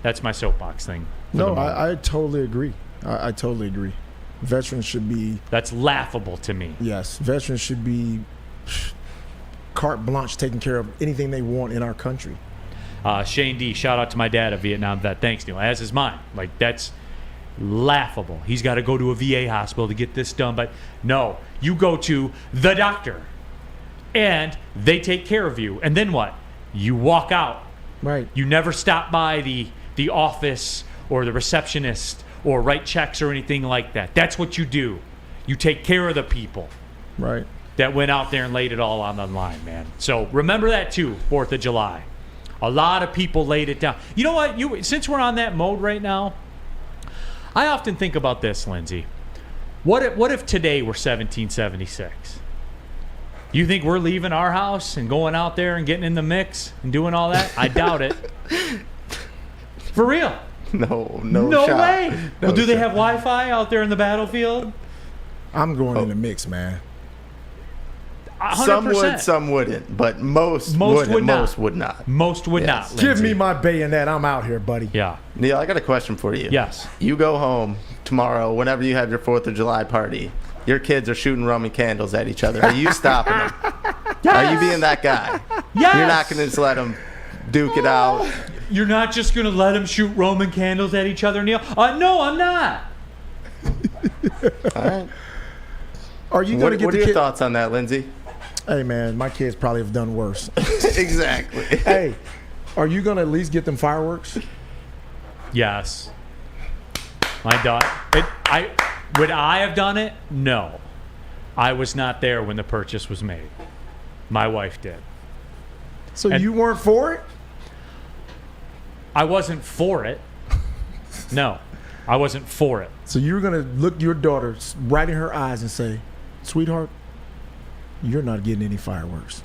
That's my soapbox thing. No, I totally agree. I totally agree. Veterans should be... That's laughable to me. Yes. Veterans should be carte blanche taking care of anything they want in our country. Shane D, shout out to my dad, a Vietnam vet. Thanks, Neil. As is mine. That's laughable. He's got to go to a VA hospital to get this done. But no, you go to the doctor, and they take care of you. And then what? You walk out. Right. You never stop by the office or the receptionist or write checks or anything like that. That's what you do. You take care of the people. Right. That went out there and laid it all on the line, man. So remember that too, 4th of July. A lot of people laid it down. You know what? Since we're on that mode right now, I often think about this, Lindsay. What if today were 1776? You think we're leaving our house and going out there and getting in the mix and doing all that? I doubt it. For real. No shot. Way. No well, do they shot. have Wi-Fi out there in the battlefield? I'm going in the mix, man. 100%. Some would, some wouldn't, but most would not. Most would not. Most would not. Give Lindsay. me my bayonet. I'm out here, buddy. Yeah. Neil, I got a question for you. Yes. You go home tomorrow, whenever you have your 4th of July party. Your kids are shooting Roman candles at each other. Are you stopping them? Yes. Are you being that guy? Yes. You're not going to just let them duke it out. You're not just going to let them shoot Roman candles at each other, Neil? No, I'm not. All right. Are you going to get What are your thoughts on that, Lindsay? Hey, man, my kids probably have done worse. Exactly. Hey, are you going to at least get them fireworks? Yes. My daughter. Would I have done it? No. I was not there when the purchase was made. My wife did. So you weren't for it? I wasn't for it. No, I wasn't for it. So you're going to look your daughter right in her eyes and say, sweetheart, you're not getting any fireworks.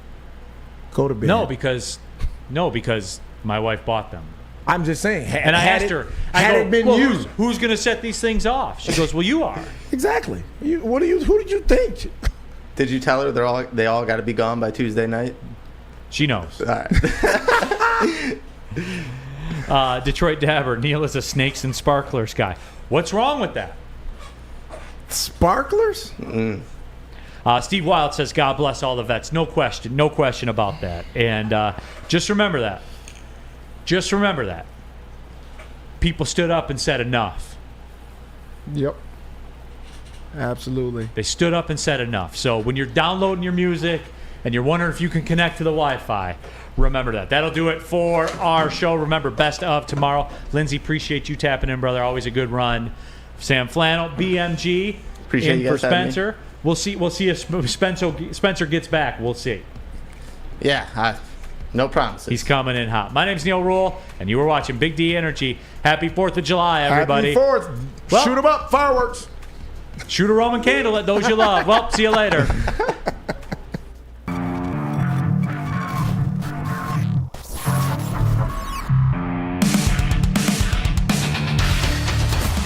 Go to bed. No, because my wife bought them. I'm just saying. And I asked her, had it been you, who's going to set these things off? She goes, well, you are. Exactly. Who did you think? Did you tell her they all got to be gone by Tuesday night? She knows. All right. Detroit Dabber, Neil is a snakes and sparklers guy. What's wrong with that? Sparklers? Steve Wild says, God bless all the vets. No question about that. And just remember that. Just remember that. People stood up and said enough. Yep. Absolutely. They stood up and said enough. So when you're downloading your music and you're wondering if you can connect to the Wi-Fi, remember that. That'll do it for our show. Remember, best of tomorrow. Lindsay, appreciate you tapping in, brother. Always a good run. Sam Flannel, BMG. Appreciate you guys for having me. Spencer. We'll see if Spencer gets back. We'll see. Yeah, no promises. He's coming in hot. My name's Neil Rule, and you were watching Big D Energy. Happy 4th of July, everybody. Happy 4th. Well, shoot them up. Fireworks. Shoot a Roman candle at those you love. Well, see you later.